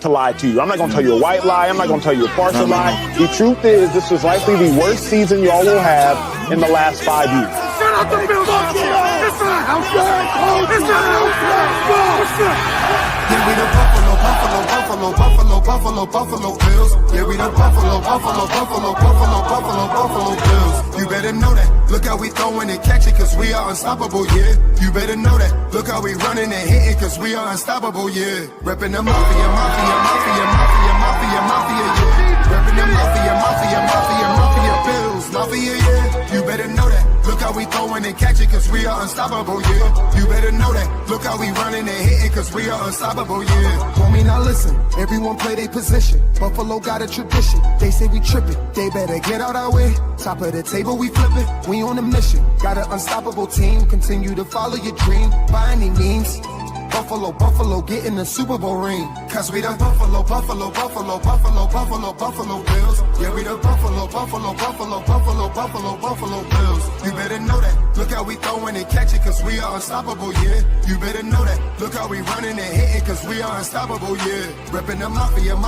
to lie to you. I'm not going to tell you a white lie. I'm not going to tell you a partial lie. The truth is, this was likely the worst season y'all will have in the last 5 years. Shut up the Bills! It's not house flag! It's not house flag! Yeah, we the Buffalo Bills. Yeah, we the Buffalo Bills. You better know that. Look how we throwing and catching, cause we are unstoppable, yeah. You better know that. Look how we running and hitting, cause we are unstoppable, yeah. Reppin' the mafia, yeah. Reppin' the mafia, Bills, yeah. You better know that. Look how we throwing and catching, cause we are unstoppable, yeah. You better know that. Look how we running and hitting, cause we are unstoppable, yeah. Homie, now listen, everyone play their position. Buffalo got a tradition. They say we tripping, they better get out our way. Top of the table, we flipping, we on a mission. Got an unstoppable team, continue to follow your dream by any means. Buffalo, get in the Super Bowl ring. Cause we the Buffalo Bills. Yeah, we the Buffalo Bills. You better know that. Look how we throwing and catching, cause we are unstoppable, yeah. You better know that. Look how we running and hitting, cause we are unstoppable, yeah. Reppin' the mafia, yeah.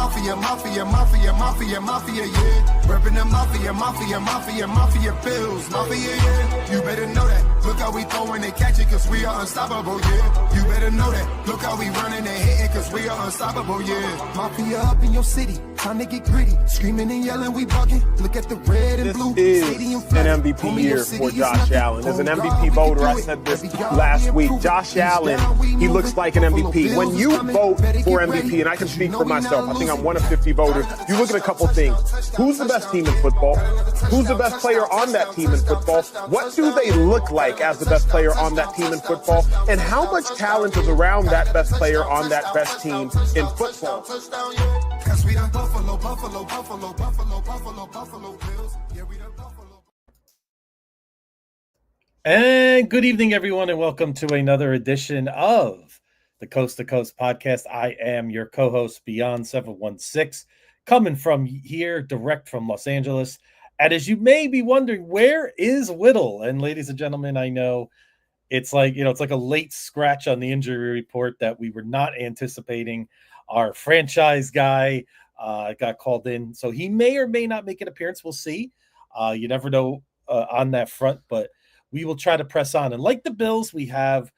Reppin' the mafia, Bills, yeah. You better know that. Look how we throwing and catching, cause we are unstoppable, yeah. You better know that. Look how we running and hitting, cause we are unstoppable, yeah. Mafia up in your city, time to get gritty. Screaming and yelling, we bugging. Look at the red and blue. This is an MVP year for Josh Allen. As an MVP voter, I said this last week. Josh Allen, he looks like an MVP. When you vote for MVP, and I can speak for myself, I think I'm one of 50 voters, you look at a couple things. Who's the best team in football? Who's the best player on that team in football? What do they look like as the best player on that team in football? And how much talent is around that best player on that best team in football? And good evening, everyone, and welcome to another edition of the Coast to Coast podcast. I am your co-host, Beyond 716, coming from here, direct from Los Angeles. And as you may be wondering, where is Whittle? And ladies and gentlemen, I know it's like a late scratch on the injury report that we were not anticipating. Our franchise guy got called in, so he may or may not make an appearance. We'll see. You never know on that front, but we will try to press on. And like the Bills, we have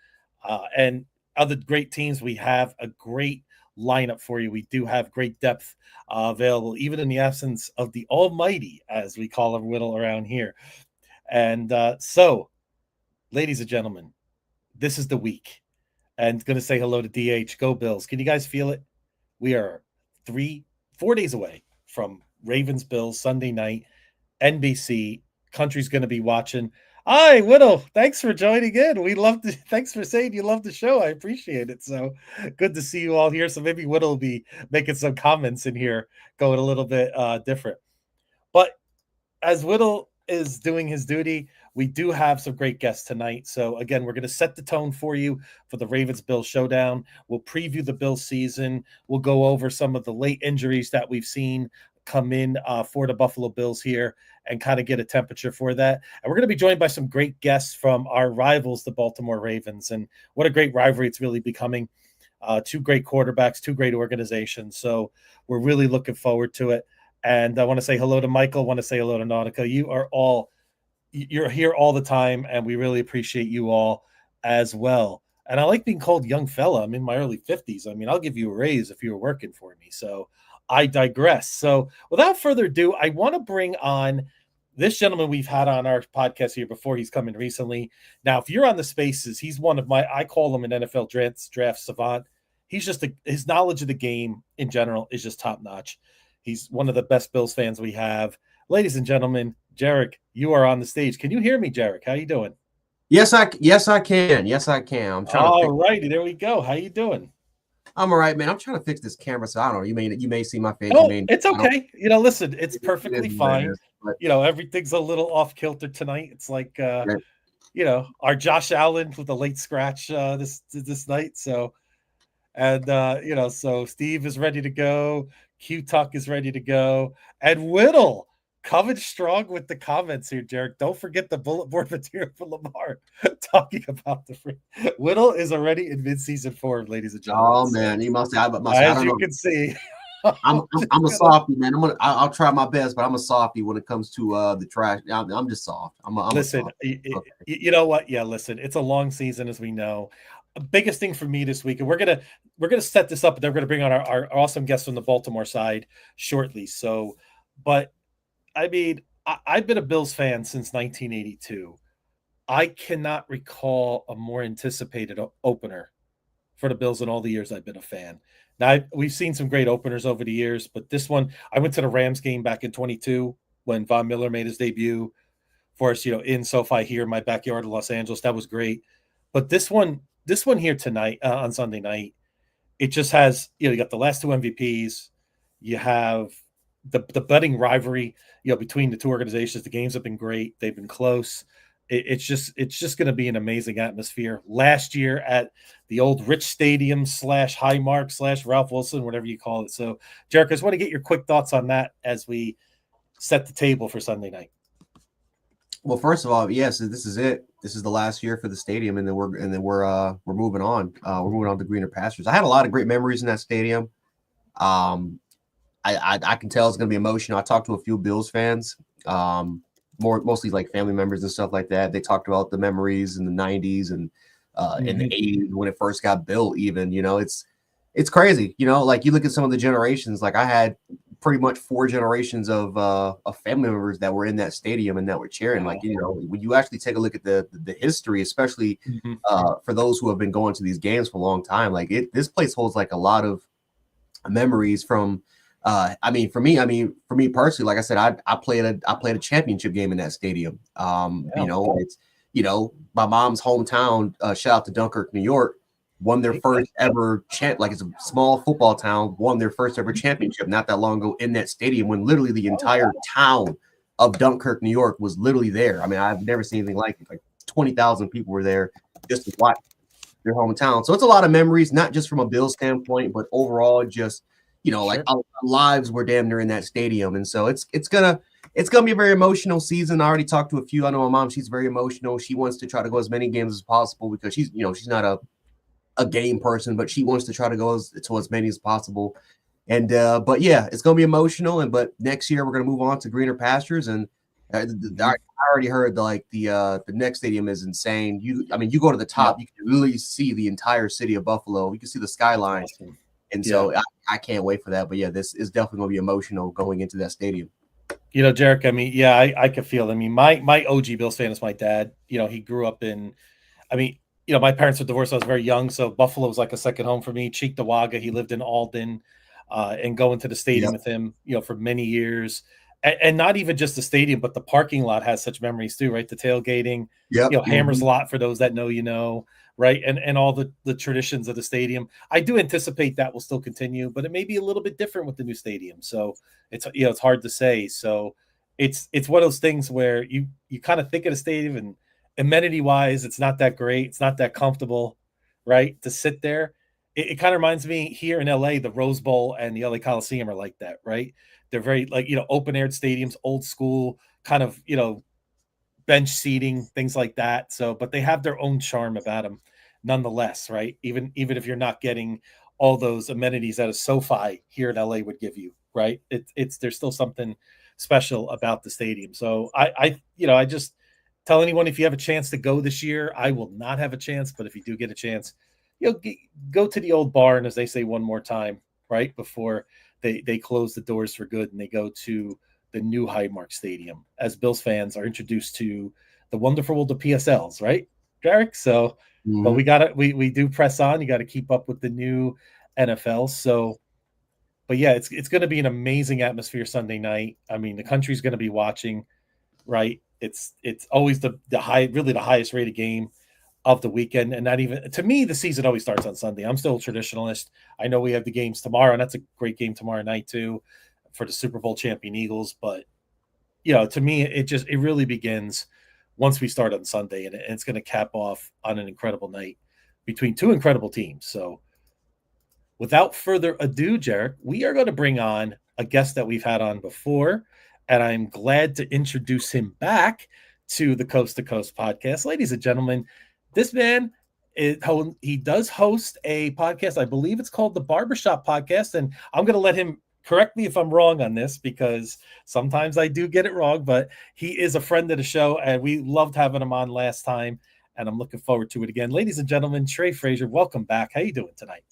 and other great teams, we have a great lineup for you. We do have great depth available, even in the absence of the almighty, as we call him, Whittle around here. And so, ladies and gentlemen, this is the week. And going to say hello to DH. Go Bills. Can you guys feel it? We are 4 days away from Ravens-Bills Sunday night, NBC. Country's going to be watching. Hi, Whittle. Thanks for joining in. Thanks for saying you love the show. I appreciate it. So good to see you all here. So maybe Whittle will be making some comments in here, going a little bit different. But as Whittle is doing his duty, we do have some great guests tonight. So again, we're going to set the tone for you for the Ravens-Bills showdown. We'll preview the Bills season. We'll go over some of the late injuries that we've seen come in for the Buffalo Bills here and kind of get a temperature for that. And we're going to be joined by some great guests from our rivals, the Baltimore Ravens. And what a great rivalry it's really becoming. Two great quarterbacks, two great organizations. So we're really looking forward to it. And I want to say hello to Michael. I want to say hello to Nautica. You're here all the time, and we really appreciate you all as well. And I like being called young fella. I'm in my early 50s. I mean, I'll give you a raise if you were working for me. So I digress. So without further ado, I want to bring on this gentleman we've had on our podcast here before. He's come in recently. Now, if you're on the spaces, he's one of I call him an NFL draft savant. He's just his knowledge of the game in general is just top notch. He's one of the best Bills fans we have. Ladies and gentlemen, Jarek, you are on the stage. Can you hear me, Jarek? How you doing? Yes, I can. I'm trying. All righty, there we go. How you doing? I'm all right, man. I'm trying to fix this camera, so I don't know. You may see my face. Oh, it's okay. Listen, it's perfectly fine. But, everything's a little off kilter tonight. It's like, our Josh Allen with a late scratch this night. So, and so Steve is ready to go. Q Tuck is ready to go, and Whittle coming strong with the comments here, Jarek. Don't forget the bullet board material for Lamar talking about the free. Whittle is already in mid-season form, ladies and gentlemen. Oh man, you must have. I As don't you know. can see, I'm a softie, man. I'll try my best, but I'm a softie when it comes to the trash. I'm just soft. I'm a listen. softie. Okay. You know what? Yeah, listen. It's a long season, as we know. Biggest thing for me this week, and we're gonna set this up, and then we're gonna bring on our awesome guest from the Baltimore side shortly. So, but I mean, I've been a Bills fan since 1982. I cannot recall a more anticipated opener for the Bills in all the years I've been a fan. Now, we've seen some great openers over the years, but this one, I went to the Rams game back in 22 when Von Miller made his debut for us, in SoFi here in my backyard of Los Angeles. That was great. But this one here tonight on Sunday night, it just has, you got the last two MVPs. You have the budding rivalry, between the two organizations. The games have been great. They've been close. It's just going to be an amazing atmosphere. Last year at the old Rich Stadium / Highmark / Ralph Wilson, whatever you call it. So, Jarek, I just want to get your quick thoughts on that as we set the table for Sunday night. Well, first of all, yes, this is it. This is the last year for the stadium, and then we're moving on. We're moving on to greener pastures. I had a lot of great memories in that stadium. I can tell it's going to be emotional. I talked to a few Bills fans, mostly like family members and stuff like that. They talked about the memories in the 90s and in the 80s when it first got built. Even it's crazy. Like you look at some of the generations. Like I had pretty much 4 generations of family members that were in that stadium and that were cheering. Like when you actually take a look at the history, especially for those who have been going to these games for a long time, like this place holds like a lot of memories from. For me personally, like I said, I played a championship game in that stadium. It's my mom's hometown. Shout out to Dunkirk, New York. Won their first ever like it's a small football town. Won their first ever championship not that long ago in that stadium when literally the entire town of Dunkirk, New York, was literally there. I mean, I've never seen anything like it. Like 20,000 people were there just to watch their hometown. So it's a lot of memories, not just from a Bills standpoint, but overall just. Like our lives were damn near in that stadium. And so it's gonna be a very emotional season. I already talked to a few. I know my mom, she's very emotional. She wants to try to go as many games as possible because she's not a game person, but she wants to try to go to as many as possible. And but yeah, it's gonna be emotional. But next year we're gonna move on to greener pastures. And I already heard the next stadium is insane. You go to the top, you can really see the entire city of Buffalo. You can see the skyline. Awesome. And so I can't wait for that. But yeah, this is definitely going to be emotional going into that stadium. Jarek, I could feel it. My OG Bills fan is my dad. He grew up in, my parents were divorced. I was very young. So Buffalo was like a second home for me. Cheektowaga, he lived in Alden and going to the stadium with him, for many years. And not even just the stadium, but the parking lot has such memories too, right? The tailgating, Hammer's Lot for those that know, right? And all the traditions of the stadium. I do anticipate that will still continue, but it may be a little bit different with the new stadium. So it's hard to say. So it's one of those things where you kind of think of the stadium and amenity wise, it's not that great. It's not that comfortable, right? To sit there. It kind of reminds me here in LA, the Rose Bowl and the LA Coliseum are like that, right? They're very open air stadiums, old school kind of, bench seating, things like that. So, but they have their own charm about them nonetheless, right? Even if you're not getting all those amenities that a SoFi here in LA would give you, right? There's still something special about the stadium. So I just tell anyone, if you have a chance to go this year, I will not have a chance, but if you do get a chance, go to the old barn, as they say, one more time, right? Before they close the doors for good and they go to the new Highmark Stadium, as Bills fans are introduced to the wonderful world of PSLs, right, Jarek? So, but we do press on. You got to keep up with the new NFL. So, but yeah, it's going to be an amazing atmosphere Sunday night. The country's going to be watching, right? It's always the highest rated game of the weekend. And not even, to me, the season always starts on Sunday. I'm still a traditionalist. I know we have the games tomorrow, and that's a great game tomorrow night too for the Super Bowl champion Eagles. But, to me, it really begins once we start on Sunday, and it's going to cap off on an incredible night between two incredible teams. So without further ado, Jarek, we are going to bring on a guest that we've had on before, and I'm glad to introduce him back to the Coast to Coast podcast. Ladies and gentlemen, this man, he does host a podcast. I believe it's called the Barbershop Podcast, and I'm going to let him correct me if I'm wrong on this, because sometimes I do get it wrong, but he is a friend of the show, and we loved having him on last time, and I'm looking forward to it again. Ladies and gentlemen, Trey Frazier, welcome back. How you doing tonight?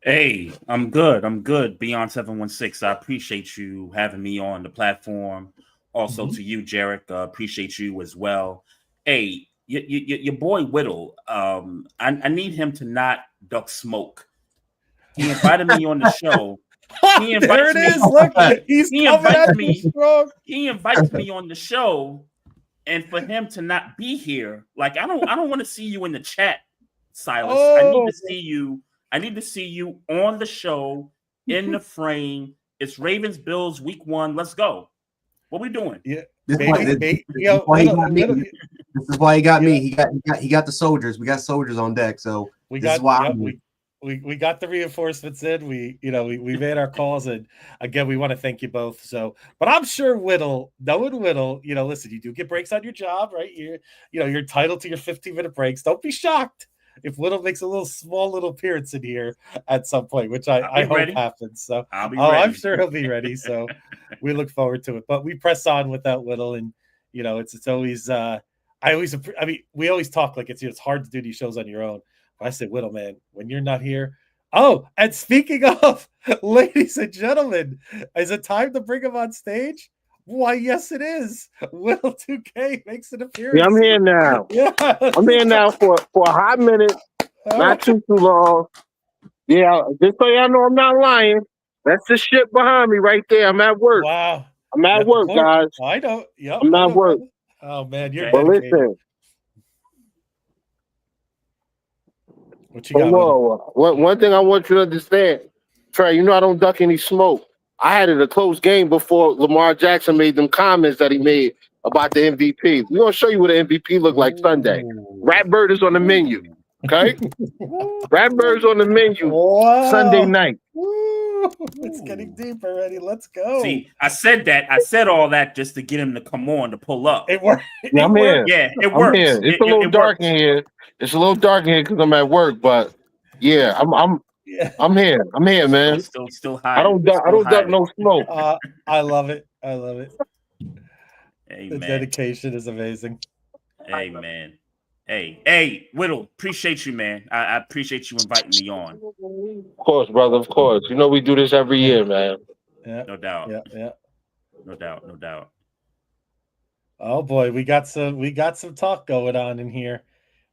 Hey, I'm good. Beyond 716. I appreciate you having me on the platform. Also to you, Jarek, appreciate you as well. Hey, your boy Whittle, I need him to not duck smoke. He invited me on the show. There it is. Look, he invites me on the show, and for him to not be here, like I don't want to see you in the chat, Silas. I need to see you on the show in the frame. It's Ravens Bills week 1. Let's go. What we doing? Yeah. This is why he got me. He got the soldiers. We got soldiers on deck. So we got the reinforcements in. We made our calls, and again, we want to thank you both. So, but I'm sure knowing Whittle, listen, you do get breaks on your job, right? You're entitled to your 15-minute breaks. Don't be shocked if Whittle makes a small little appearance in here at some point, which I hope happens. So I'm sure he'll be ready. So we look forward to it. But we press on without Whittle, and it's always we always talk like it's hard to do these shows on your own. But I say, Whittle, man, when you're not here. Oh, and speaking of, ladies and gentlemen, is it time to bring him on stage? Why, yes, it is. Whittle 2K makes an appearance. Yeah, I'm here now. Yeah, I'm here now for a hot minute, not too long. Yeah, just so y'all know I'm not lying. That's the shit behind me right there. I'm at work. Wow. I'm at work, guys. I know. Yep. I'm at work. Oh, man, you're dedicated. Listen. What you got? One thing I want you to understand, Trey, I don't duck any smoke. I had it a close game before Lamar Jackson made them comments that he made about the MVP. We're going to show you what the MVP look like Sunday. Ratbird is on the menu, okay? Ratbird's on the menu Sunday night. It's getting deep already. Let's go. See, I said all that just to get him to come on to pull up. It worked. I'm here. Yeah, it works. It's a little dark in here. It's a little dark in here because I'm at work, but yeah, I'm here. I'm here, man. Still high. I don't duck no smoke. I love it. Hey, the man. Dedication is amazing. Hey, man. Hey, Whittle, appreciate you, man. I appreciate you inviting me on. Of course, brother. Of course. We do this every year, man. Yeah. No doubt. Yeah. No doubt. Oh boy, we got some talk going on in here.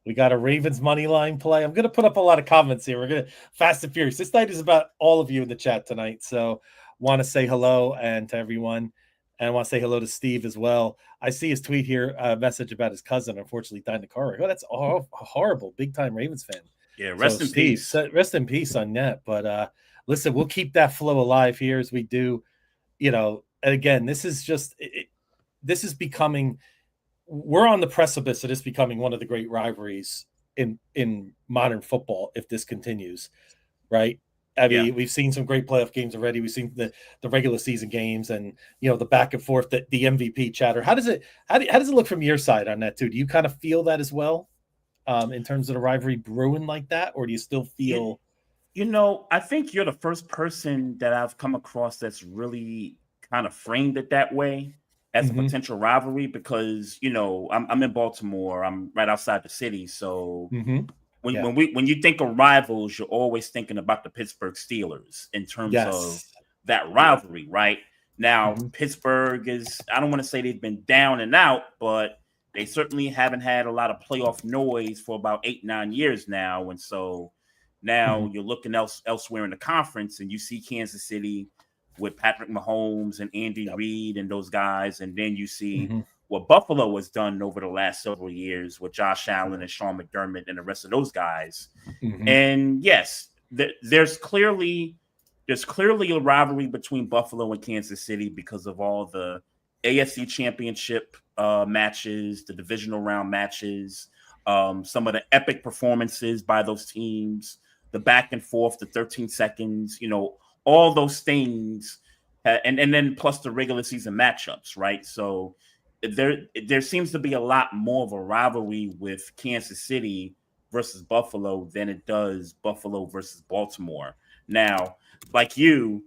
We got a Ravens money line play. I'm going to put up a lot of comments here. We're going to fast and furious. This night is about all of you in the chat tonight. So want to say hello and to everyone. And I want to say hello to Steve as well. I see his tweet here, a message about his cousin unfortunately died in the car. Oh, that's horrible. Big time Ravens fan. Yeah, rest in peace. Rest in peace on that. But listen, we'll keep that flow alive here as we do. And again, this is just this is becoming – we're on the precipice of this becoming one of the great rivalries in modern football if this continues, right? I mean, we've seen some great playoff games already. We've seen the regular season games and, the back and forth, the MVP chatter. How does it look from your side on that too? Do you kind of feel that as well in terms of the rivalry brewing like that? Or do you still feel? I think you're the first person that I've come across that's really kind of framed it that way as a potential rivalry because, I'm in Baltimore. I'm right outside the city. So when you think of rivals, you're always thinking about the Pittsburgh Steelers in terms of that rivalry, right? Now, Pittsburgh is, I don't want to say they've been down and out, but they certainly haven't had a lot of playoff noise for about 8-9 years now. And so now you're looking elsewhere in the conference and you see Kansas City with Patrick Mahomes and Andy Reid and those guys. And then you see what Buffalo has done over the last several years with Josh Allen and Sean McDermott and the rest of those guys. And yes, there's clearly a rivalry between Buffalo and Kansas City because of all the AFC Championship matches, the divisional round matches, some of the epic performances by those teams, the back and forth, the 13 seconds, all those things and then plus the regular season matchups, right? So there seems to be a lot more of a rivalry with Kansas City versus Buffalo than it does Buffalo versus Baltimore. Now, like you,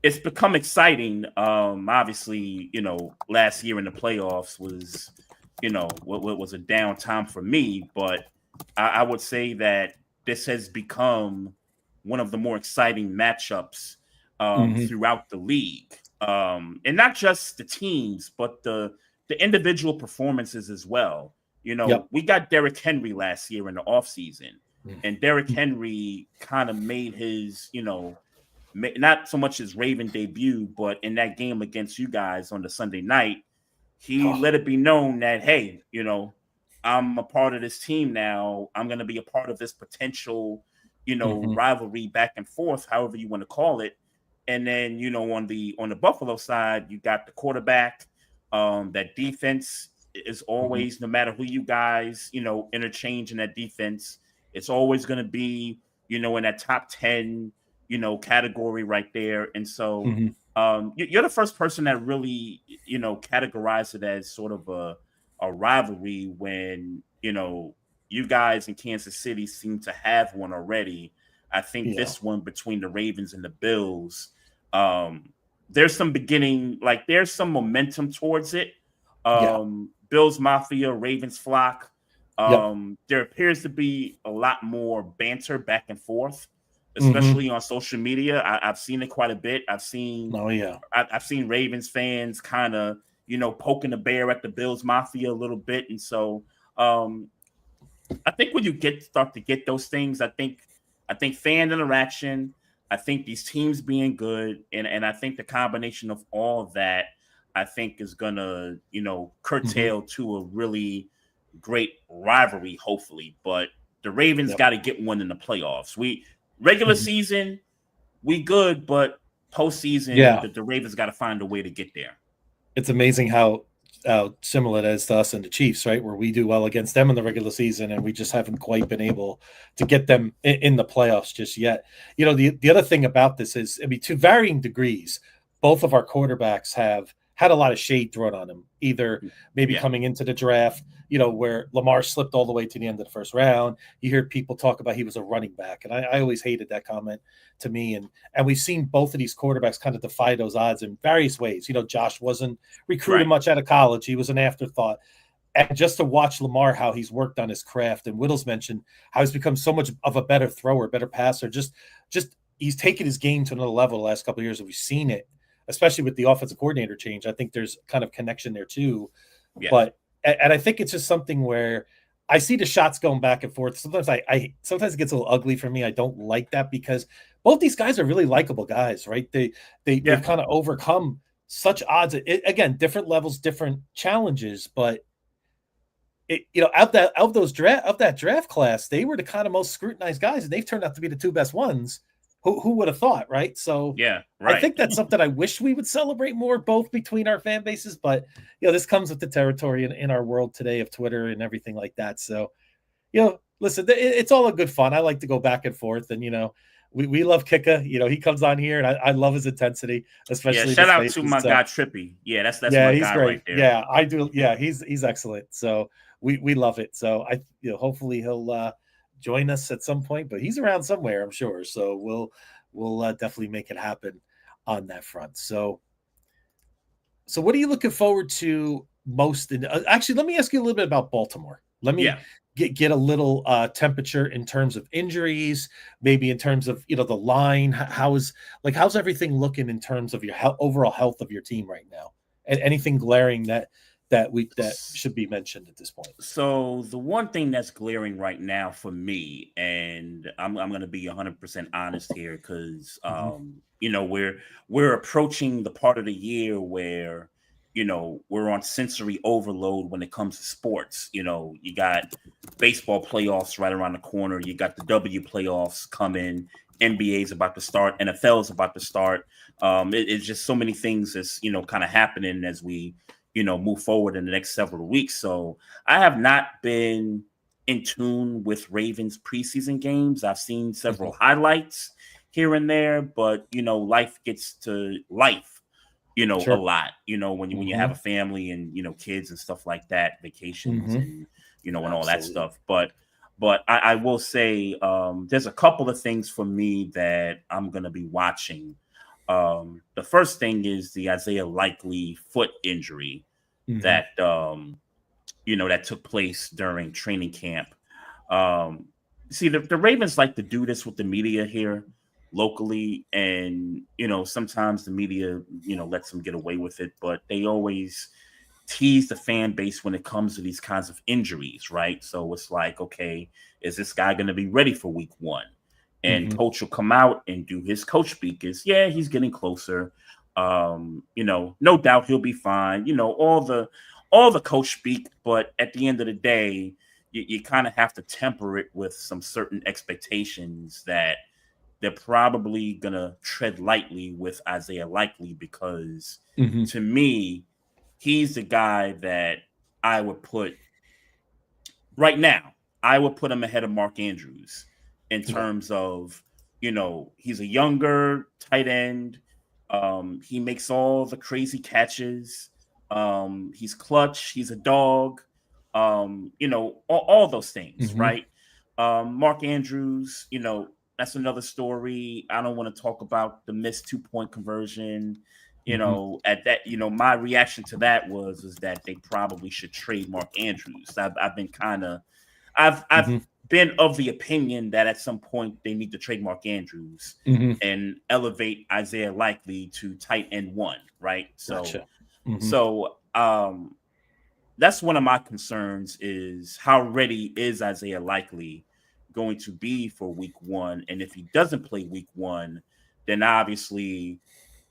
it's become exciting. Obviously, last year in the playoffs was, what was a down time for me, but I would say that this has become one of the more exciting matchups throughout the league. And not just the teams, but the individual performances as well. We got Derrick Henry last year in the offseason, and Derrick Henry kind of made his, not so much his Raven debut, but in that game against you guys on the Sunday night, he let it be known that, hey, I'm a part of this team now. I'm going to be a part of this potential, rivalry back and forth, however you want to call it. And then, on the Buffalo side, you got the quarterback. That defense is always, no matter who you guys, interchange in that defense, it's always going to be, in that top 10, category right there. And so you're the first person that really, categorized it as sort of a rivalry when, you guys in Kansas City seem to have one already. I think this one between the Ravens and the Bills, there's some momentum towards it. Bills Mafia, Ravens Flock. There appears to be a lot more banter back and forth, especially on social media. I've seen it quite a bit. I've seen I've seen Ravens fans kind of, poking the bear at the Bills Mafia a little bit. And so I think when you start to get those things, I think fan interaction, I think these teams being good, and I think the combination of all of that, I think is gonna, curtail to a really great rivalry, hopefully. But the Ravens got to get one in the playoffs. Regular season, we good, but postseason, the Ravens got to find a way to get there. It's amazing how similar it is to us and the Chiefs, right? Where we do well against them in the regular season, and we just haven't quite been able to get them in the playoffs just yet. The other thing about this is, to varying degrees, both of our quarterbacks have had a lot of shade thrown on him, either maybe coming into the draft, where Lamar slipped all the way to the end of the first round. You hear people talk about he was a running back, and I always hated that comment to me. And we've seen both of these quarterbacks kind of defy those odds in various ways. Josh wasn't recruited much out of college. He was an afterthought. And just to watch Lamar, how he's worked on his craft, and Whittle's mentioned how he's become so much of a better thrower, better passer, just he's taken his game to another level the last couple of years, and we've seen it, especially with the offensive coordinator change. I think there's kind of connection there too. But I think it's just something where I see the shots going back and forth. Sometimes sometimes it gets a little ugly for me. I don't like that because both these guys are really likable guys, right? They've kind of overcome such odds. Again, different levels, different challenges, but of that draft class, they were the kind of most scrutinized guys, and they've turned out to be the two best ones. Who would have thought, right? So I think that's something I wish we would celebrate more, both between our fan bases. But this comes with the territory in our world today of Twitter and everything like that. So listen, it's all a good fun. I like to go back and forth, and we love Kika. He comes on here, and I love his intensity, especially. Shout out to my guy Trippy. That's my he's guy great. right there. Yeah, I do. Yeah, he's excellent. So we love it. So hopefully he'll join us at some point, but he's around somewhere, I'm sure. So we'll definitely make it happen on that front. So what are you looking forward to most? Actually, let me ask you a little bit about Baltimore. Let me get a little temperature in terms of injuries, maybe in terms of the line. How's everything looking in terms of your overall health of your team right now, and anything glaring that should be mentioned at this point? So the one thing that's glaring right now for me, and I'm going to be 100% honest here, because we're approaching the part of the year where we're on sensory overload when it comes to sports. You got baseball playoffs right around the corner. You got the W playoffs coming. NBA's about to start. NFL's about to start. It's just so many things that's kind of happening as we move forward in the next several weeks. So I have not been in tune with Ravens preseason games. I've seen several highlights here and there, but life gets to life, Sure. a lot, when you have a family and kids and stuff like that, vacations and and all that stuff. But I will say there's a couple of things for me that I'm gonna be watching. The first thing is the Isaiah Likely foot injury that that took place during training camp. See, the Ravens like to do this with the media here locally, and sometimes the media lets them get away with it, but they always tease the fan base when it comes to these kinds of injuries, right? So it's like, okay, is this guy going to be ready for week 1? And coach will come out and do his coach speak is, yeah, he's getting closer. No doubt he'll be fine. All the coach speak, but at the end of the day, you kind of have to temper it with some certain expectations that they're probably going to tread lightly with Isaiah Likely, because to me, he's the guy that I would put right now. I would put him ahead of Mark Andrews in terms of, he's a younger tight end. He makes all the crazy catches. He's clutch. He's a dog. All those things, right? Mark Andrews, that's another story. I don't want to talk about the missed 2-point conversion. At that, my reaction to that was that they probably should trade Mark Andrews. I've been of the opinion that at some point they need to trade Mark Andrews and elevate Isaiah Likely to tight end 1, right? So, that's one of my concerns, is how ready is Isaiah Likely going to be for week 1? And if he doesn't play week 1, then obviously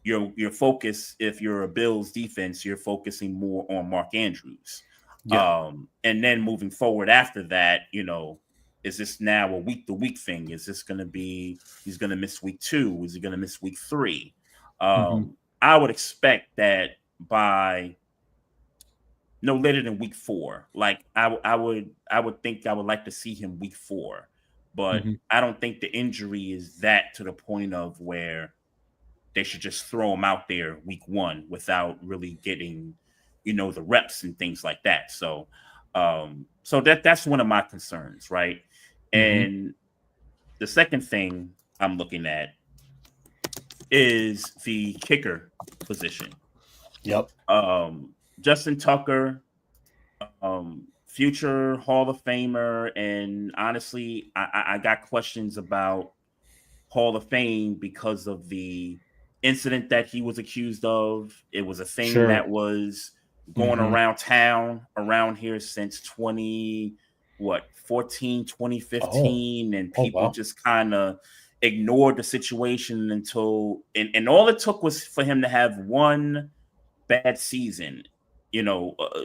your focus, if you're a Bills defense, you're focusing more on Mark Andrews. And then moving forward after that, is this now a week to week thing? Is this going to be, he's going to miss week 2? Is he going to miss week 3? I would expect that by no later than week 4. Like I would think I would like to see him week 4, but I don't think the injury is that to the point of where they should just throw him out there week 1 without really getting, the reps and things like that. So, that's one of my concerns, right? And the second thing I'm looking at is the kicker position. Justin Tucker, future Hall of Famer, and honestly, I got questions about Hall of Fame because of the incident that he was accused of. It was a thing that was going around town around here since 2015, and people just kind of ignored the situation until and all it took was for him to have one bad season,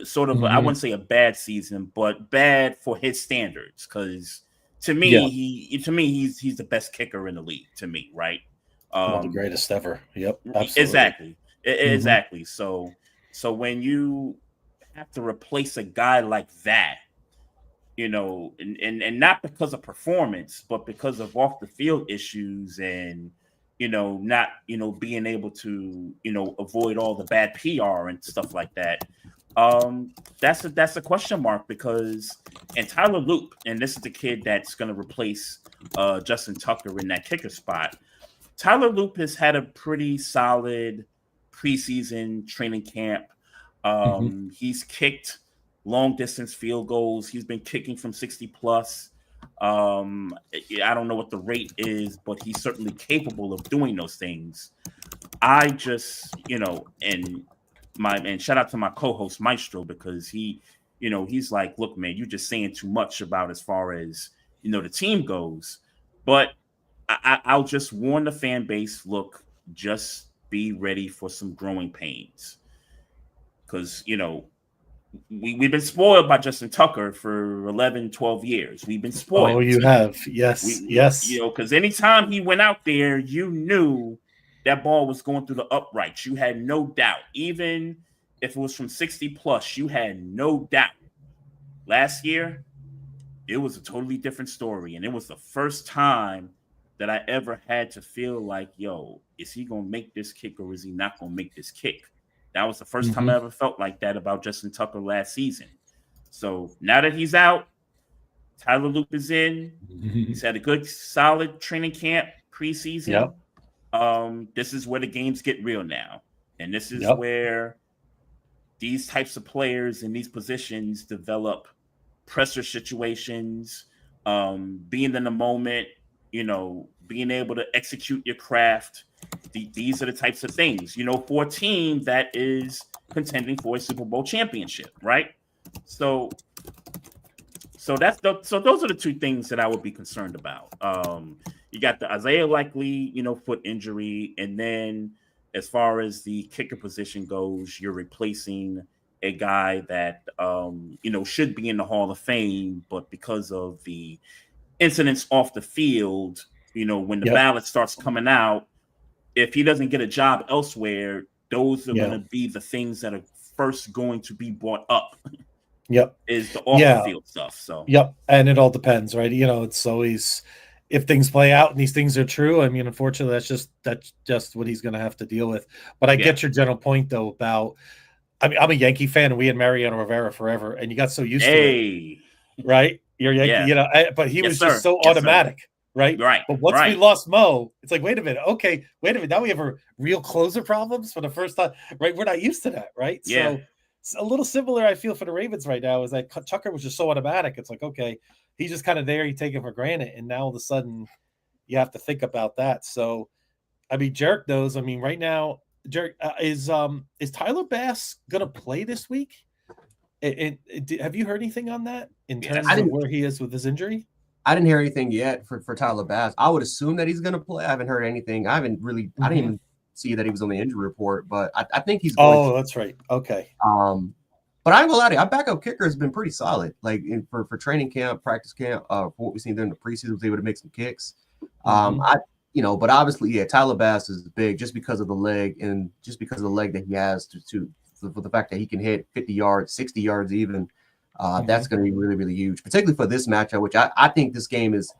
sort of I wouldn't say a bad season, but bad for his standards, because to me he's the best kicker in the league, to me, right? One of the greatest ever. Absolutely. Exactly. So when you have to replace a guy like that, and not because of performance, but because of off the field issues and not being able to avoid all the bad PR and stuff like that, that's a question mark. Because and Tyler Loop, and this is the kid that's going to replace Justin Tucker in that kicker spot. Tyler Loop has had a pretty solid preseason training camp. He's kicked long distance field goals. He's been kicking from 60 plus. I don't know what the rate is, but he's certainly capable of doing those things. I just, and shout out to my co-host Maestro, because he's like, look, man, you're just saying too much about as far as, the team goes. But I'll just warn the fan base, look, just be ready for some growing pains. Because, we've been spoiled by Justin Tucker for 11, 12 years. We've been spoiled. Oh, you have. Yes. Yes. Because anytime he went out there, you knew that ball was going through the uprights. You had no doubt. Even if it was from 60 plus, you had no doubt. Last year, it was a totally different story. And it was the first time that I ever had to feel like, yo, is he gonna make this kick or is he not gonna make this kick? That was the first time I ever felt like that about Justin Tucker last season. So now that he's out, Tyler Loop is in. He's had a good, solid training camp preseason. This is where the games get real now. And this is where these types of players in these positions develop pressure situations, being in the moment, being able to execute your craft. These are the types of things, for a team that is contending for a Super Bowl championship, right? So those are the two things that I would be concerned about. You got the Isaiah Likely, foot injury, and then as far as the kicker position goes, you're replacing a guy that should be in the Hall of Fame, but because of the incidents off the field, when the ballot starts coming out, if he doesn't get a job elsewhere, those are going to be the things that are first going to be brought up. Is the off the field stuff. So and it all depends, right? It's always, if things play out and these things are true, I mean, unfortunately, that's just what he's going to have to deal with. But I get your general point though about, I mean, I'm a Yankee fan and we had Mariano Rivera forever, and you got so used to it, right? You're Yankee, but he was just so automatic. Right. But once we lost Mo, it's like, wait a minute. Okay, wait a minute. Now we have a real closer problems for the first time. Right. We're not used to that. Right. Yeah. So it's a little similar, I feel, for the Ravens right now, is that Tucker was just so automatic. It's like, okay, he's just kind of there. You take it for granted. And now all of a sudden you have to think about that. So, I mean, Jarek knows. I mean, right now, Jarek, is Tyler Bass going to play this week? Have you heard anything on that in terms of where he is with his injury? I didn't hear anything yet for Tyler Bass. I would assume that he's going to play. I haven't heard anything. I didn't even see that he was on the injury report, but I think he's going to. That's right. Okay. But I ain't gonna lie to you, our backup kicker has been pretty solid. Like for training camp, practice camp, for what we've seen during the preseason, was able to make some kicks. But obviously, Tyler Bass is big just because of the leg and just because of the leg that he has for the fact that he can hit 50 yards, 60 yards even. That's going to be really, really huge, particularly for this matchup, which I think this game is.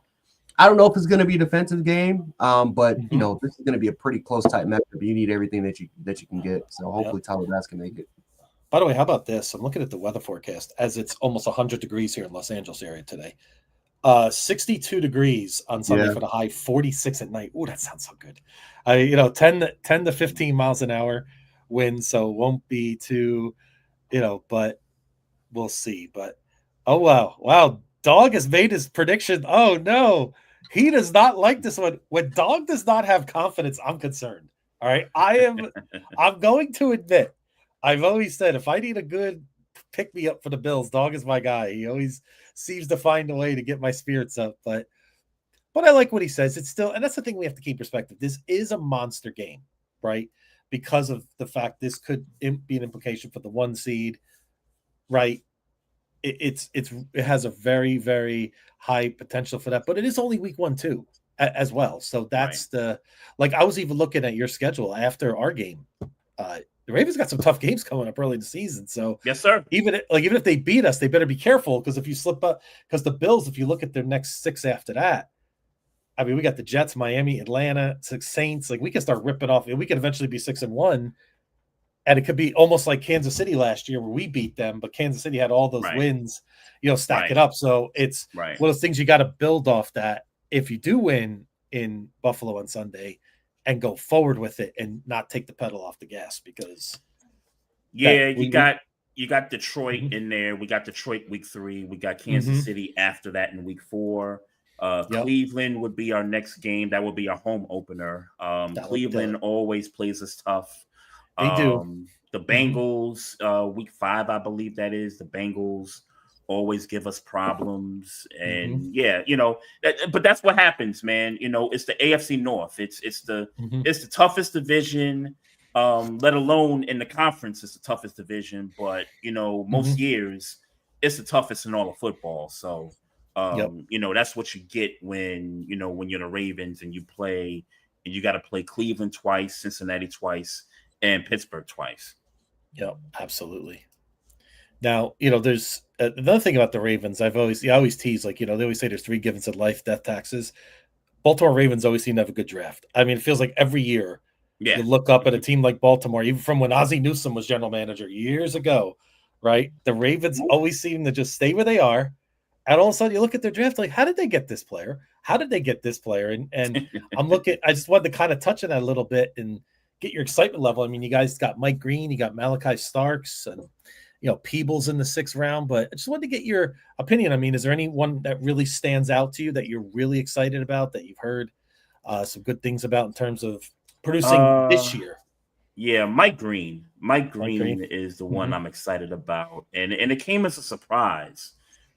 I don't know if it's going to be a defensive game, but this is going to be a pretty close type matchup. You need everything that you can get. So hopefully Tyler Bass can make it. By the way, how about this? I'm looking at the weather forecast as it's almost 100 degrees here in Los Angeles area today. 62 degrees on Sunday for the high, 46 at night. Oh, that sounds so good. 10 to 15 miles an hour wind, so it won't be too, but we'll see. But wow, Dog has made his prediction. Oh no, he does not like this one. When Dog does not have confidence, I'm concerned. All right, I'm going to admit, I've always said if I need a good pick me up for the Bills, Dog is my guy. He always seems to find a way to get my spirits up. But I like what he says. It's still, and that's the thing we have to keep perspective. This is a monster game, right? Because of the fact this could be an implication for the 1 seed, right? It has a very, very high potential for that, but it is only week 1 too, as well. So that's I was even looking at your schedule after our game. The Ravens got some tough games coming up early in the season. So yes, sir. Even if they beat us, they better be careful, because if you slip up, because the Bills, if you look at their next 6 after that, I mean, we got the Jets, Miami, Atlanta, Saints. Like, we can start ripping off, and we can eventually be 6-1. And it could be almost like Kansas City last year where we beat them, but Kansas City had all those wins, stack it up. So it's one of those things you got to build off that if you do win in Buffalo on Sunday and go forward with it and not take the pedal off the gas, because you got Detroit in there. We got Detroit week 3. We got Kansas City after that in week 4. Cleveland would be our next game. That would be our home opener. Cleveland always plays us tough. They do. The Bengals, week 5, I believe that is. The Bengals always give us problems. And but that's what happens, man. It's the AFC North. It's the toughest division, let alone in the conference, it's the toughest division. But most years it's the toughest in all of football. So that's what you get when you're the Ravens and you got to play Cleveland twice, Cincinnati twice, and Pittsburgh twice. Yep, absolutely. Now, there's another thing about the Ravens. I always tease, they always say there's 3 givens in life: death, taxes. Baltimore Ravens always seem to have a good draft. I mean, it feels like every year you look up at a team like Baltimore, even from when Ozzie Newsome was general manager years ago, right? The Ravens always seem to just stay where they are. And all of a sudden you look at their draft, like, how did they get this player? How did they get this player? And I just wanted to kind of touch on that a little bit and get your excitement level. I mean, you guys got Mike Green, you got Malachi Starks, and Peebles in the 6th round, but I just wanted to get your opinion. I mean, is there anyone that really stands out to you that you're really excited about, that you've heard some good things about in terms of producing this year? Yeah, Mike Green. Mike Green is the one I'm excited about. And it came as a surprise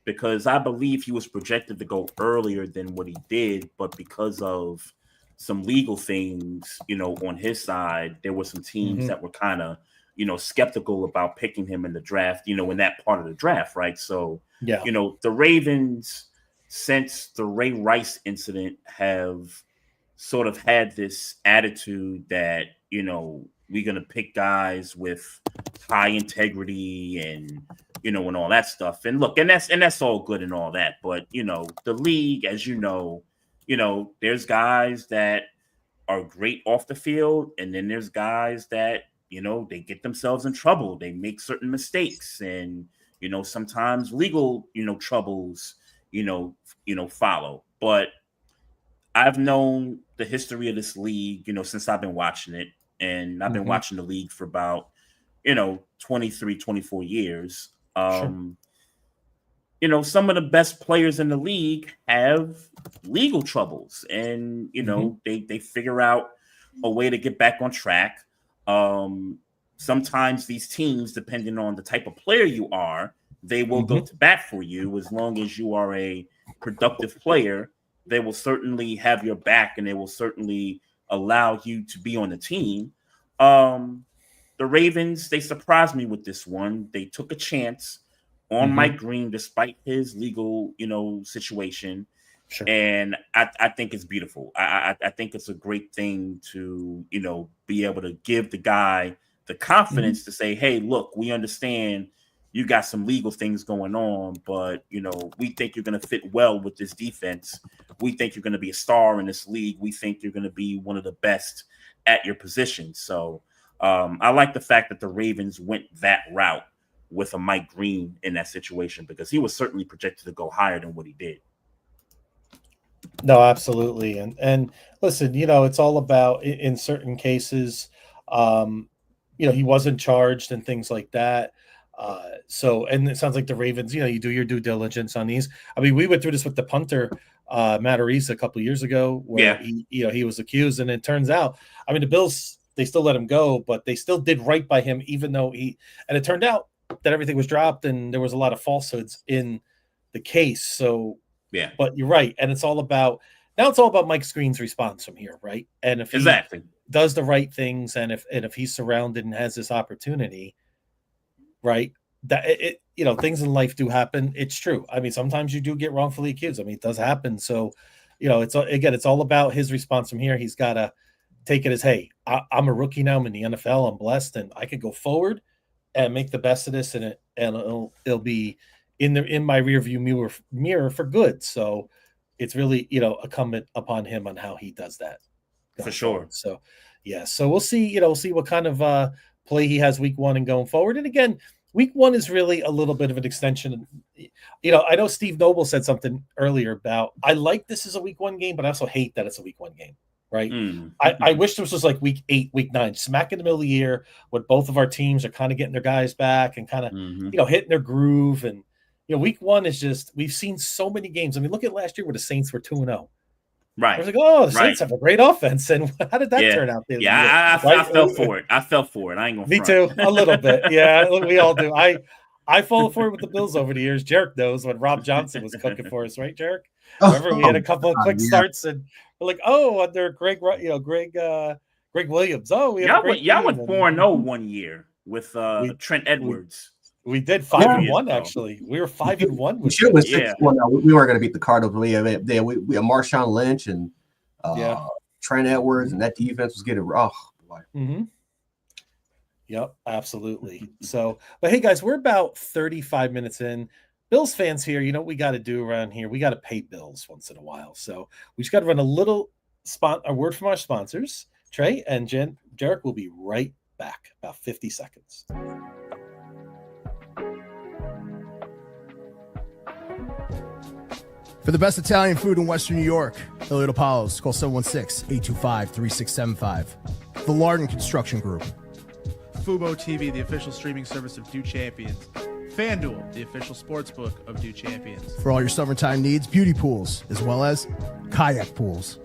because I believe he was projected to go earlier than what he did, but because of some legal things, on his side, there were some teams that were kind of skeptical about picking him in the draft, in that part of the draft, right? So, the Ravens, since the Ray Rice incident, have sort of had this attitude that, we're going to pick guys with high integrity and, and all that stuff. And look, and that's all good and all that. But, the league, as there's guys that are great off the field. And then there's guys that, they get themselves in trouble. They make certain mistakes and, sometimes legal, troubles, follow. But I've known the history of this league, since I've been watching it. And I've been watching the league for about, 23, 24 years. Some of the best players in the league have legal troubles and, they figure out a way to get back on track. Sometimes these teams, depending on the type of player you are, they will go to bat for you. As long as you are a productive player, they will certainly have your back and they will certainly allow you to be on the team. The Ravens, they surprised me with this one. They took a chance on Mike Green despite his legal, situation. Sure. And I think it's beautiful. I think it's a great thing to, be able to give the guy the confidence to say, hey, look, we understand you got some legal things going on, but, we think you're going to fit well with this defense. We think you're going to be a star in this league. We think you're going to be one of the best at your position. So I like the fact that the Ravens went that route with a Mike Green in that situation because he was certainly projected to go higher than what he did. No, absolutely. And listen, it's all about in certain cases, he wasn't charged and things like that. And it sounds like the Ravens, you do your due diligence on these. I mean, we went through this with the punter, Matt Reese, a couple of years ago where he was accused. And it turns out, I mean, the Bills, they still let him go, but they still did right by him, even though and it turned out that everything was dropped and there was a lot of falsehoods in the case. So, yeah, but you're right. And it's all about Mike Green's response from here. Right. And if he does the right things and if he's surrounded and has this opportunity, right, that things in life do happen. It's true. I mean, sometimes you do get wrongfully accused. I mean, it does happen. So, it's all about his response from here. He's got to take it as, hey, I'm a rookie now. I'm in the NFL. I'm blessed and I could go forward and make the best of this. And it'll be in my rearview mirror for good. So it's really, incumbent upon him on how he does that. For sure. Forward. So, yeah. So we'll see, see what kind of play he has week 1 and going forward. And again, week 1 is really a little bit of an extension. I know Steve Noble said something earlier about, I like this as a week 1 game, but I also hate that it's a week 1 game. Right. I wish this was like week 8, week 9, smack in the middle of the year when both of our teams are kind of getting their guys back and kind of, hitting their groove. And, week 1 is just, we've seen so many games. I mean, look at last year where the Saints were 2-0. Right. I was like, the Saints have a great offense. And how did that turn out? Yeah, I fell for it. I ain't going to Me too, a little bit. Yeah, we all do. I fall for it with the Bills over the years. Jarek knows when Rob Johnson was cooking for us, right, Jarek? Remember we had a couple of quick starts and we're like, under Greg Williams. Oh, we y'all went 4-0 one year with Trent Edwards. We did 5-1 actually. We were 5-1. We should have went 6-1. We weren't going to beat the Cardinals. We had Marshawn Lynch and Trent Edwards, and that defense was getting rough. Yep, absolutely. So, but hey guys, we're about 35 minutes in. Bills fans here, you know what we got to do around here? We got to pay bills once in a while. So we just got to run a word from our sponsors. Trey and Jarek will be right back, about 50 seconds. For the best Italian food in Western New York, Elliot Apollo's, call 716-825-3675. The Lardon Construction Group. Fubo TV, the official streaming service of Do Champions. FanDuel, the official sportsbook of Do Champions. For all your summertime needs, beauty pools, as well as kayak pools.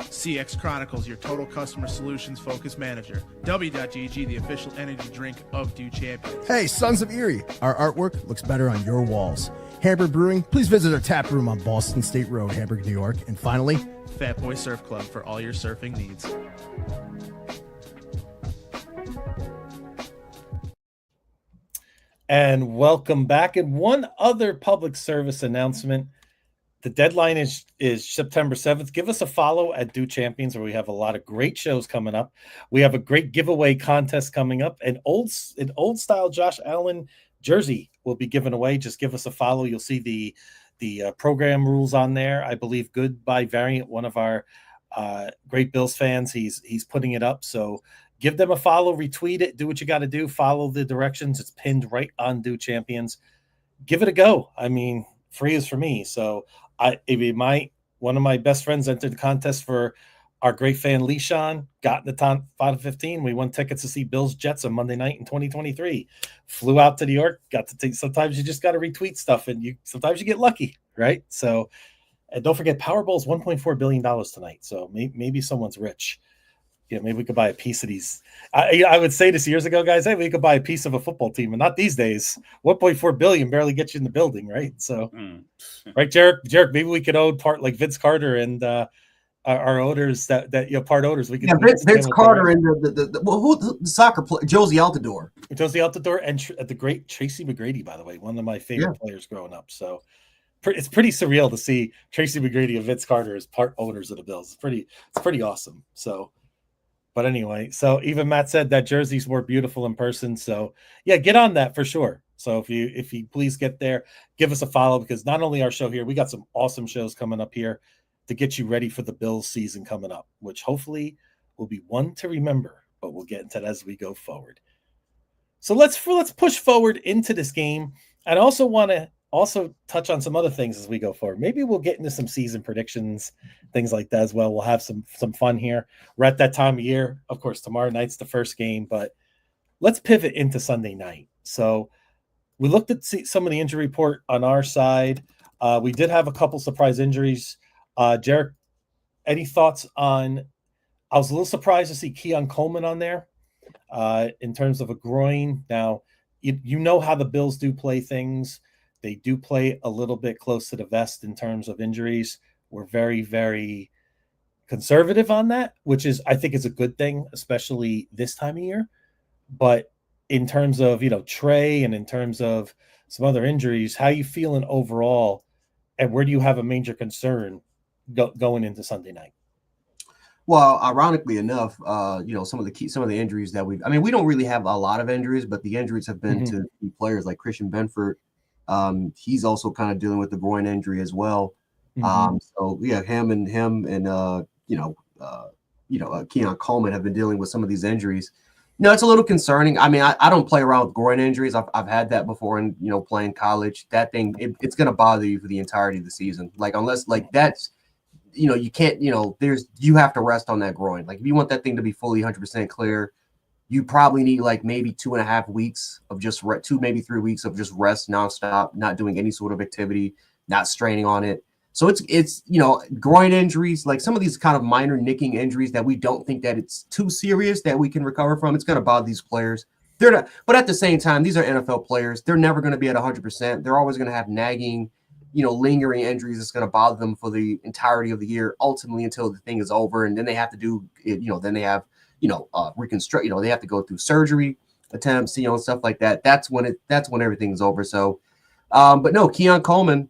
CX Chronicles, your total customer solutions focused manager. W.GG, the official energy drink of Do Champions. Hey, Sons of Erie, our artwork looks better on your walls. Hamburg Brewing, please visit our tap room on Boston State Road, Hamburg, New York. And finally, Fat Boy Surf Club for all your surfing needs. And welcome back. And one other public service announcement. The deadline is September 7th. Give us a follow at Do Champions, where we have a lot of great shows coming up. We have a great giveaway contest coming up. An old style Josh Allen jersey will be given away. Just give us a follow. You'll see the program rules on there. I believe Goodbye Variant, one of our great Bills fans, he's putting it up. So give them a follow, retweet it, do what you got to do. Follow the directions. It's pinned right on Do Champions. Give it a go. I mean, free is for me. So one of my best friends entered the contest for our great fan Leishan, got in the top 15. We won tickets to see Bills Jets on Monday night in 2023. Flew out to New York, got to take. Sometimes you just got to retweet stuff, and sometimes you get lucky, right? So, and don't forget, Powerball is $1.4 billion tonight. So maybe someone's rich. Yeah, maybe we could buy a piece of these. I would say this years ago, guys. Hey, we could buy a piece of a football team, and not these days. 1.4 billion barely gets you in the building, right? So, right, Jarek, maybe we could own part like Vince Carter and our owners that part owners. We could Vince Carter and the soccer player Josie Altidore, and the great Tracy McGrady, by the way, one of my favorite players growing up. So it's pretty surreal to see Tracy McGrady and Vince Carter as part owners of the Bills. It's pretty awesome. So. But anyway, so even Matt said that jersey's more beautiful in person. So yeah, get on that for sure. So if you please get there, give us a follow, because not only our show here, we got some awesome shows coming up here to get you ready for the Bills season coming up, which hopefully will be one to remember, but we'll get into that as we go forward. So let's push forward into this game. And I also want to touch on some other things as we go forward. Maybe we'll get into some season predictions, things like that as well. We'll have some fun here. We're at that time of year. Of course, tomorrow night's the first game, but let's pivot into Sunday night. So we looked at some of the injury report on our side. We did have a couple surprise injuries. Jarek, any thoughts on? I was a little surprised to see Keon Coleman on there in terms of a groin. Now, you know how the Bills do play things. They do play a little bit close to the vest in terms of injuries. We're very, very conservative on that, which I think is a good thing, especially this time of year. But in terms of, Trey, and in terms of some other injuries, how you feeling overall, and where do you have a major concern going into Sunday night? Well, ironically enough, some of the injuries that we don't really have a lot of injuries, but the injuries have been to players like Christian Benford. He's also kind of dealing with the groin injury as well. So yeah, him and Keon Coleman have been dealing with some of these injuries. It's a little concerning. I mean, I don't play around with groin injuries. I've had that before in, playing college. That thing, it's going to bother you for the entirety of the season. Like, unless that's, you can't, you have to rest on that groin. Like, if you want that thing to be fully 100% clear, you probably need like maybe 2.5 weeks of just 2, maybe 3 weeks of just rest nonstop, not doing any sort of activity, not straining on it. So it's groin injuries, like some of these kind of minor nicking injuries that we don't think that it's too serious that we can recover from. It's going to bother these players. They're not, but at the same time, these are NFL players. They're never going to be at 100%. They're always going to have nagging, lingering injuries that's going to bother them for the entirety of the year, ultimately until the thing is over. And then they have to do it, then they have reconstruct, they have to go through surgery attempts, stuff like that. That's when everything's over. So, but no, Keon Coleman,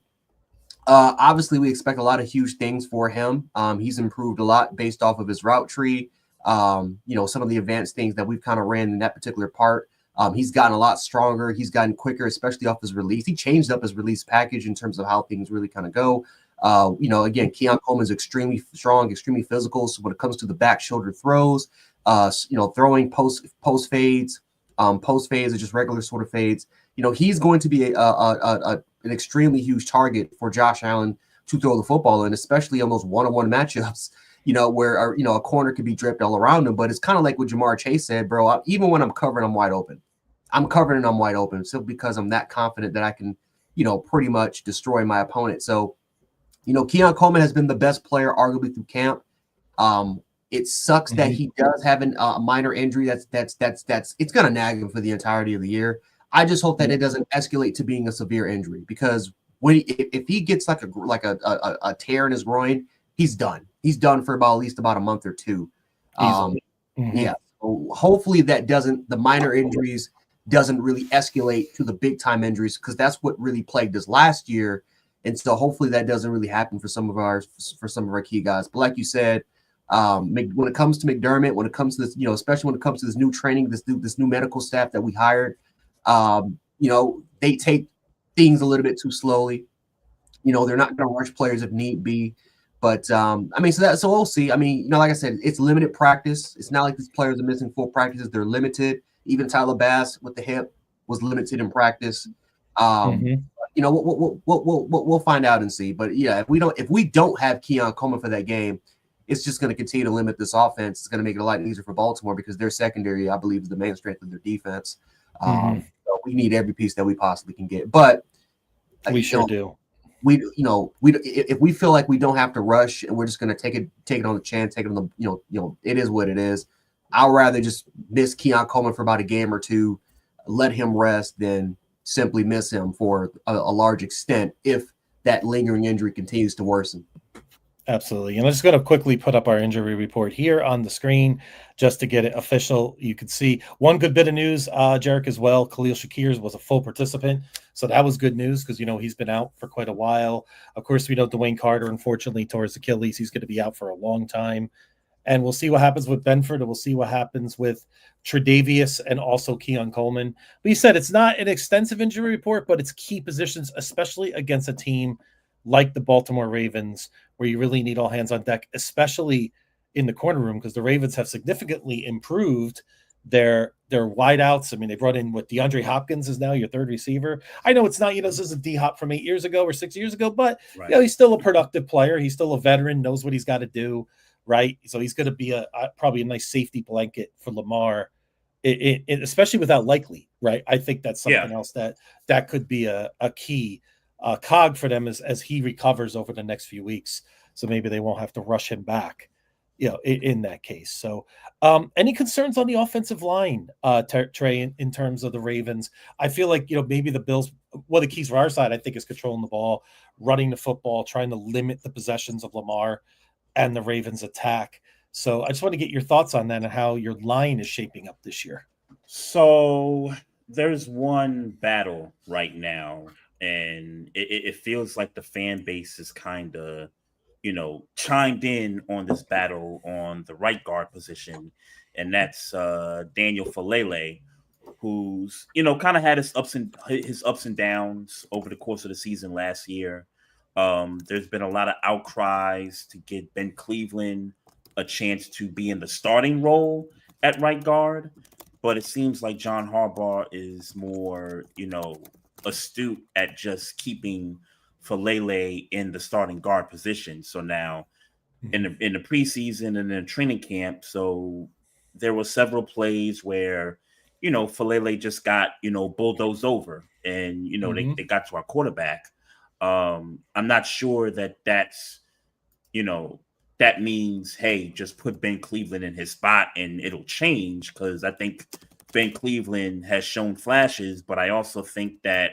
obviously we expect a lot of huge things for him. He's improved a lot based off of his route tree. Some of the advanced things that we've kind of ran in that particular part He's gotten a lot stronger. He's gotten quicker, especially off his release. He changed up his release package in terms of how things really kind of go. Again, Keon Coleman is extremely strong, extremely physical. So when it comes to the back shoulder throws, throwing post fades, or just regular sort of fades, he's going to be an extremely huge target for Josh Allen to throw the football in, especially on those one-on-one matchups, where a corner could be dripped all around him. But it's kind of like what Jamar Chase said, bro. Even when I'm covered, I'm wide open. I'm covered and I'm wide open simply because I'm that confident that I can, pretty much destroy my opponent. So, Keon Coleman has been the best player arguably through camp. It sucks that he does have a minor injury. That's it's gonna nag him for the entirety of the year. I just hope that it doesn't escalate to being a severe injury, because if he gets like a tear in his groin, he's done. He's done for at least about a month or two. Yeah. So hopefully the minor injuries doesn't really escalate to the big time injuries, because that's what really plagued us last year. And so hopefully that doesn't really happen for some of our key guys. But like you said, when it comes to McDermott, when it comes to this, especially when it comes to this new training, this new medical staff that we hired, they take things a little bit too slowly. They're not going to rush players if need be. But so we'll see. Like I said, it's limited practice. It's not like these players are missing full practices. They're limited. Even Tyler Bass with the hip was limited in practice. We'll find out and see. But yeah, if we don't have Keon Coleman for that game, it's just going to continue to limit this offense. It's going to make it a lot easier for Baltimore, because their secondary, I believe, is the main strength of their defense. So we need every piece that we possibly can get. But we sure do. If we feel like we don't have to rush and we're just going to take it on the chin, take it on the, it is what it is. I'd rather just miss Keon Coleman for about a game or two, let him rest, than simply miss him for a large extent if that lingering injury continues to worsen. Absolutely. And I'm just going to quickly put up our injury report here on the screen just to get it official. You can see one good bit of news, Jarek, as well. Khalil Shakir was a full participant. So that was good news, because, he's been out for quite a while. Of course, we know Dwayne Carter, unfortunately, tore his Achilles. He's going to be out for a long time. And we'll see what happens with Benford, and we'll see what happens with Tre'Davious and also Keon Coleman. But he said it's not an extensive injury report, but it's key positions, especially against a team like the Baltimore Ravens, where you really need all hands on deck, especially in the corner room, because the Ravens have significantly improved their wideouts. They brought in DeAndre Hopkins is now your third receiver. I know it's not, this is a D-Hop from 8 years ago or 6 years ago, but he's still a productive player. He's still a veteran, knows what he's got to do, right? So he's going to be probably a nice safety blanket for Lamar, especially without Likely, right? I think that's something else that could be a key cog for them as he recovers over the next few weeks. So maybe they won't have to rush him back, in that case. So any concerns on the offensive line, Trey, in terms of the Ravens? I feel like, maybe the Bills, one of the keys for our side, I think, is controlling the ball, running the football, trying to limit the possessions of Lamar and the Ravens attack. So I just want to get your thoughts on that and how your line is shaping up this year. So there's one battle right now, and it feels like the fan base is kind of, chimed in on this battle on the right guard position. And that's Daniel Falele, who's, kind of had his ups and downs over the course of the season last year. There's been a lot of outcries to get Ben Cleveland a chance to be in the starting role at right guard. But it seems like John Harbaugh is more, astute at just keeping Falele in the starting guard position. So now in the preseason and in training camp, so there were several plays where, Falele just got, bulldozed over, and, they got to our quarterback. I'm not sure that's, that means, hey, just put Ben Cleveland in his spot and it'll change, because I think Ben Cleveland has shown flashes, but I also think that,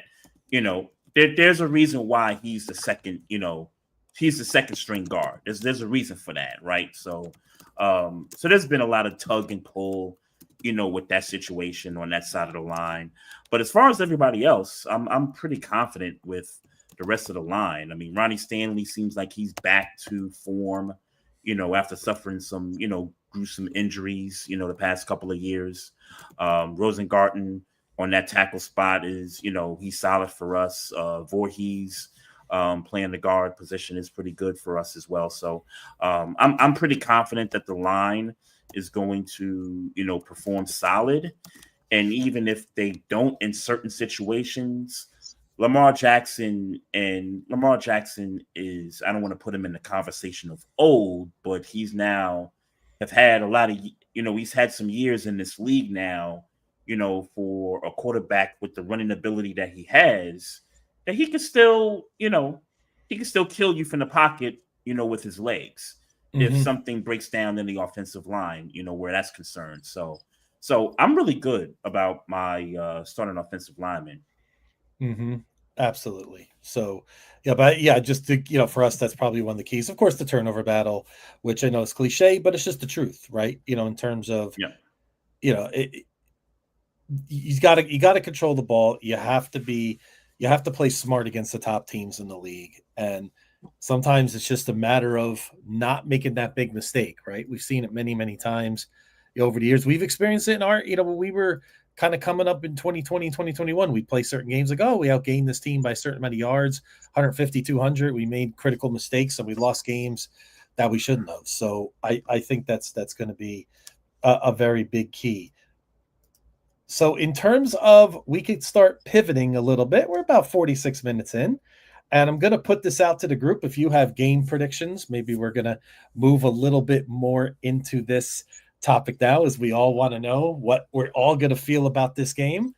there's a reason why he's the second, he's the second string guard. There's a reason for that, right? So there's been a lot of tug and pull, with that situation on that side of the line. But as far as everybody else, I'm pretty confident with the rest of the line. Ronnie Stanley seems like he's back to form, after suffering some, gruesome injuries, the past couple of years. Rosengarten on that tackle spot is, he's solid for us. Voorhees playing the guard position is pretty good for us as well. So I'm pretty confident that the line is going to, perform solid. And even if they don't in certain situations, Lamar Jackson is, I don't want to put him in the conversation of old, but he's now have had a lot of, he's had some years in this league now, for a quarterback with the running ability that he has, that he can still, kill you from the pocket, with his legs. If something breaks down in the offensive line, where that's concerned. So I'm really good about my starting offensive lineman. Absolutely. So, but just to, for us, that's probably one of the keys. Of course, the turnover battle, which I know is cliche, but it's just the truth, right? In terms of, you got to control the ball. You have to play smart against the top teams in the league. And sometimes it's just a matter of not making that big mistake, right? We've seen it many, many times over the years. We've experienced it in our, when we were kind of coming up in 2020, 2021, we play certain games like, we outgained this team by a certain amount of yards, 150, 200. We made critical mistakes and we lost games that we shouldn't have. So I think that's going to be a very big key. So in terms of, we could start pivoting a little bit. We're about 46 minutes in, and I'm going to put this out to the group. If you have game predictions, maybe we're going to move a little bit more into this topic now, as we all want to know what we're all going to feel about this game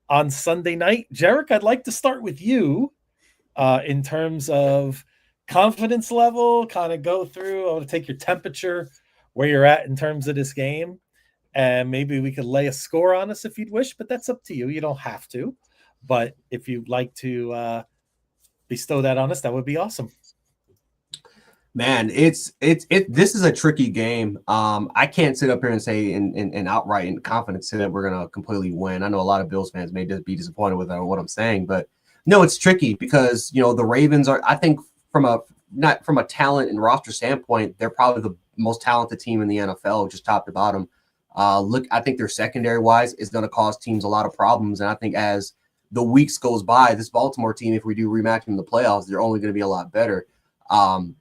on Sunday night. Jarek, I'd like to start with you in terms of confidence level, kind of go through. I want to take your temperature, where you're at in terms of this game, and maybe we could lay a score on us if you'd wish, but that's up to you. You don't have to, but if you'd like to bestow that on us, that would be awesome. Man, this is a tricky game. I can't sit up here and say in outright and confidence say that we're gonna completely win. I know a lot of Bills fans may just be disappointed with what I'm saying, but no, it's tricky because the Ravens are, I think, not from a talent and roster standpoint, they're probably the most talented team in the NFL, just top to bottom. I think their secondary wise is going to cause teams a lot of problems, and I think as the weeks goes by, this Baltimore team, if we do rematch them in the playoffs, they're only going to be a lot better.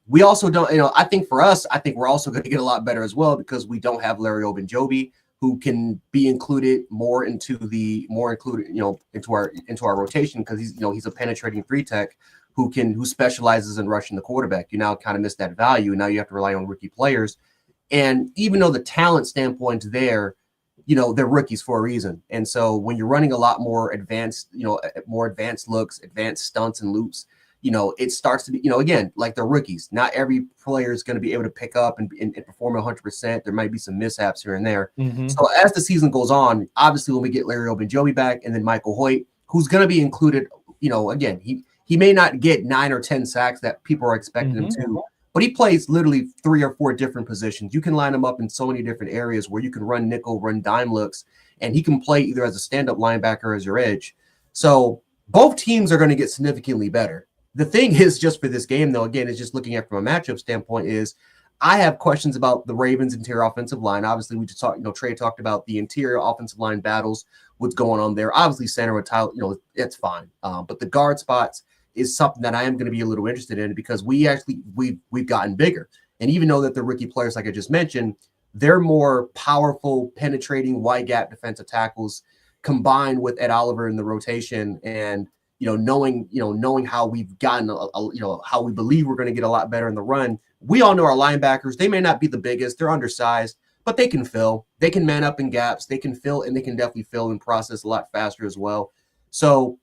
We also don't, I think for us, I think we're also going to get a lot better as well because we don't have Larry Ogunjobi, who can be included into our rotation because he's a penetrating 3-tech who specializes in rushing the quarterback. You now kind of miss that value, and now you have to rely on rookie players. And even though the talent standpoint there, they're rookies for a reason. And so when you're running a lot more advanced looks, advanced stunts and loops, it starts to be, again, like they're rookies. Not every player is going to be able to pick up and perform 100%. There might be some mishaps here and there. So as the season goes on, obviously when we get Larry Ogunjobi back and then Michael Hoyt, who's going to be included, again, he may not get 9 or 10 sacks that people are expecting him to, but he plays literally 3 or 4 different positions. You can line him up in so many different areas where you can run nickel, run dime looks, and he can play either as a stand-up linebacker or as your edge. So both teams are going to get significantly better. The thing is, just for this game, though, again, is just looking at from a matchup standpoint, is I have questions about the Ravens' interior offensive line. Obviously, we just talked, Trey talked about the interior offensive line battles, what's going on there. Obviously, center with Tyler, it's fine. But the guard spots is something that I am going to be a little interested in because we've gotten bigger. And even though that the rookie players, like I just mentioned, they're more powerful, penetrating, wide gap defensive tackles combined with Ed Oliver in the rotation and, knowing how we've gotten, how we believe we're going to get a lot better in the run. We all know our linebackers, they may not be the biggest, they're undersized, but they can fill, they can man up in gaps, they can fill, and they can definitely fill and process a lot faster as well. So,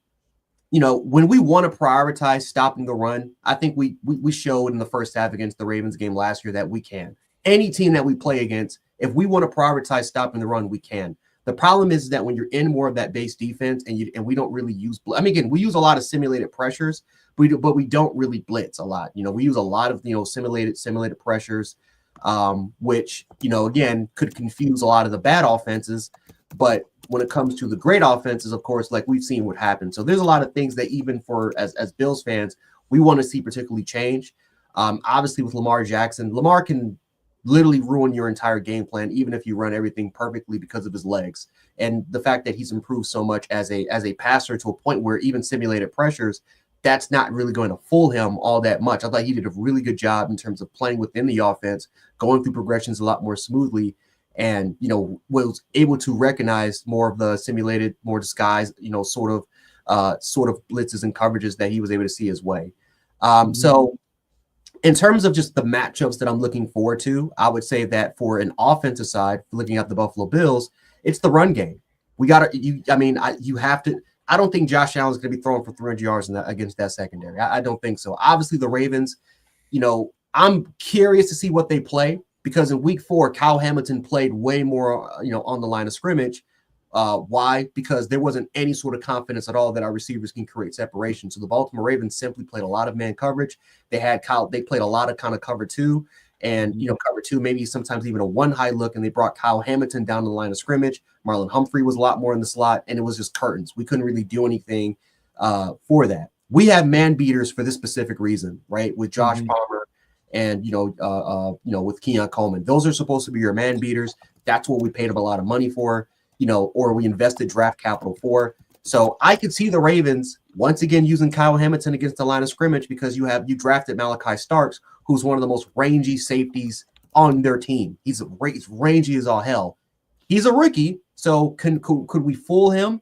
when we want to prioritize stopping the run, I think we showed in the first half against the Ravens game last year that we can. Any team that we play against, if we want to prioritize stopping the run, we can. The problem is that when you're in more of that base defense and we don't really use, again, we use a lot of simulated pressures, but we don't really blitz a lot. We use a lot of, simulated pressures, which, again, could confuse a lot of the bad offenses. But when it comes to the great offenses, of course, like we've seen what happened. So there's a lot of things that even for as Bills fans, we want to see particularly change. Obviously with Lamar Jackson, Lamar can literally ruin your entire game plan, even if you run everything perfectly because of his legs. And the fact that he's improved so much as a passer to a point where even simulated pressures, that's not really going to fool him all that much. I thought he did a really good job in terms of playing within the offense, going through progressions a lot more smoothly, and, was able to recognize more of the simulated, more disguised, sort of blitzes and coverages that he was able to see his way. So in terms of just the matchups that I'm looking forward to, I would say that for an offensive side, looking at the Buffalo Bills, it's the run game. We got to, you have to. I don't think Josh Allen is going to be throwing for 300 yards against that secondary. I don't think so. Obviously, the Ravens, I'm curious to see what they play, because in week 4, Kyle Hamilton played way more, on the line of scrimmage. Why? Because there wasn't any sort of confidence at all that our receivers can create separation. So the Baltimore Ravens simply played a lot of man coverage. They played a lot of kind of cover 2, and cover 2, maybe sometimes even a one high look, and they brought Kyle Hamilton down the line of scrimmage. Marlon Humphrey was a lot more in the slot, and it was just curtains. We couldn't really do anything for that. We have man beaters for this specific reason, right? With Josh Palmer and with Keon Coleman. Those are supposed to be your man beaters. That's what we paid them a lot of money for. Or we invested draft capital for. So I could see the Ravens once again using Kyle Hamilton against the line of scrimmage, because you drafted Malachi Starks, who's one of the most rangy safeties on their team. He's rangy as all hell. He's a rookie, so could we fool him?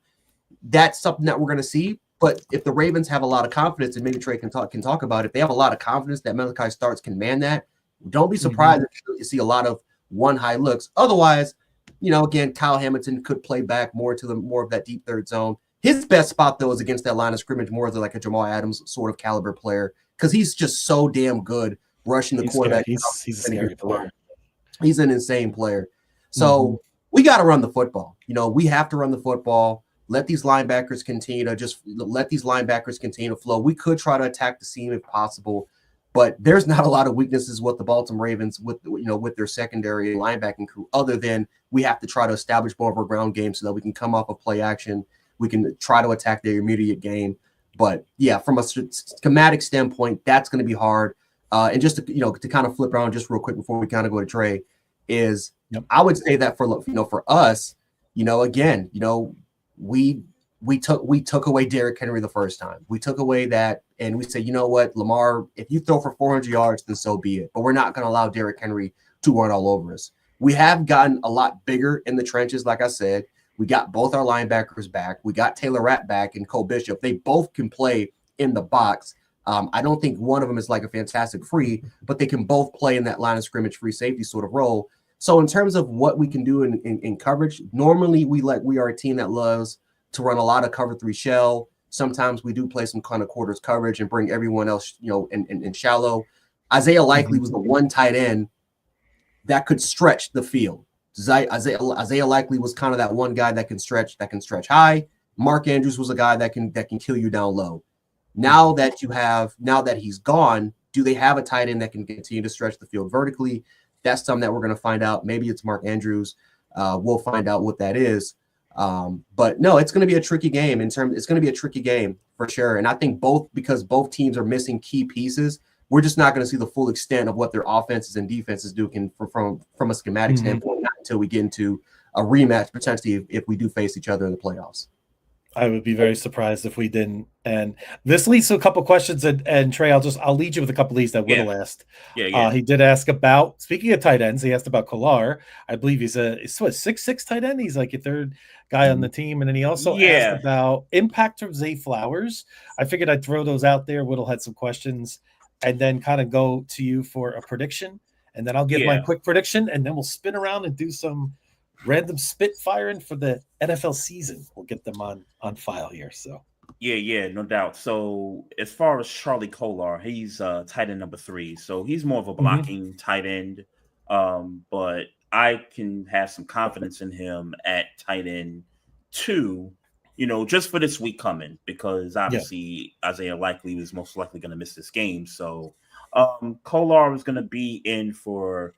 That's something that we're going to see. But if the Ravens have a lot of confidence, and maybe Trey can talk about it, if they have a lot of confidence that Malachi Starks can man that, don't be surprised if you see a lot of one high looks. Otherwise, again, Kyle Hamilton could play back more of that deep third zone. His best spot, though, is against that line of scrimmage, more of like a Jamal Adams sort of caliber player, because he's just so damn good rushing the quarterback. He's a scary player. He's an insane player. So we got to run the football. We have to run the football. Let these linebackers continue to flow. We could try to attack the seam if possible, but there's not a lot of weaknesses with the Baltimore Ravens with their secondary linebacking crew, other than we have to try to establish more of a ground game so that we can come off of play action. We can try to attack their immediate game. But yeah, from a schematic standpoint, that's going to be hard. And just to kind of flip around just real quick before we kind of go to Trey, is I would say that for us, again, we took away Derrick Henry the first time. We took away that, and we said, you know what, Lamar, if you throw for 400 yards, then so be it. But we're not going to allow Derrick Henry to run all over us. We have gotten a lot bigger in the trenches, like I said. We got both our linebackers back. We got Taylor Rapp back and Cole Bishop. They both can play in the box. I don't think one of them is like a fantastic free, but they can both play in that line of scrimmage free safety sort of role. So in terms of what we can do in coverage, normally we are a team that loves to run a lot of cover 3 shell. Sometimes we do play some kind of quarters coverage and bring everyone else, in shallow. Isaiah Likely was the one tight end that could stretch the field. Isaiah Likely was kind of that one guy that can stretch high. Mark Andrews was a guy that can kill you down low. Now that he's gone, do they have a tight end that can continue to stretch the field vertically? That's something that we're going to find out. Maybe it's Mark Andrews. We'll find out what that is. But no, it's going to be a tricky game it's going to be a tricky game for sure. And I think because both teams are missing key pieces, we're just not going to see the full extent of what their offenses and defenses do from a schematic standpoint, not until we get into a rematch, potentially if we do face each other in the playoffs. I would be very surprised if we didn't. And this leads to a couple questions. And Trey, I'll lead you with a couple of these that Whittle asked. Yeah. He did ask about, speaking of tight ends, he asked about Kolar. I believe he's a 6'6" tight end. He's like a third guy on the team. And then he also asked about impact from Zay Flowers. I figured I'd throw those out there. Whittle had some questions, and then kind of go to you for a prediction. And then I'll give my quick prediction, and then we'll spin around and do some random spit firing for the NFL season. We'll get them on file here. So yeah, no doubt. So as far as Charlie Kolar, he's tight end number 3. So he's more of a blocking tight end. But I can have some confidence in him at tight end 2, just for this week coming, because obviously Isaiah Likely was most likely going to miss this game. So Kolar is going to be in for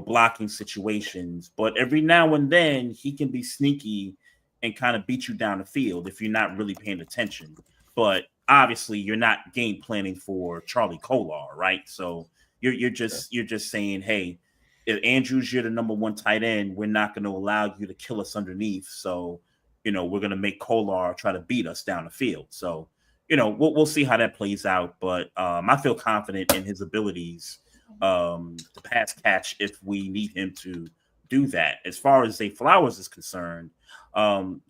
blocking situations, but every now and then he can be sneaky and kind of beat you down the field if you're not really paying attention. But obviously you're not game planning for Charlie Kolar, right? So you're just saying, hey, if Andrews, you're the number one tight end, we're not going to allow you to kill us underneath. So, we're going to make Kolar try to beat us down the field. So, we'll see how that plays out. But I feel confident in his abilities to pass catch if we need him to do that. As far as Zay Flowers is concerned,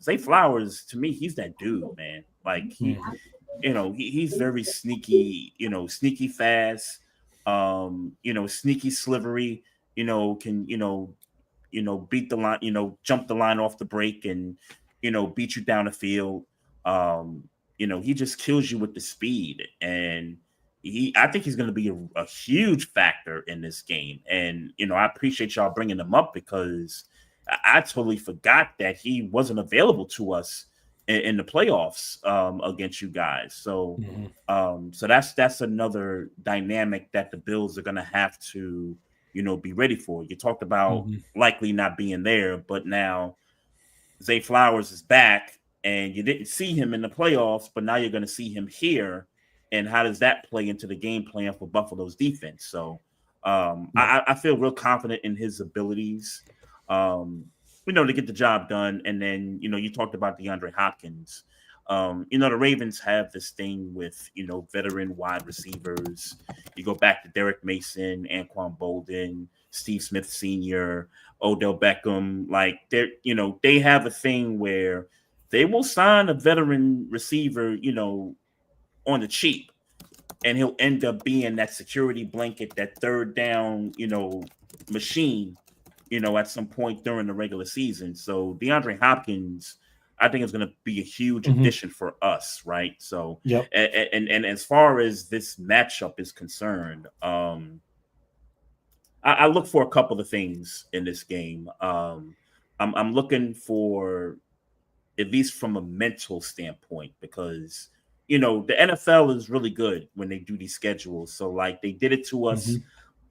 Zay Flowers, to me, he's that dude, man. Like he's very sneaky, sneaky fast, sneaky slivery, can, beat the line, jump the line off the break and, beat you down the field. He just kills you with the speed. And I think he's going to be a huge factor in this game. And, I appreciate y'all bringing him up because I totally forgot that he wasn't available to us in the playoffs against you guys. So, so that's another dynamic that the Bills are going to have to, be ready for. You talked about likely not being there, but now Zay Flowers is back and you didn't see him in the playoffs, but now you're going to see him here. And how does that play into the game plan for Buffalo's defense? So I feel real confident in his abilities, to get the job done. And then, you talked about DeAndre Hopkins. The Ravens have this thing with, veteran wide receivers. You go back to Derek Mason, Anquan Bolden, Steve Smith Sr., Odell Beckham. Like they have a thing where they will sign a veteran receiver, on the cheap, and he'll end up being that security blanket, that third down, machine, at some point during the regular season. So DeAndre Hopkins, I think, is going to be a huge addition for us, right? So, and as far as this matchup is concerned, I look for a couple of things in this game. I'm looking for, at least from a mental standpoint, because the NFL is really good when they do these schedules. So like they did it to us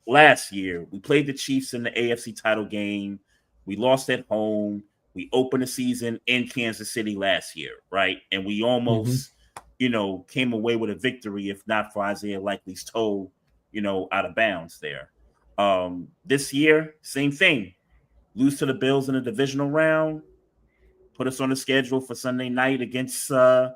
last year. We played the Chiefs in the AFC title game. We lost at home. We opened the season in Kansas City last year, right? And we almost, came away with a victory, if not for Isaiah Likely's toe, out of bounds there. This year, same thing. Lose to the Bills in the divisional round. Put us on the schedule for Sunday night against, the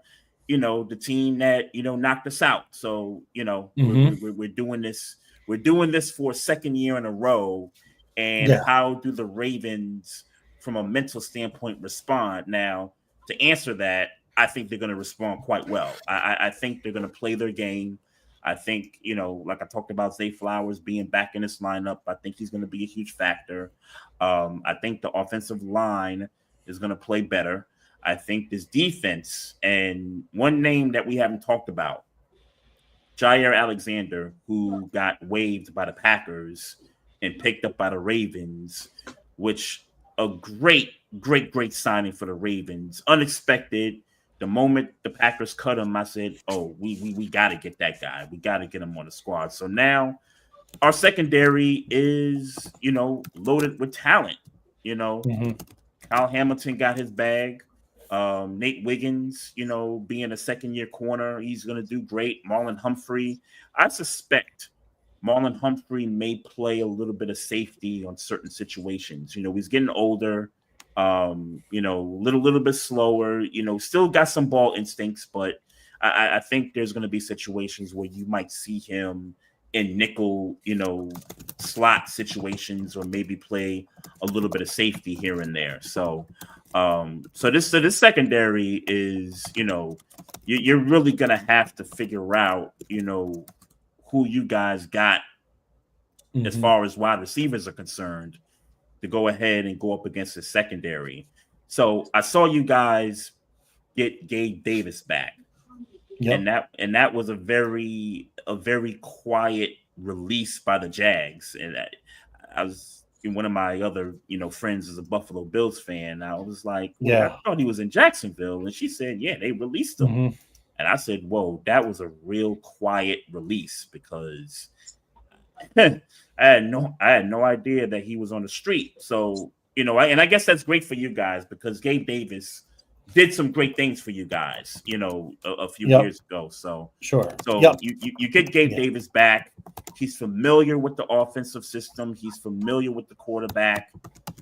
team that, knocked us out. So, we're doing this. We're doing this for a second year in a row. And how do the Ravens, from a mental standpoint, respond? Now, to answer that, I think they're going to respond quite well. I think they're going to play their game. I think, like I talked about Zay Flowers being back in this lineup, I think he's going to be a huge factor. I think the offensive line is going to play better. I think this defense, and one name that we haven't talked about, Jair Alexander, who got waived by the Packers and picked up by the Ravens, which a great signing for the Ravens. Unexpected. The moment the Packers cut him, I said, oh, we got to get that guy. We got to get him on the squad. So now our secondary is, loaded with talent. Kyle Hamilton got his bag. Nate Wiggins, being a second-year corner, he's going to do great. Marlon Humphrey, I suspect Marlon Humphrey may play a little bit of safety on certain situations. He's getting older, little bit slower, still got some ball instincts, but I think there's going to be situations where you might see him in nickel, slot situations, or maybe play a little bit of safety here and there. So this secondary is, you're really going to have to figure out, who you guys got as far as wide receivers are concerned to go ahead and go up against the secondary. So I saw you guys get Gabe Davis back. Yep. And that was a very quiet release by the Jags. And I was, one of my other, friends is a Buffalo Bills fan. I was like, I thought he was in Jacksonville. And she said, yeah, they released him. And I said, whoa, that was a real quiet release, because I had no idea that he was on the street. So, and I guess that's great for you guys, because Gabe Davis did some great things for you guys, a few Yep. years ago. So Sure. So Yep. you get Gabe Davis back. He's familiar with the offensive system. He's familiar with the quarterback.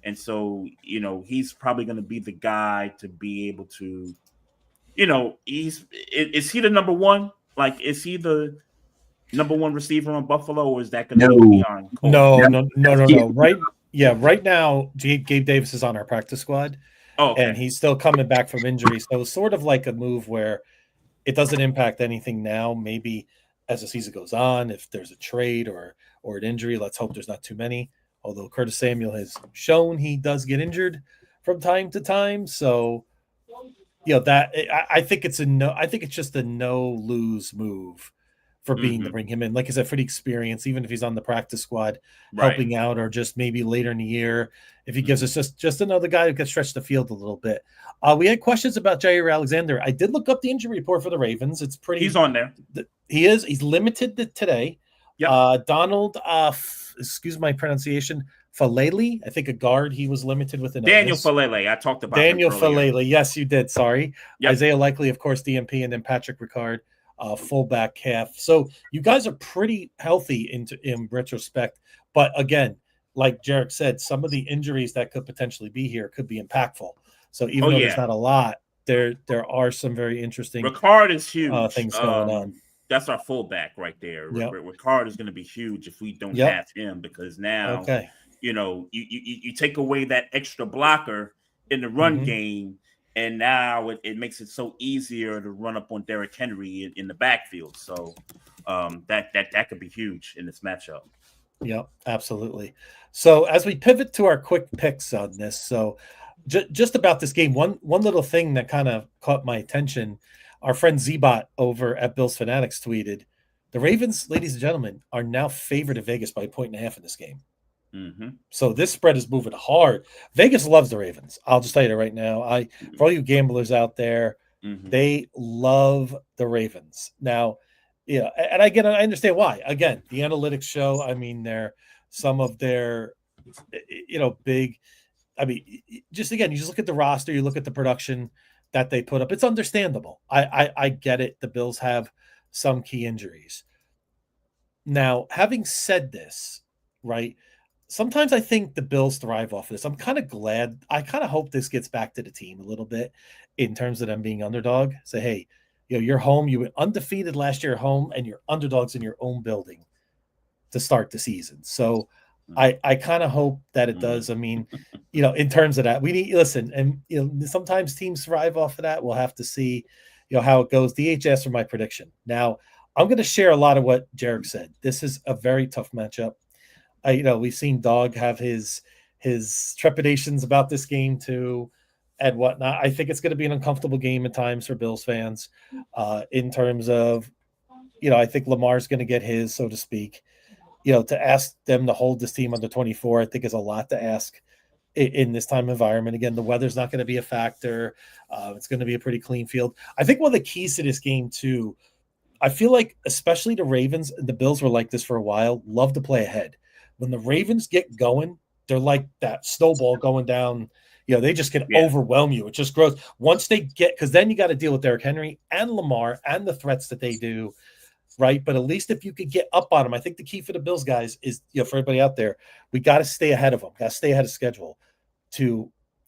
And so, he's probably going to be the guy to be able to, is he the number one? Like, is he the number one receiver on Buffalo, or is that going to be Keon Cole? No. Right now, Gabe Davis is on our practice squad. Oh, okay. And he's still coming back from injury. So it's sort of like a move where it doesn't impact anything now. Maybe as the season goes on, if there's a trade or an injury, let's hope there's not too many. Although Curtis Samuel has shown he does get injured from time to time. So, that I think it's I think it's just a no-lose move for being to bring him in. Like I said, for the experience, even if he's on the practice squad helping out, or just maybe later in the year, if he gives us just another guy who can stretch the field a little bit. We had questions about Jair Alexander. I did look up the injury report for the Ravens. It's pretty. He's on there. He is. He's limited today. Yep. Donald, excuse my pronunciation, Falele, I think a guard. He was limited with an Daniel Falele. I talked about Daniel him earlier. Falele. Yes, you did. Sorry. Yep. Isaiah Likely, of course, DMP, and then Patrick Ricard, fullback half. So you guys are pretty healthy in retrospect. But again, like Jarek said, some of the injuries that could potentially be here could be impactful. So even though there's not a lot, there are some very interesting Ricard is huge. Things going on. That's our fullback right there. Yep. Ricard is going to be huge if we don't have him, because now, you take away that extra blocker in the run game, and now it makes it so easier to run up on Derrick Henry in the backfield. So that could be huge in this matchup. Yep, absolutely. So as we pivot to our quick picks on this, so just about this game, one little thing that kind of caught my attention. Our friend Zbot over at Bills Fanatics tweeted, the Ravens, ladies and gentlemen, are now favored in Vegas by 1.5 in this game. So this spread is moving hard. Vegas loves the Ravens. I'll just tell you that right now. For all you gamblers out there, they love the Ravens. Now, and again, I understand why. Again, the analytics show, I mean, they're some of their, big, I mean, just again, you just look at the roster, you look at the production that they put up. It's understandable. I get it. The Bills have some key injuries. Now, having said this, right, sometimes I think the Bills thrive off of this. I'm kind of glad. I kind of hope this gets back to the team a little bit in terms of them being underdog. Say, hey, you're home. You went undefeated last year at home, and you're underdogs in your own building to start the season. So I kind of hope that it does. I mean, in terms of that, we need listen, and sometimes teams thrive off of that. We'll have to see, how it goes. DHS for my prediction. Now, I'm going to share a lot of what Jarek said. This is a very tough matchup. We've seen Dog have his trepidations about this game too, and whatnot. I think it's going to be an uncomfortable game at times for Bills fans, in terms of, I think Lamar's going to get his, so to speak. To ask them to hold this team under 24, I think is a lot to ask in this time environment. Again, the weather's not going to be a factor. It's going to be a pretty clean field. I think one of the keys to this game too, I feel like especially the Ravens, the Bills were like this for a while, love to play ahead. When the Ravens get going, they're like that snowball going down. They just can overwhelm you. It just grows. Once they get, because then you got to deal with Derrick Henry and Lamar and the threats that they do. Right. But at least if you could get up on them, I think the key for the Bills guys is, for everybody out there, we got to stay ahead of them, got to stay ahead of schedule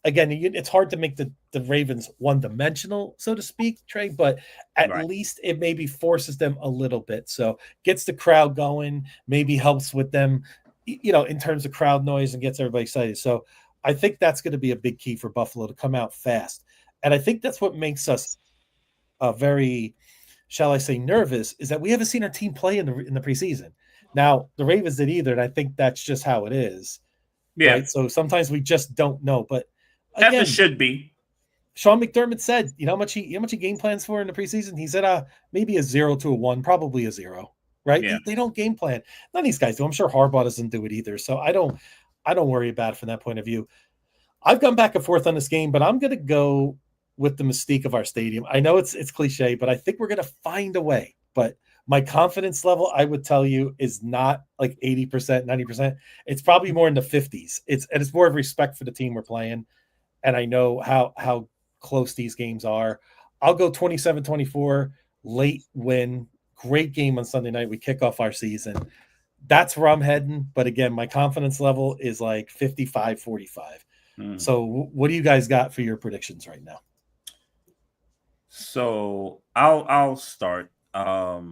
again, it's hard to make the Ravens one-dimensional, so to speak, Trey, but at least it maybe forces them a little bit. So gets the crowd going, maybe helps with them, in terms of crowd noise, and gets everybody excited. So I think that's going to be a big key for Buffalo to come out fast. And I think that's what makes us very, shall I say, nervous, is that we haven't seen our team play in the preseason. Now, the Ravens did either, and I think that's just how it is. Yeah. Right? So sometimes we just don't know. But again, as it should be. Sean McDermott said, how much he game plans for in the preseason? He said maybe a 0 to a 1, probably a 0. Right? Yeah. They don't game plan. None of these guys do. I'm sure Harbaugh doesn't do it either. So I don't worry about it from that point of view. I've gone back and forth on this game, but I'm going to go with the mystique of our stadium. I know it's cliche, but I think we're going to find a way. But my confidence level, I would tell you, is not like 80%, 90%. It's probably more in the 50s. It's more of respect for the team we're playing. And I know how close these games are. I'll go 27-24, late win. Great game on Sunday night. We kick off our season. That's where I'm heading. But again, my confidence level is like 55-45. So what do you guys got for your predictions right now? So I'll start. To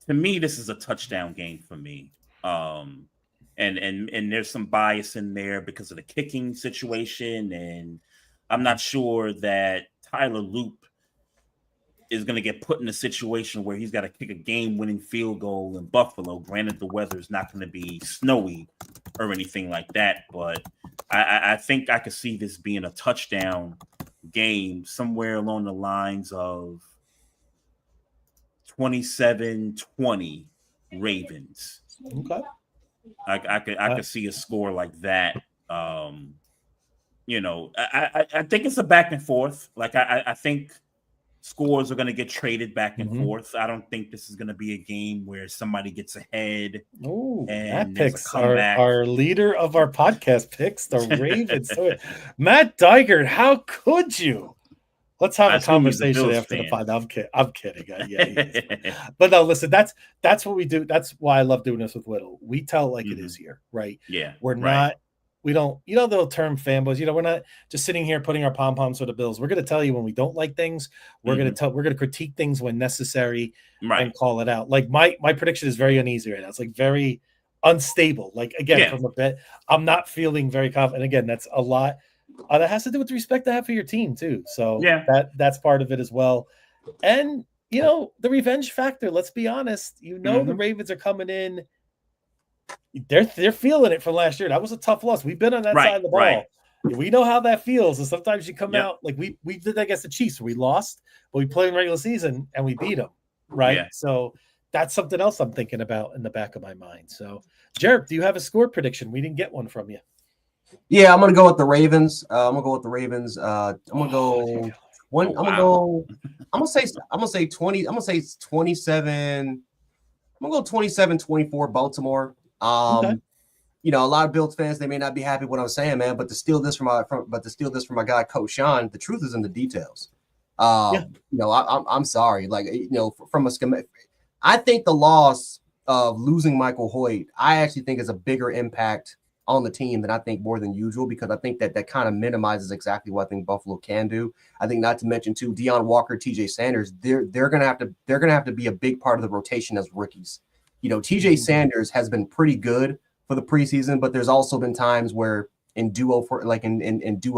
me, this is a touchdown game for me. And there's some bias in there because of the kicking situation, and I'm not sure that Tyler Loop is going to get put in a situation where he's got to kick a game-winning field goal in Buffalo. Granted, the weather is not going to be snowy or anything like that, but I think I could see this being a touchdown game somewhere along the lines of 27-20 Ravens. Okay. I could see a score like that. I think it's a back and forth. Like I think scores are going to get traded back and forth. I don't think this is going to be a game where somebody gets ahead. Oh, and Matt picks our leader of our podcast picks the Ravens. Matt Dygert, how could you? Let's have a conversation after the pod. I'm kidding. Yeah, but no, listen, that's what we do. That's why I love doing this with Whittle. We tell like it is here, right? Yeah. We're not, we don't, the term fanboys, we're not just sitting here putting our pom-poms for the Bills. We're going to tell you when we don't like things. We're going to critique things when necessary and call it out. Like my prediction is very uneasy right now. It's like very unstable. Like again, from a bet, I'm not feeling very confident. Again, that's a lot. That has to do with the respect I have for your team too. So that's part of it as well. And the revenge factor, let's be honest, the Ravens are coming in. They're feeling it from last year. That was a tough loss. We've been on that side of the ball. Right. We know how that feels. And sometimes you come out like we did that against the Chiefs. We lost, but we played in regular season and we beat them. Right. Yeah. So that's something else I'm thinking about in the back of my mind. So Jared, do you have a score prediction? We didn't get one from you. Yeah, I'm gonna go with the Ravens. I'm gonna go 27. I'm gonna go 27-24 Baltimore. A lot of Bills fans, they may not be happy with what I'm saying, man, but to steal this from my guy Coach Sean, the truth is in the details. I'm sorry, from a schematic, I think the loss of losing Michael Hoyt, I actually think is a bigger impact on the team than I think more than usual, because I think that kind of minimizes exactly what I think Buffalo can do. I think, not to mention too, Deion Walker, TJ Sanders, they're gonna have to be a big part of the rotation as rookies. TJ Sanders has been pretty good for the preseason, but there's also been times where in duo,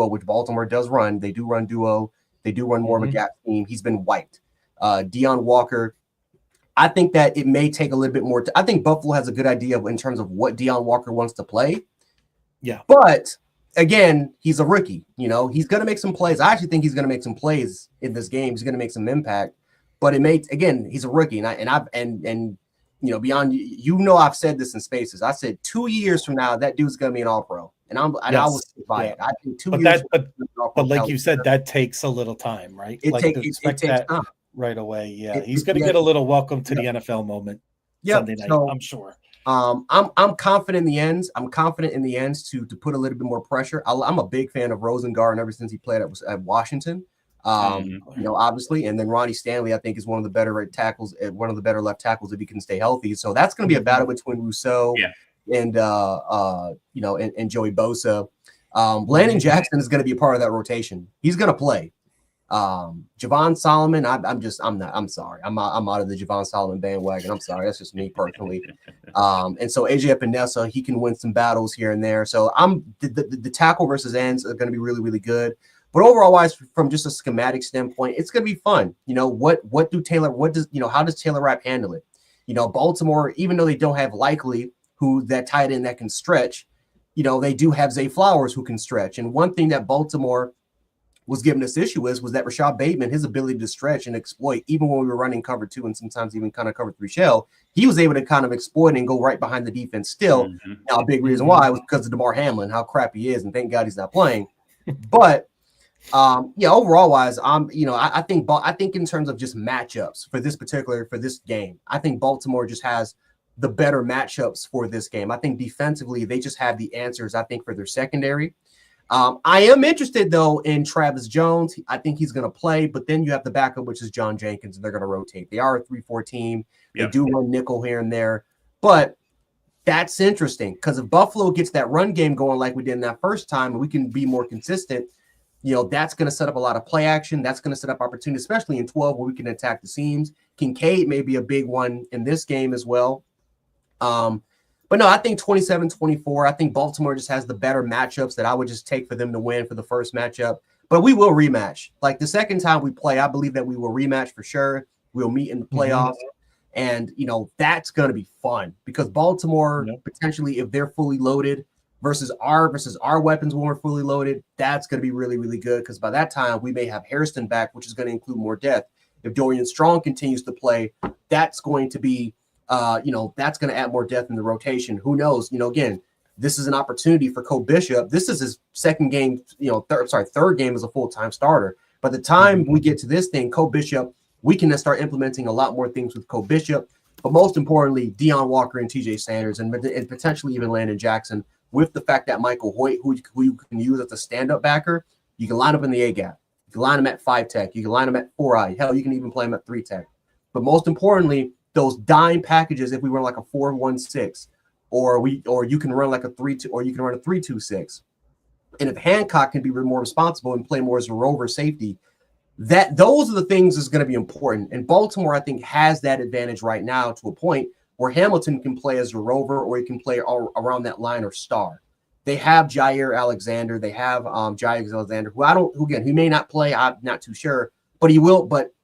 which Baltimore does run, they do run duo, they do run more of a gap scheme, he's been wiped. Deion Walker, I think that it may take a little bit more. I think Buffalo has a good idea in terms of what Deion Walker wants to play. Yeah. But again, he's a rookie. He's going to make some plays. I actually think he's going to make some plays in this game. He's going to make some impact. But he's a rookie. And Beyond, I've said this in spaces. I said 2 years from now, that dude's going to be an all-pro. And I will stick by it. I think 2 years. But like you said, that takes a little time, right? It takes time. Right away. Yeah. He's going to get a little welcome to the NFL moment Sunday night, I'm sure. I'm confident in the ends. I'm confident in the ends to put a little bit more pressure. I'm a big fan of Rosengarten ever since he played at Washington. Obviously, and then Ronnie Stanley, I think, is one of the better left tackles if he can stay healthy. So that's going to be a battle between Rousseau and Joey Bosa. Landon Jackson is going to be a part of that rotation. He's going to play. Javon Solomon, I'm sorry. I'm out of the Javon Solomon bandwagon. I'm sorry. That's just me personally. And so AJ Epinesa, he can win some battles here and there. So the tackle versus ends are going to be really, really good. But overall wise, from just a schematic standpoint, it's going to be fun. How does Taylor Rapp handle it? Baltimore, even though they don't have Likely, who that tight end that can stretch, they do have Zay Flowers who can stretch. And one thing that Baltimore was given this issue was that Rashad Bateman, his ability to stretch and exploit, even when we were running cover 2 and sometimes even kind of cover 3 shell, he was able to kind of exploit and go right behind the defense still. Now, a big reason why was because of DeMar Hamlin, how crap he is, and thank God he's not playing. But overall wise, I think in terms of just matchups for this game, I think Baltimore just has the better matchups for this game. I think defensively, they just have the answers, I think, for their secondary. I am interested, though, in Travis Jones. I think he's going to play, but then you have the backup, which is John Jenkins, and they're going to rotate. They are a 3-4 team. They do run nickel here and there, but that's interesting because if Buffalo gets that run game going like we did in that first time, and we can be more consistent, that's going to set up a lot of play action. That's going to set up opportunity, especially in 12 where we can attack the seams. Kincaid may be a big one in this game as well. But no, I think 27-24. I think Baltimore just has the better matchups that I would just take for them to win for the first matchup. But we will rematch. Like the second time we play, I believe that we will rematch for sure. We'll meet in the playoffs. And, that's going to be fun because Baltimore potentially, if they're fully loaded versus our weapons when we're fully loaded, that's going to be really, really good because by that time we may have Harrison back, which is going to include more depth. If Dorian Strong continues to play, that's going to be that's going to add more depth in the rotation. Who knows? Again, this is an opportunity for Cole Bishop. This is his second game, third game as a full-time starter. By the time we get to this thing, Cole Bishop, we can then start implementing a lot more things with Cole Bishop. But most importantly, Deion Walker and TJ Sanders and potentially even Landon Jackson with the fact that Michael Hoyt, who you can use as a stand-up backer, you can line up in the A-gap. You can line him at 5-tech. You can line him at 4-eye. Hell, you can even play him at 3-tech. But most importantly, those dime packages, if we run like a 4-1-6, or you can run like a 3-2, or you can run a 3-2-6. And if Hancock can be more responsible and play more as a rover safety, those are the things that's going to be important. And Baltimore, I think, has that advantage right now to a point where Hamilton can play as a rover or he can play all around that line or star. They have Jair Alexander. They have Jair Alexander, who he may not play. I'm not too sure, but he will. But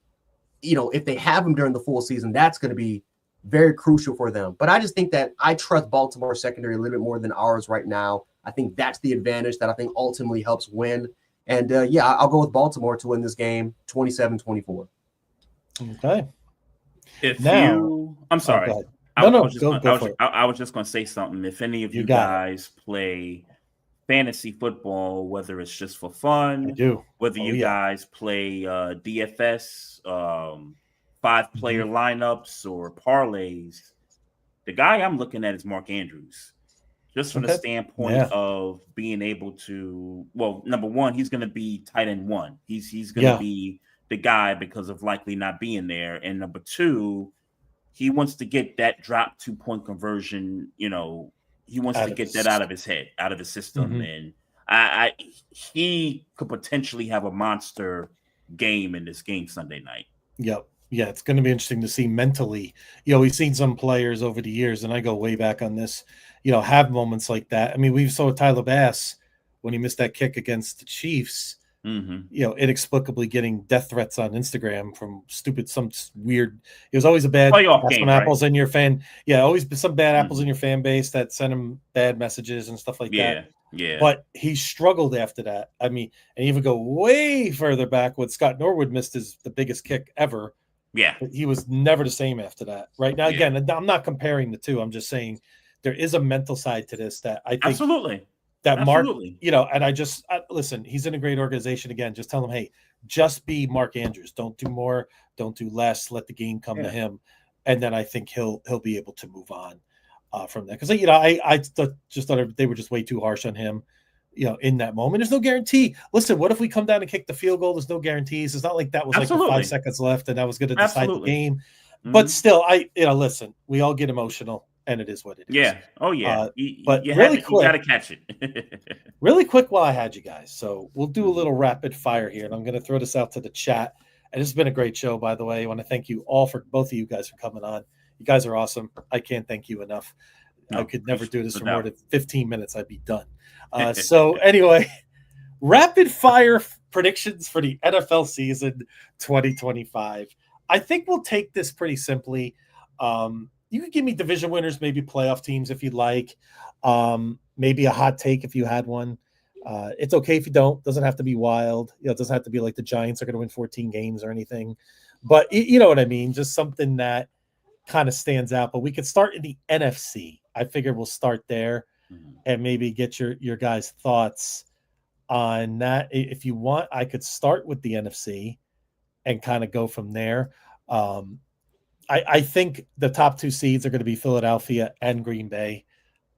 if they have him during the full season, that's going to be very crucial for them. But I just think that I trust Baltimore's secondary a little bit more than ours right now. I think that's the advantage that I think ultimately helps win. And I'll go with Baltimore to win this game 27-24. Okay. I'm sorry. I was just going to say something. If any of you guys play fantasy football, whether it's just for fun, whether you guys play DFS, 5-player lineups or parlays, the guy I'm looking at is Mark Andrews. Just from the standpoint of being able to, number one, he's going to be tight end 1. He's going to be the guy because of likely not being there. And number 2, he wants to get that drop 2-point conversion. He wants to get that out of his head, out of his system. And he could potentially have a monster game in this game Sunday night. Yep. Yeah, it's going to be interesting to see mentally. We've seen some players over the years, and I go way back on this, have moments like that. I mean, we saw Tyler Bass when he missed that kick against the Chiefs, inexplicably getting death threats on Instagram from some weird. It was always a bad game, apples in your fan. Yeah, always some bad apples in your fan base that sent him bad messages and stuff like that. Yeah. But he struggled after that. I mean, and even go way further back when Scott Norwood missed the biggest kick ever. Yeah. But he was never the same after that. Right now, again, I'm not comparing the two. I'm just saying there is a mental side to this that I think Mark, and listen, he's in a great organization. Again, just tell him, hey, just be Mark Andrews. Don't do more, don't do less. Let the game come to him. And then I think he'll be able to move on from that. Because, I just thought they were just way too harsh on him. In that moment, there's no guarantee. Listen, what if we come down and kick the field goal? There's no guarantees. It's not like that was like 5 seconds left and that was going to decide the game. But still, listen, we all get emotional and it is what it is. Yeah. Oh yeah. But you really quick, you got to catch it. really quick while I had you guys. So we'll do a little rapid fire here and I'm going to throw this out to the chat. And this has been a great show, by the way. I want to thank you all both of you guys for coming on. You guys are awesome. I can't thank you enough. I could never do this for more than 15 minutes. I'd be done. So anyway, rapid fire predictions for the NFL season 2025. I think we'll take this pretty simply. You can give me division winners, maybe playoff teams if you'd like. Maybe a hot take if you had one. It's okay if you don't. Doesn't have to be wild. It doesn't have to be like the Giants are going to win 14 games or anything. But you know what I mean? Just something that kind of stands out. But we could start in the NFC. I figure we'll start there and maybe get your guys' thoughts on that. If you want, I could start with the NFC and kind of go from there. I think the top 2 seeds are going to be Philadelphia and Green Bay.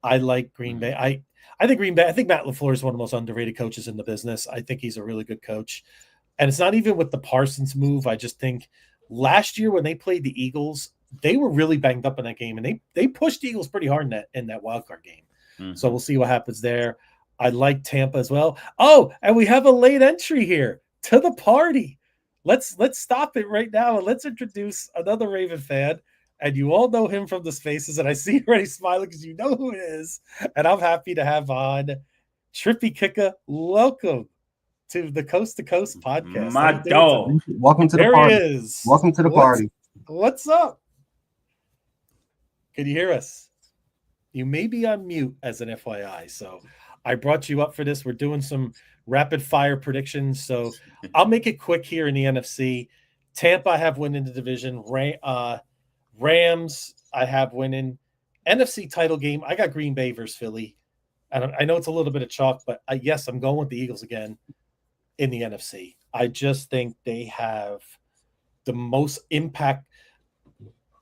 I like Green Bay. I think Green Bay. I think Matt LaFleur is one of the most underrated coaches in the business. I think he's a really good coach, and it's not even with the Parsons move. I just think last year when they played the Eagles, they were really banged up in that game, and they pushed the Eagles pretty hard in that wild card game. Mm-hmm. So we'll see what happens there. I like Tampa as well. Oh, and we have a late entry here to the party. Let's stop it right now and let's introduce another Raven fan. And you all know him from the Spaces, and I see you already smiling because you know who it is. And I'm happy to have on Trippy Kicka. Welcome to the Coast to Coast podcast. My dog. Welcome to the There party. he is. Welcome to the party. What's up? Can you hear us? You may be on mute as an FYI. So I brought you up for this. We're doing some rapid fire predictions. So I'll make it quick here in the NFC. Tampa, I have winning the division. Rams, I have winning. NFC title game, I got Green Bay versus Philly. And I know it's a little bit of chalk, but yes, I'm going with the Eagles again in the NFC. I just think they have the most impact.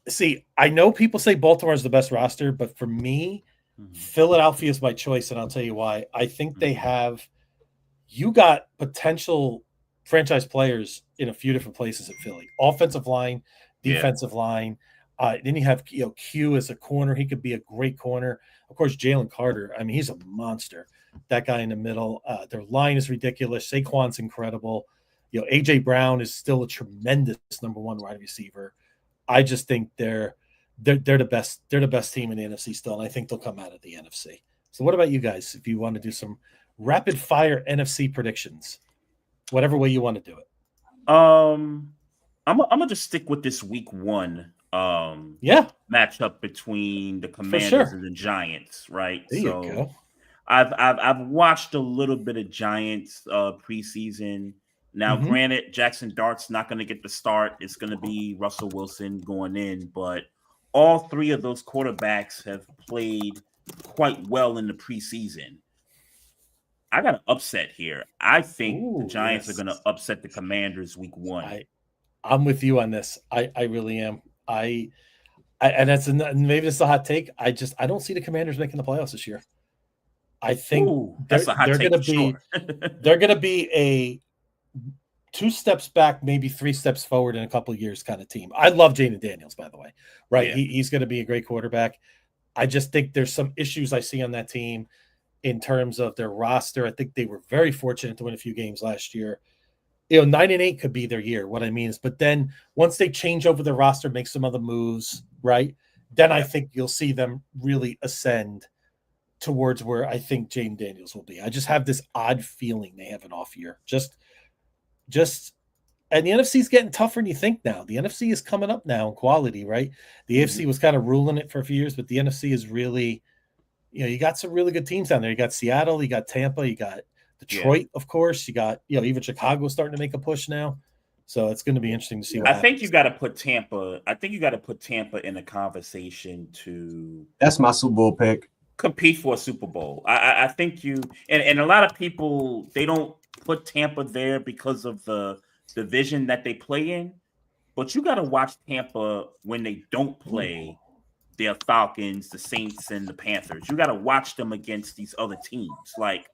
See, I know people say Baltimore is the best roster, but for me, Philadelphia is my choice, and I'll tell you why. I think they have – you got potential franchise players in a few different places at Philly. Offensive line, defensive line. Then you have Q as a corner. He could be a great corner. Of course, Jalen Carter. I mean, he's a monster. That guy in the middle. Their line is ridiculous. Saquon's incredible. A.J. Brown is still a tremendous number one wide receiver. I just think they're the best. They're the best team in the NFC still, and I think they'll come out of the NFC. So, what about you guys? If you want to do some rapid fire NFC predictions, whatever way you want to do it. I'm gonna just stick with this week one. Matchup between the Commanders and the Giants, right? There you go. I've watched a little bit of Giants preseason. Now, granted, Jackson Dart's not going to get the start. It's going to be Russell Wilson going in, but all three of those quarterbacks have played quite well in the preseason. I got an upset here. I think the Giants are going to upset the Commanders week one. I'm with you on this. I really am. And that's maybe it's a hot take. I don't see the Commanders making the playoffs this year. I think they're going to be they're going to be a 2 steps back, maybe 3 steps forward in a couple of years kind of team. I love Jaden Daniels, by the way. Right, yeah. He's going to be a great quarterback. I just think there's some issues I see on that team in terms of their roster. I think they were very fortunate to win a few games last year. 9-8 could be their year. What I mean is, but then once they change over the roster, make some other moves, right? Then I think you'll see them really ascend towards where I think Jaden Daniels will be. I just have this odd feeling they have an off year. And the NFC is getting tougher than you think now. The NFC is coming up now in quality, right? The AFC was kind of ruling it for a few years, but the NFC is really, you got some really good teams down there. You got Seattle, you got Tampa, you got Detroit, of course. You got, even Chicago starting to make a push now. So it's going to be interesting to see what happens. I think you got to put Tampa in a conversation to. That's my Super Bowl pick. Compete for a Super Bowl. I think you and a lot of people, they don't put Tampa there because of the division that they play in, but you got to watch Tampa when they don't play their Falcons, the Saints, and the Panthers. You got to watch them against these other teams. Like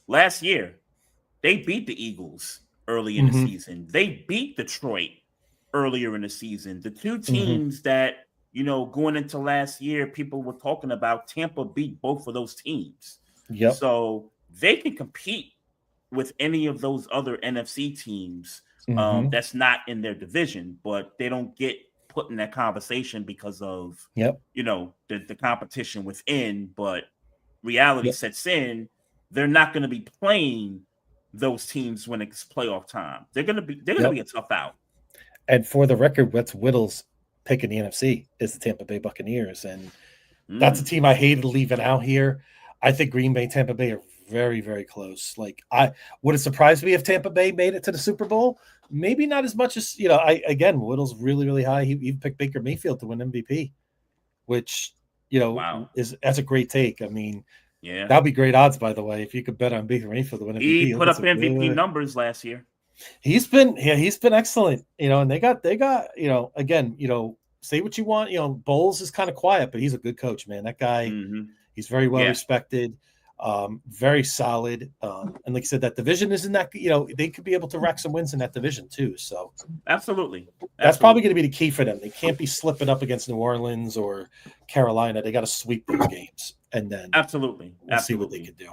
last year, they beat the Eagles early in the season. They beat Detroit earlier in the season. The two teams that, going into last year, people were talking about, Tampa beat both of those teams. Yep. So they can compete with any of those other NFC teams that's not in their division, but they don't get put in that conversation because of, the competition within. But reality sets in. They're not going to be playing those teams when it's playoff time. They're going to be a tough out. And for the record, what's Whittle's pick in the NFC is the Tampa Bay Buccaneers. And that's a team I hated leaving out here. I think Green Bay and Tampa Bay are very, very close. Like, would it surprise me if Tampa Bay made it to the Super Bowl? Maybe not as much as, Whittle's really, really high. He picked Baker Mayfield to win MVP, which, that's a great take. I mean, that'd be great odds, by the way, if you could bet on Baker Mayfield to win MVP. He put up MVP numbers last year. He's been excellent, and they got, again, say what you want. Bowles is kind of quiet, but he's a good coach, man. That guy, he's very well respected. Very solid. And like I said, that division isn't that, they could be able to rack some wins in that division too. So Absolutely. that's probably going to be the key for them. They can't be slipping up against New Orleans or Carolina. They got to sweep those games, and then we'll see what they can do.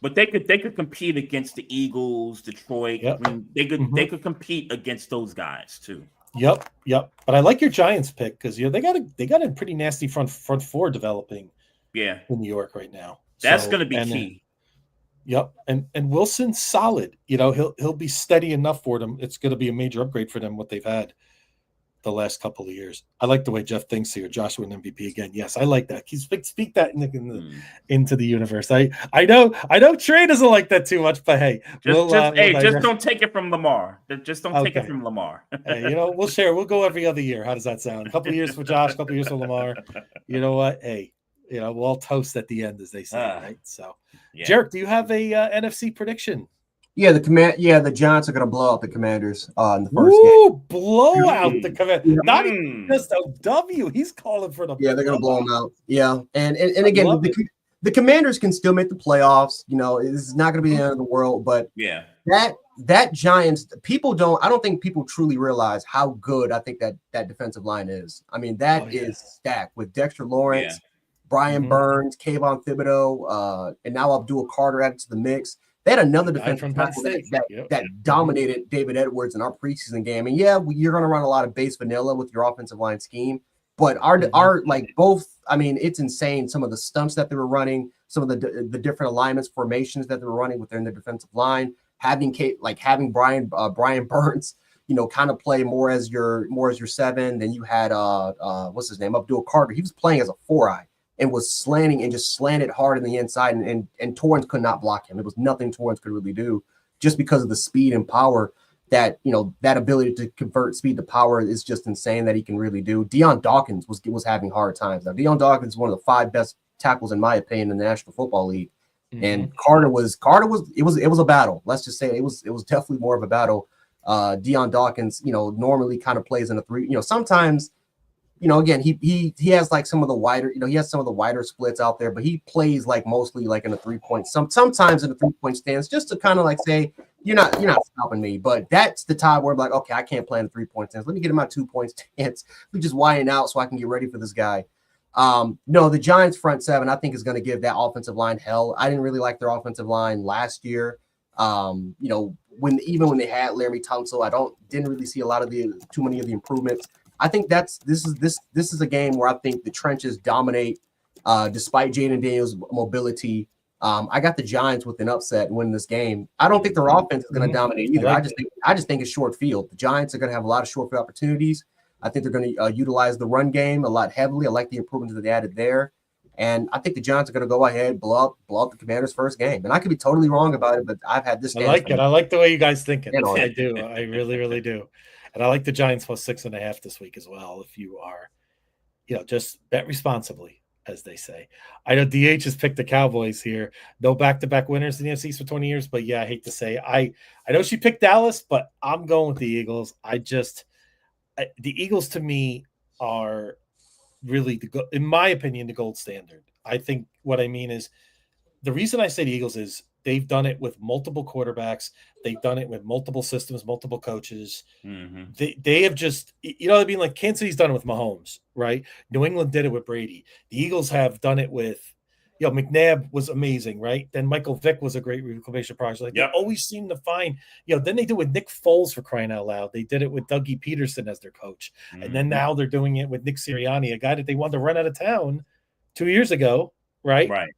But they could compete against the Eagles, Detroit. Yep. I mean, they could compete against those guys too. Yep. But I like your Giants pick because they got a pretty nasty front four developing. Yeah, in New York right now. That's going to be key. Yep, and Wilson's solid. He'll be steady enough for them. It's going to be a major upgrade for them what they've had the last couple of years. I like the way Jeff thinks here. Joshua and MVP again. Yes, I like that. Speak that into the universe. I know Trey doesn't like that too much, but hey, just don't take it from Lamar. Just don't take it from Lamar. Hey, we'll share. We'll go every other year. How does that sound? A couple of years for Josh, a couple of years for Lamar. You know what? Hey. We'll all toast at the end, as they say, right? So, yeah. Jarek, do you have a NFC prediction? Yeah, the Giants are going to blow out the Commanders in the first game. Blow out the Commanders. Not even just a W. He's calling for the. Yeah, they're going to blow them out. Yeah, and again, the Commanders can still make the playoffs. It's not going to be the end of the world, but yeah, that Giants people I don't think people truly realize how good I think that defensive line is. I mean, that is stacked with Dexter Lawrence. Yeah. Brian Burns, Kayvon Thibodeau, and now Abdul Carter added to the mix. They had another defensive tackle that dominated David Edwards in our preseason game. And yeah, you're going to run a lot of base vanilla with your offensive line scheme, but our both. I mean, it's insane. Some of the stunts that they were running, some of the different alignments, formations that they were running within the defensive line. Having Brian Burns, kind of play more as your 7. Then you had what's his name, Abdul Carter. He was playing as a 4-eye. And was slanting and just slanted hard in the inside, and Torrance could not block him. It was nothing Torrance could really do, just because of the speed and power that that ability to convert speed to power is just insane that he can really do. Deion Dawkins was having hard times. Now Deion Dawkins is one of the 5 best tackles in my opinion in the National Football League, and Carter was it was a battle. Let's just say it was definitely more of a battle. Deion Dawkins, normally kind of plays in a 3. Sometimes. Again, he has like some of the wider, he has some of the wider splits out there, but he plays like mostly like in a 3-point, sometimes in a 3-point stance, just to kind of like say, you're not stopping me. But that's the time where I'm like, okay, I can't play in a 3-point stance. Let me get in my 2-point stance. We just widen out so I can get ready for this guy. No, the Giants front 7, I think is going to give that offensive line hell. I didn't really like their offensive line last year. When they had Larry Tunsil, I didn't really see too many of the improvements. I think this is a game where I think the trenches dominate, despite Jaden Daniels' mobility. I got the Giants with an upset and winning this game. I don't think their offense is going to dominate either. I just think it's short field. The Giants are going to have a lot of short field opportunities. I think they're going to utilize the run game a lot heavily. I like the improvements that they added there, and I think the Giants are going to go ahead blow up the Commanders' first game. And I could be totally wrong about it, but I've had this. I like it. I like the way you guys think it. I do. I really, really do. And I like the Giants plus 6.5 this week as well. If you are, just bet responsibly, as they say. I know DH has picked the Cowboys here. No back-to-back winners in the NFC for 20 years. But yeah, I hate to say, I know she picked Dallas, but I'm going with the Eagles. The Eagles to me are really, in my opinion, the gold standard. I think what I mean is the reason I say the Eagles is they've done it with multiple quarterbacks. They've done it with multiple systems, multiple coaches. They have just, what I mean? Like Kansas City's done it with Mahomes, right? New England did it with Brady. The Eagles have done it with, McNabb was amazing, right? Then Michael Vick was a great reclamation project. They always seem to find, then they do it with Nick Foles for crying out loud. They did it with Dougie Peterson as their coach. And then now they're doing it with Nick Sirianni, a guy that they wanted to run out of town 2 years ago, right? Right.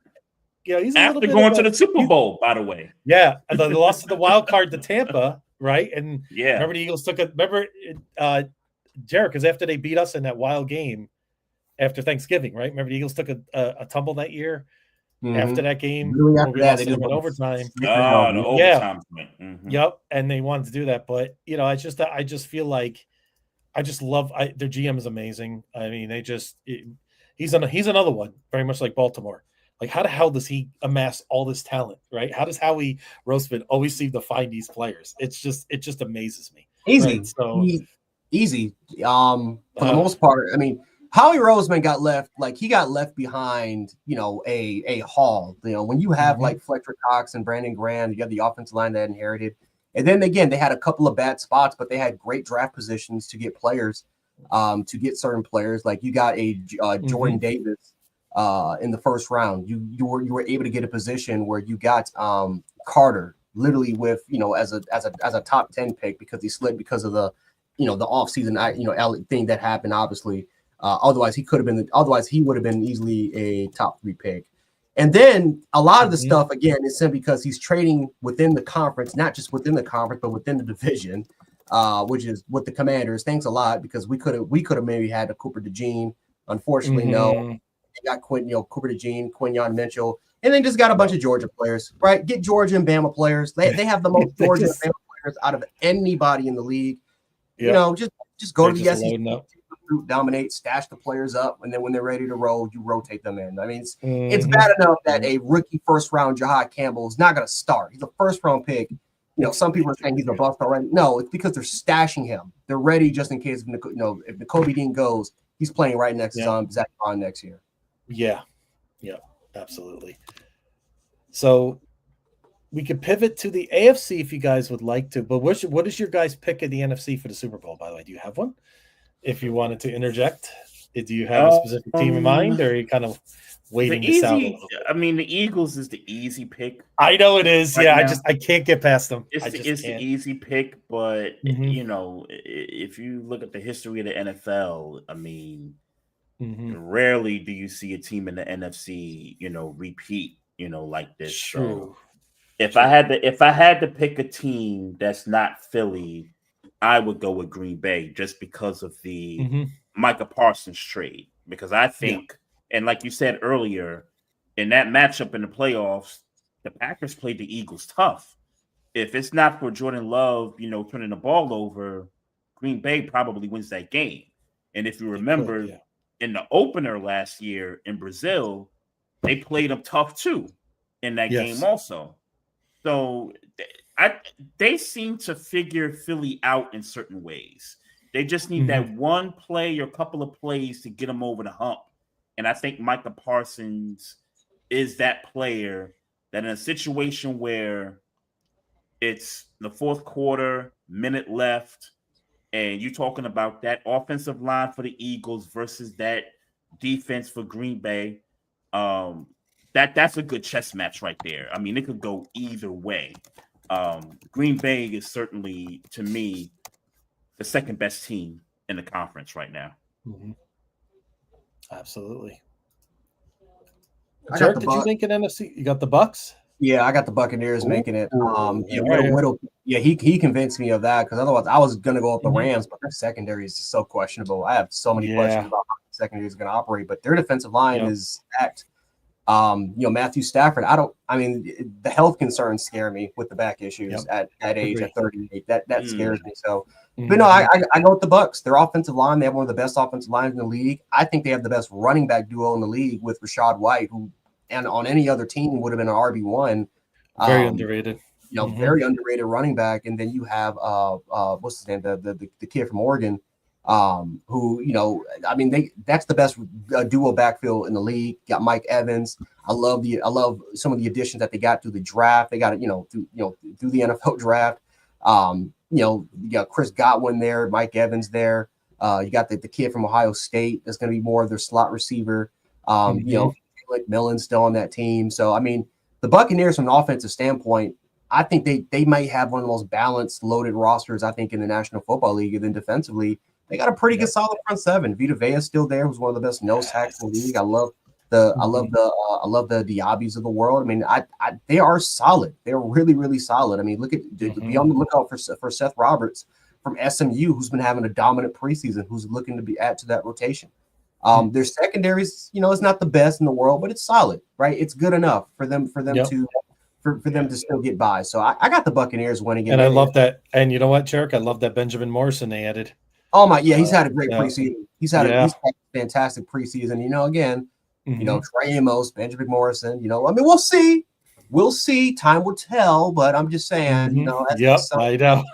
He's after going to the Super Bowl, by the way. Yeah, they lost to the wild card to Tampa, right? And remember the Eagles Jared, because after they beat us in that wild game after Thanksgiving, right? Remember the Eagles took a tumble that year after that game. Really after that, they went overtime. Overtime. Yep, and they wanted to do that, but I just feel like I just love their GM is amazing. I mean, he's another one, very much like Baltimore. Like, how the hell does he amass all this talent, right? How does Howie Roseman always seem to find these players? It just amazes me. Easy. Right? So easy. For the most part, I mean, Howie Roseman got left, like he got left behind, a Hall. When you have like Fletcher Cox and Brandon Graham, you have the offensive line that inherited. And then again, they had a couple of bad spots, but they had great draft positions to get players, to get certain players. Like you got a Jordan Davis in the first round. You were able to get a position where you got Carter literally with as a top 10 pick because he slid because of the the offseason thing that happened obviously. Otherwise he would have been easily a top 3 pick. And then a lot of the stuff again is simply because he's trading within the conference, not just within the conference, but within the division, which is with the Commanders. Thanks a lot because we could have maybe had a Cooper DeJean. Unfortunately, no. They got Cooper DeJean, Quinyon Mitchell, and then just got a bunch of Georgia players, right? Get Georgia and Bama players. They have the most Georgia and Bama players out of anybody in the league. Just go to the SEC. Dominate, stash the players up, and then when they're ready to roll, you rotate them in. I mean, it's bad enough that a rookie first round Jahad Campbell is not going to start. He's a first round pick. Some people are saying he's a bust already. No, it's because they're stashing him. They're ready just in case if Nakobe Dean goes, he's playing right next to Zach Bond next year. Yeah, absolutely. So we could pivot to the AFC if you guys would like to. But what is your guys' pick of the NFC for the Super Bowl? By the way, do you have one? If you wanted to interject, do you have a specific team in mind, or are you kind of waiting this out? I mean, the Eagles is the easy pick. I know it is. Right now. I can't get past them. It's the easy pick, but if you look at the history of the NFL, I mean, rarely do you see a team in the NFC, repeat, like this. True. So if I had to pick a team that's not Philly, I would go with Green Bay just because of the Micah Parsons trade. Because I think, and like you said earlier, in that matchup in the playoffs, the Packers played the Eagles tough. If it's not for Jordan Love, turning the ball over, Green Bay probably wins that game. And if you remember, in the opener last year in Brazil, they played them tough too in that game also. So they seem to figure Philly out in certain ways. They just need that one play or couple of plays to get them over the hump. And I think Micah Parsons is that player that in a situation where it's the fourth quarter, minute left, and you're talking about that offensive line for the Eagles versus that defense for Green Bay, that's a good chess match right there. I mean, it could go either way. Green Bay is certainly, to me, the second best team in the conference right now. Absolutely. Jared, did you think an NFC? You got the Bucks? Yeah, I got the Buccaneers making it. Whittle, he convinced me of that because otherwise I was going to go up the Rams, but their secondary is just so questionable. I have so many questions about how the secondary is going to operate, but their defensive line is stacked. Matthew Stafford, the health concerns scare me with the back issues at age, at 38. That scares me. So, but no, I go with the Bucks. Their offensive line, they have one of the best offensive lines in the league. I think they have the best running back duo in the league with Rashad White, who, and on any other team would have been an RB1. Very underrated. Very underrated running back. And then you have what's his name, the kid from Oregon. Who that's the best duo backfield in the league. Got Mike Evans. I love some of the additions that they got through the draft. They got it, through the NFL draft. You got Chris Godwin there, Mike Evans there. You got the kid from Ohio State that's going to be more of their slot receiver. Like Millen's still on that team. So I mean, the Buccaneers from an offensive standpoint, I think they might have one of the most balanced, loaded rosters I think in the National Football League. And then defensively, they got a pretty good solid front seven. Vita Vea is still there, who's one of the best nose tackles in the league. I love the Diabis of the world. I mean, they are solid. They're really, really solid. I mean, be on the lookout for Seth Roberts from SMU, who's been having a dominant preseason, who's looking to add to that rotation. Their secondaries, it's not the best in the world, but it's solid, right? It's good enough for them to still get by. So I got the Buccaneers winning. And I love that. And you know what, Cherk? I love that Benjamin Morrison they added. Oh my, he's had a great preseason. He's had a fantastic preseason. Trey Amos, Benjamin Morrison. We'll see. We'll see. Time will tell. But I'm just saying, I know.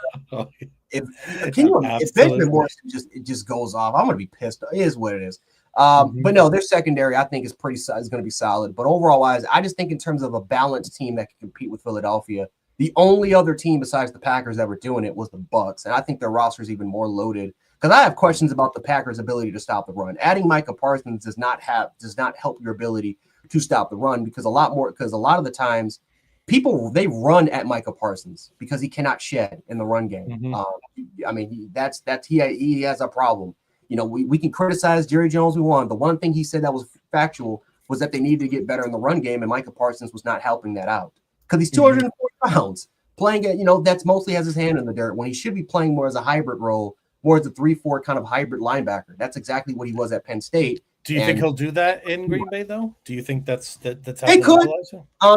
If Benjamin Morrison just goes off, I'm gonna be pissed. It is what it is. But no, their secondary I think is going to be solid. But overall wise, I just think in terms of a balanced team that can compete with Philadelphia, the only other team besides the Packers that were doing it was the Bucs, and I think their roster is even more loaded. Because I have questions about the Packers' ability to stop the run. Adding Micah Parsons does not help your ability to stop the run because a lot of the times they run at Micah Parsons because he cannot shed in the run game. I mean, he has a problem. You know, we can criticize Jerry Jones we want. The one thing he said that was factual was that they needed to get better in the run game, and Micah Parsons was not helping that out because he's 240 pounds playing at, that's mostly has his hand in the dirt when he should be playing more as a hybrid role, more as a 3-4 kind of hybrid linebacker. That's exactly what he was at Penn State. Do you think he'll do that in Green Bay though? Do you think that's how they could?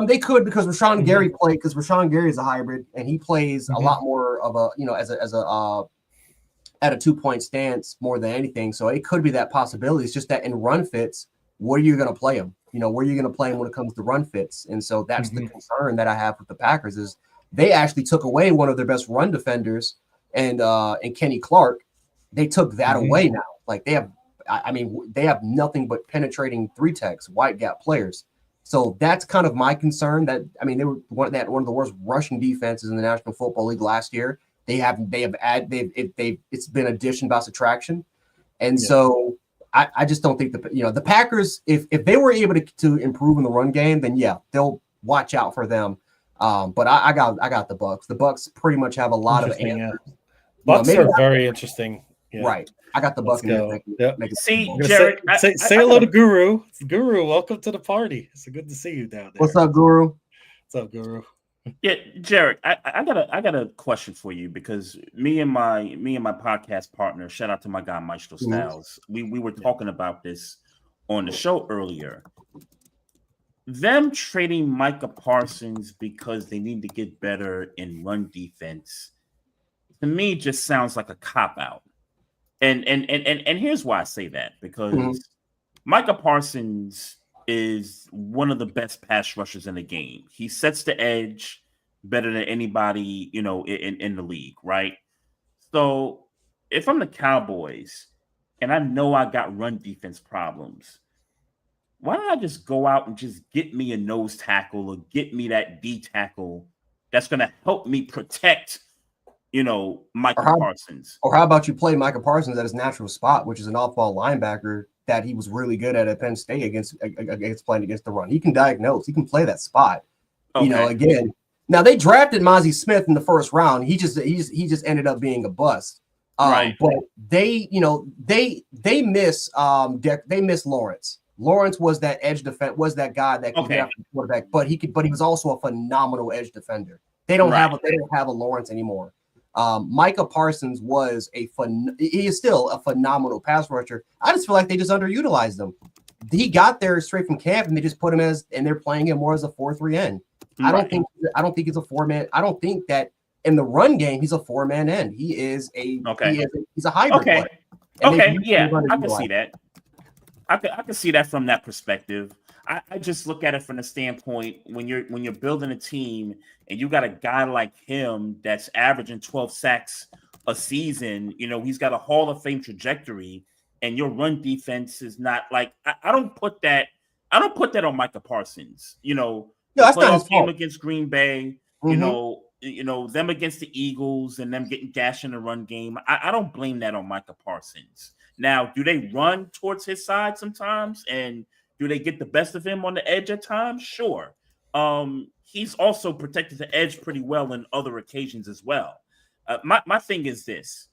They could because Rashawn Gary played because Rashawn Gary is a hybrid and he plays a lot more of a at a 2-point stance more than anything. So it could be that possibility. It's just that in run fits, where are you going to play him? Where are you going to play him when it comes to run fits? And so that's the concern that I have with the Packers is they actually took away one of their best run defenders and Kenny Clark. They took that away now. Like they have nothing but penetrating 3-techs, wide gap players. So that's kind of my concern. They were one of the worst rushing defenses in the National Football League last year. It's been addition by subtraction, and so I just don't think the Packers if they were able to improve in the run game, then yeah, they'll watch out for them. But I got the Bucs. The Bucs pretty much have a lot of answers. Bucs are very interesting. Yeah. Right. I got the Bucs. See, Jared, say hello to Guru. Guru, welcome to the party. It's good to see you down there. What's up, Guru? What's up, Guru? Yeah, Jared, I got a question for you because me and my podcast partner, shout out to my guy Maestro Styles, we were talking about this on the show earlier. Them trading Micah Parsons because they need to get better in run defense, to me, just sounds like a cop-out. And here's why I say that, because Micah Parsons is one of the best pass rushers in the game. He sets the edge better than anybody, in the league, right? So if I'm the Cowboys and I know I got run defense problems, why don't I just go out and just get me a nose tackle or get me that D tackle that's going to help me protect, Micah Parsons? Or how about you play Micah Parsons at his natural spot, which is an off-ball linebacker that he was really good at Penn State against playing against the run. He can diagnose. He can play that spot. Okay. Again. Now they drafted Mozzie Smith in the first round. He just ended up being a bust. Right. But they miss Lawrence. Lawrence was that edge defense, was that guy that could get after the quarterback, but he was also a phenomenal edge defender. They don't have a Lawrence anymore. Micah Parsons he is still a phenomenal pass rusher. I just feel like they just underutilized him. He got there straight from camp and they just put him and they're playing him more as a 4-3 end. Right. I don't think he's a 4-man. I don't think that in the run game he's a 4-man end. He is he's a hybrid player. Okay, yeah, I can see that. I can see that from that perspective. I just look at it from the standpoint when you're building a team and you got a guy like him that's averaging 12 sacks a season. He's got a Hall of Fame trajectory, and your run defense is not like I don't put that on Micah Parsons. That's not his game fault. Against Green Bay. Them against the Eagles and them getting gashed in the run game. I don't blame that on Micah Parsons. Now, do they run towards his side sometimes? And do they get the best of him on the edge at times? Sure. He's also protected the edge pretty well in other occasions as well. My thing is this.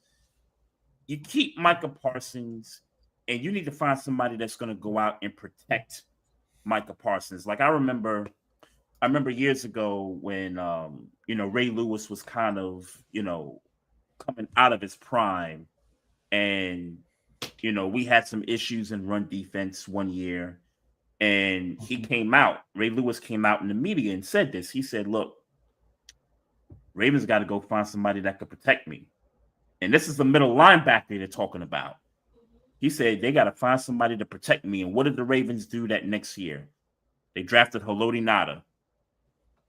You keep Micah Parsons, and you need to find somebody that's going to go out and protect Micah Parsons. Like I remember years ago when Ray Lewis was kind of coming out of his prime, and we had some issues in run defense one year, and Ray Lewis came out in the media and said this. He said, "Look, Ravens got to go find somebody that could protect me." And this is the middle linebacker they're talking about. He said they got to find somebody to protect me. And what did the Ravens do that next year? They drafted Haloti Ngata.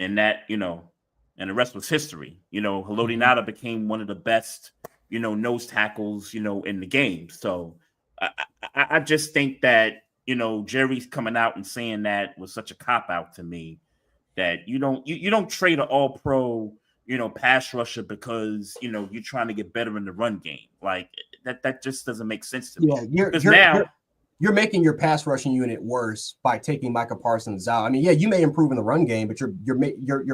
And that, and the rest was history. Haloti Ngata became one of the best, nose tackles, in the game. So I just think that, you know, Jerry's coming out and saying that was such a cop out to me, that you don't trade an all pro, you know, pass rusher because, you know, you're trying to get better in the run game. Like that just doesn't make sense to me. Yeah, you're making your pass rushing unit worse by taking Micah Parsons out. I mean, yeah, you may improve in the run game, but your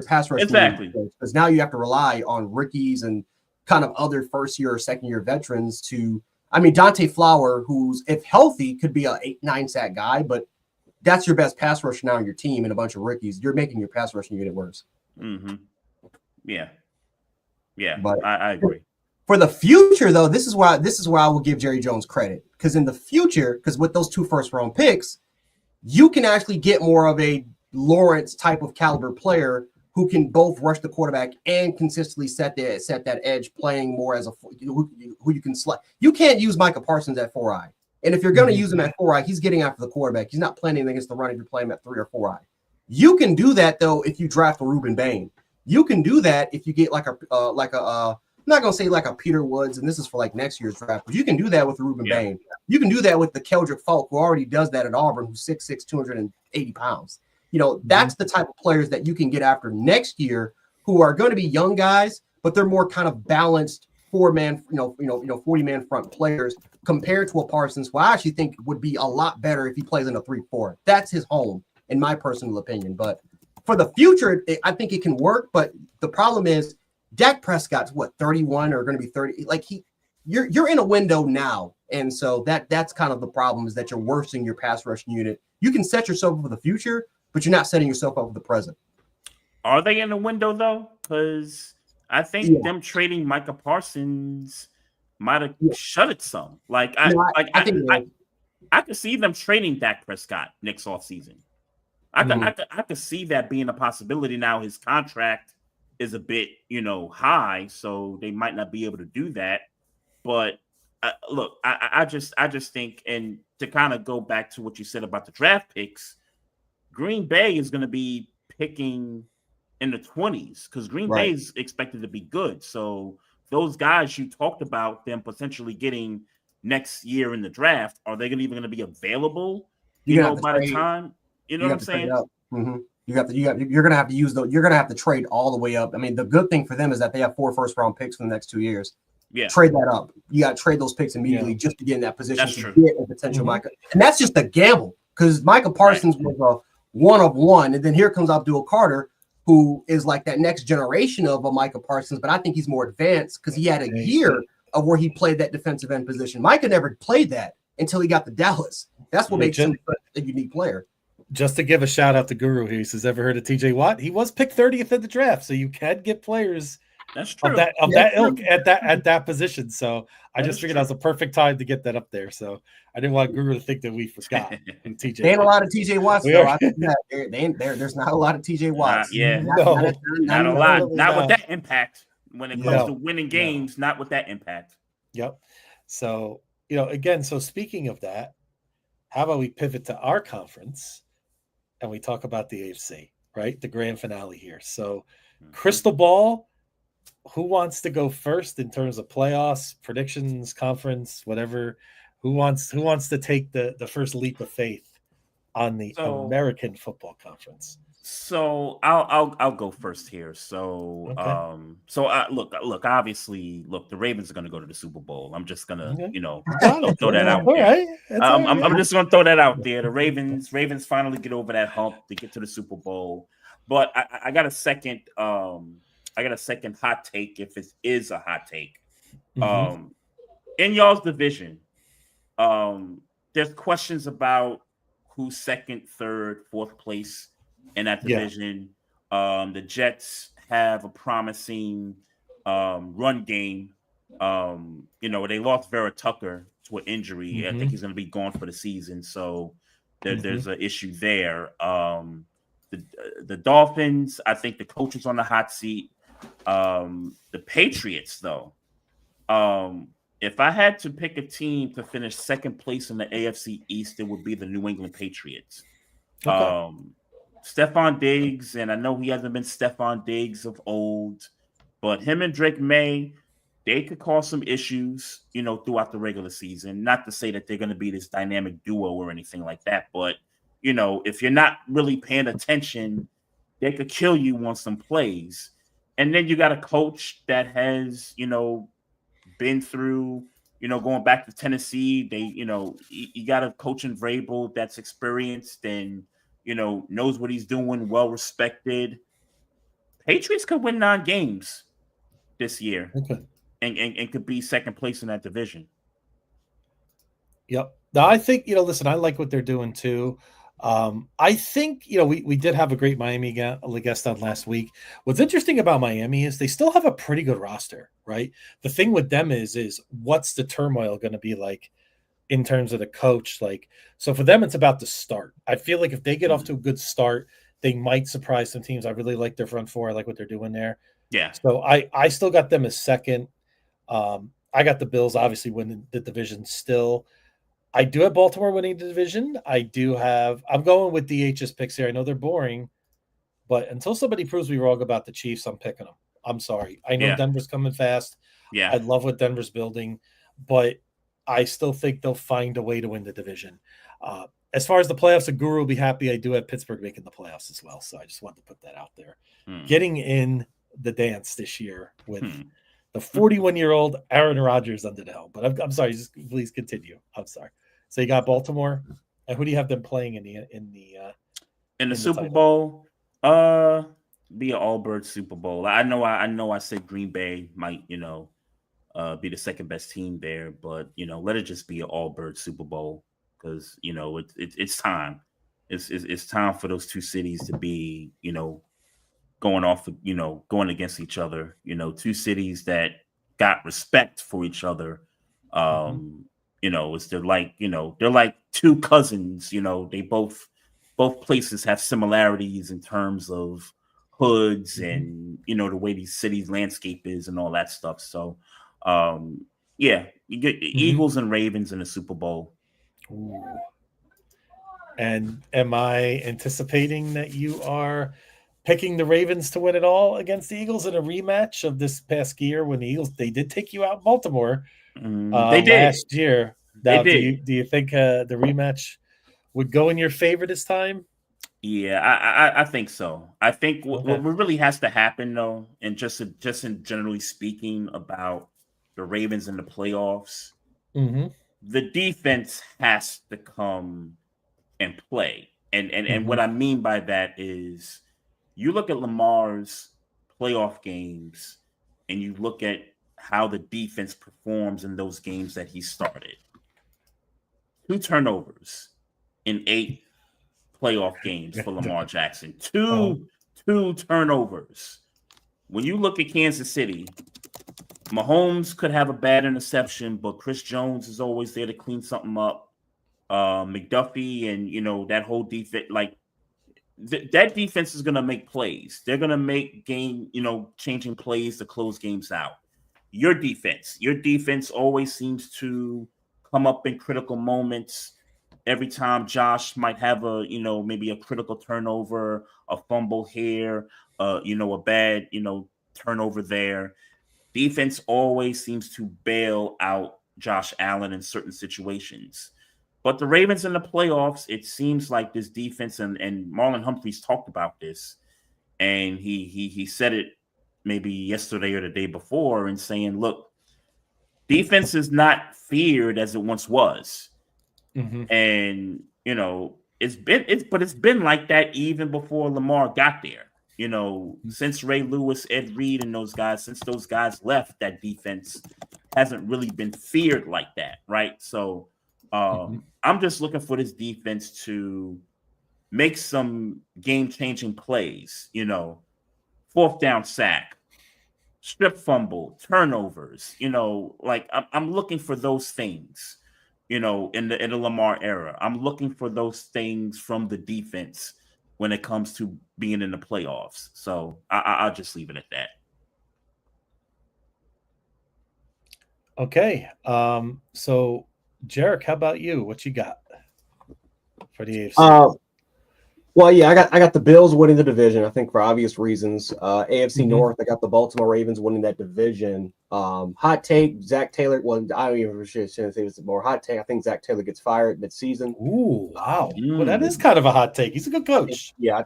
pass rushing exactly, because now you have to rely on rookies and kind of other first year or second year veterans to. I mean, Dante Flower, who's if healthy could be a 8-9 sack guy, but that's your best pass rusher now on your team and a bunch of rookies. You're making your pass rushing unit worse. Mm-hmm. Yeah, but I agree. For the future, though, this is why I will give Jerry Jones credit, because in the future, because with those 2 first-round picks, you can actually get more of a Lawrence type of caliber player who can both rush the quarterback and consistently set that edge, playing more as who you can select. You can't use Micah Parsons at 4-eye, and if you're going to use him at 4-eye, he's getting after the quarterback. He's not playing anything against the run if you're playing him at 3 or 4-eye. You can do that though if you draft a Reuben Bain. You can do that if you get I'm not going to say like a Peter Woods, and this is for like next year's draft, but you can do that with Reuben Bain. You can do that with the Keldrick Falk, who already does that at Auburn, who's 6'6", 280 pounds. You know, that's the type of players that you can get after next year, who are going to be young guys, but they're more kind of balanced 40-man front players compared to a Parsons, who I actually think would be a lot better if he plays in a 3-4. That's his home, in my personal opinion. But for the future, I think it can work. But the problem is, Dak Prescott's 31 or going to be 30. Like you're in a window now, and so that's kind of the problem, is that you're worsening your pass rushing unit. You can set yourself up for the future, but you're not setting yourself up for the present. Are they in a window though? Because I think them trading Micah Parsons might have shut it some. I could see them trading Dak Prescott next offseason. I could see that being a possibility. Now his contract is a bit, high, so they might not be able to do that. But look, I just think, and to kind of go back to what you said about the draft picks, Green Bay is going to be picking in the 20s because Green Bay is expected to be good. So those guys you talked about, them potentially getting next year in the draft, are they even going to be available? By the time, you know what I'm saying? Mm-hmm. You're gonna have to use you're gonna have to trade all the way up. I mean, the good thing for them is that they have 4 first-round picks for the next 2 years. Yeah, trade that up. You got to trade those picks immediately just to get in that position that's to true. Get a potential Micah. And that's just a gamble, because Micah Parsons was a 1 of 1, and then here comes Abdul Carter, who is like that next generation of a Micah Parsons, but I think he's more advanced because he had a year of where he played that defensive end position. Micah never played that until he got to Dallas. That's what makes him a unique player. Just to give a shout out to Guru here, he says, "Ever heard of TJ Watt? He was picked 30th in the draft, so you can get players that's true. of that ilk at that position." So I just figured that was a perfect time to get that up there. So I didn't want Guru to think that we forgot TJ. There ain't a lot of TJ Watts though. I think there's not a lot of TJ Watts. Not a lot. Not with that impact when it comes to winning games. Not with that impact. Yep. So again. So speaking of that, how about we pivot to our conference? And we talk about the AFC, right? The grand finale here. So, crystal ball, who wants to go first in terms of playoffs, predictions, conference, whatever? Who wants to take the first leap of faith on the American Football Conference? So I'll go first here. So look, obviously, the Ravens are going to go to the Super Bowl. I'm just gonna throw that out there. I'm just gonna throw that out there. The Ravens finally get over that hump to get to the Super Bowl. But I got a second hot take, if it is a hot take. In y'all's division, there's questions about who's second, third, fourth place in that division. The Jets have a promising run game. They lost Vera Tucker to an injury. I think he's going to be gone for the season. So there's an issue there. The Dolphins, I think the coach is on the hot seat. The Patriots, though, if I had to pick a team to finish second place in the AFC East, it would be the New England Patriots. Okay. Stephon Diggs, and I know he hasn't been Stephon Diggs of old, but him and Drake May, they could cause some issues, throughout the regular season. Not to say that they're going to be this dynamic duo or anything like that, but if you're not really paying attention, they could kill you on some plays. And then you got a coach that has, been through, going back to Tennessee. They, you got a coach in Vrabel that's experienced and, knows what he's doing, well respected. Patriots could win 9 games this year. Okay. And could be second place in that division. Yep. Now, I think, listen, I like what they're doing too. I think, we did have a great Miami guest on last week. What's interesting about Miami is they still have a pretty good roster, right? The thing with them is what's the turmoil going to be like in terms of the coach? Like, so for them, it's about the start. I feel like if they get off to a good start, they might surprise some teams. I really like their front four. I like what they're doing there. Yeah. So I still got them as second. I got the Bills obviously winning the division still. I do have Baltimore winning the division. I'm going with DH's picks here. I know they're boring, but until somebody proves me wrong about the Chiefs, I'm picking them. I'm sorry. I know Denver's coming fast. Yeah. I love what Denver's building, but I still think they'll find a way to win the division. As far as the playoffs, a guru will be happy. I do have Pittsburgh making the playoffs as well. So I just wanted to put that out there. Getting in the dance this year with the 41-year-old Aaron Rodgers under the helm. But I'm sorry, just please continue. I'm sorry. So you got Baltimore, and who do you have them playing in the Super title? Bowl? Be an all-bird Super Bowl. I know I said Green Bay might, be the second best team there, but let it just be an all-bird Super Bowl because it's time. It's time for those two cities to be, going against each other. Two cities that got respect for each other. They're like two cousins. They both places have similarities in terms of hoods and the way these cities landscape is and all that stuff. So you get Eagles and Ravens in the Super Bowl. Ooh. And am I anticipating that you are picking the Ravens to win it all against the Eagles in a rematch of this past year when the Eagles, they did take you out in Baltimore they did last year. Now, they did. Do you think the rematch would go in your favor this time? Yeah, I think so. I think what really has to happen though, and just in generally speaking about the Ravens in the playoffs, the defense has to come and play. And what I mean by that is you look at Lamar's playoff games and you look at how the defense performs in those games that he started. 2 turnovers in 8 playoff games for Lamar Jackson. Two turnovers. When you look at Kansas City, Mahomes could have a bad interception, but Chris Jones is always there to clean something up. McDuffie and that whole defense, that defense is going to make plays. They're going to make game, changing plays to close games out. Your defense always seems to come up in critical moments. Every time Josh might have a, maybe a critical turnover, a fumble here, a bad, turnover there. Defense always seems to bail out Josh Allen in certain situations. But the Ravens in the playoffs, it seems like this defense, and Marlon Humphreys talked about this, and he said it maybe yesterday or the day before, and saying, look, defense is not feared as it once was. And it's been like that even before Lamar got there. Since Ray Lewis, Ed Reed, and those guys, since those guys left, that defense hasn't really been feared like that, right? So I'm just looking for this defense to make some game-changing plays, 4th down sack, strip fumble, turnovers, I'm looking for those things, in the Lamar era. I'm looking for those things from the defense when it comes to being in the playoffs. So I'll just leave it at that. Okay. So Jarek, how about you? What you got for the AFC? Well, yeah, I got the Bills winning the division. I think for obvious reasons. AFC North, I got the Baltimore Ravens winning that division. Hot take, Zach Taylor. Well, I don't even shouldn't say this more hot take. I think Zach Taylor gets fired mid-season. Ooh, wow. Well, that is kind of a hot take. He's a good coach. Yeah,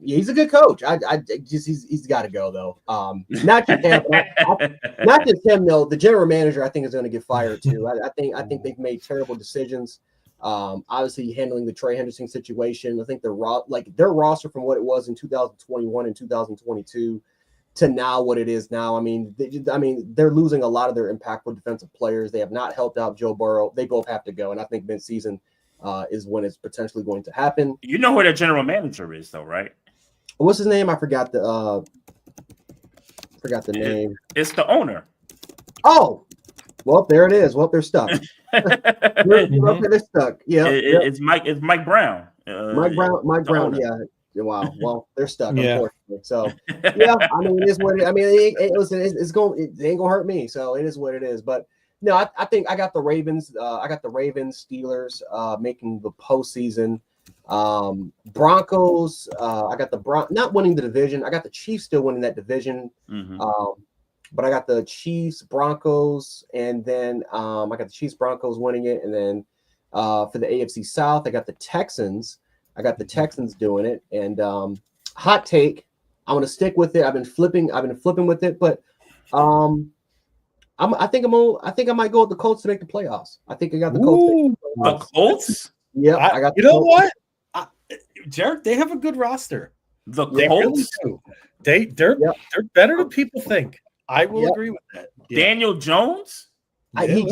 he's a good coach. He's got to go though. Not just him, not just him though. The general manager, I think, is going to get fired too. I think they've made terrible decisions. Obviously handling the Trey Henderson situation. I think their roster from what it was in 2021 and 2022 to now what it is now. I mean, they're losing a lot of their impactful defensive players. They have not helped out Joe Burrow. They both have to go, and I think mid-season is when it's potentially going to happen. You know who their general manager is, though, right? What's his name? I forgot the name. It's the owner. Oh, well, there it is. Well, they're stuck. They're stuck. Yeah, it's Mike Brown. Mike Brown. Yeah. Wow. Well, they're stuck. Unfortunately. So yeah, I mean, it is what it. I mean, it ain't gonna hurt me. So it is what it is. But no, I think I got the Ravens. I got the Ravens, Steelers making the postseason. Broncos. I got the not winning the division. I got the Chiefs still winning that division. But I got the Chiefs, Broncos, and then I got the Chiefs, Broncos winning it. And then for the AFC South, I got the Texans. I got the Texans doing it. And hot take, I'm gonna stick with it. I've been flipping with it, but I think I might go with the Colts to make the playoffs. I think I got the Colts. The Colts? Yeah, I got. You know what, Jared? They have a good roster. The Colts. Really do. They're better than people think. I will agree with that. Yeah. Daniel Jones? He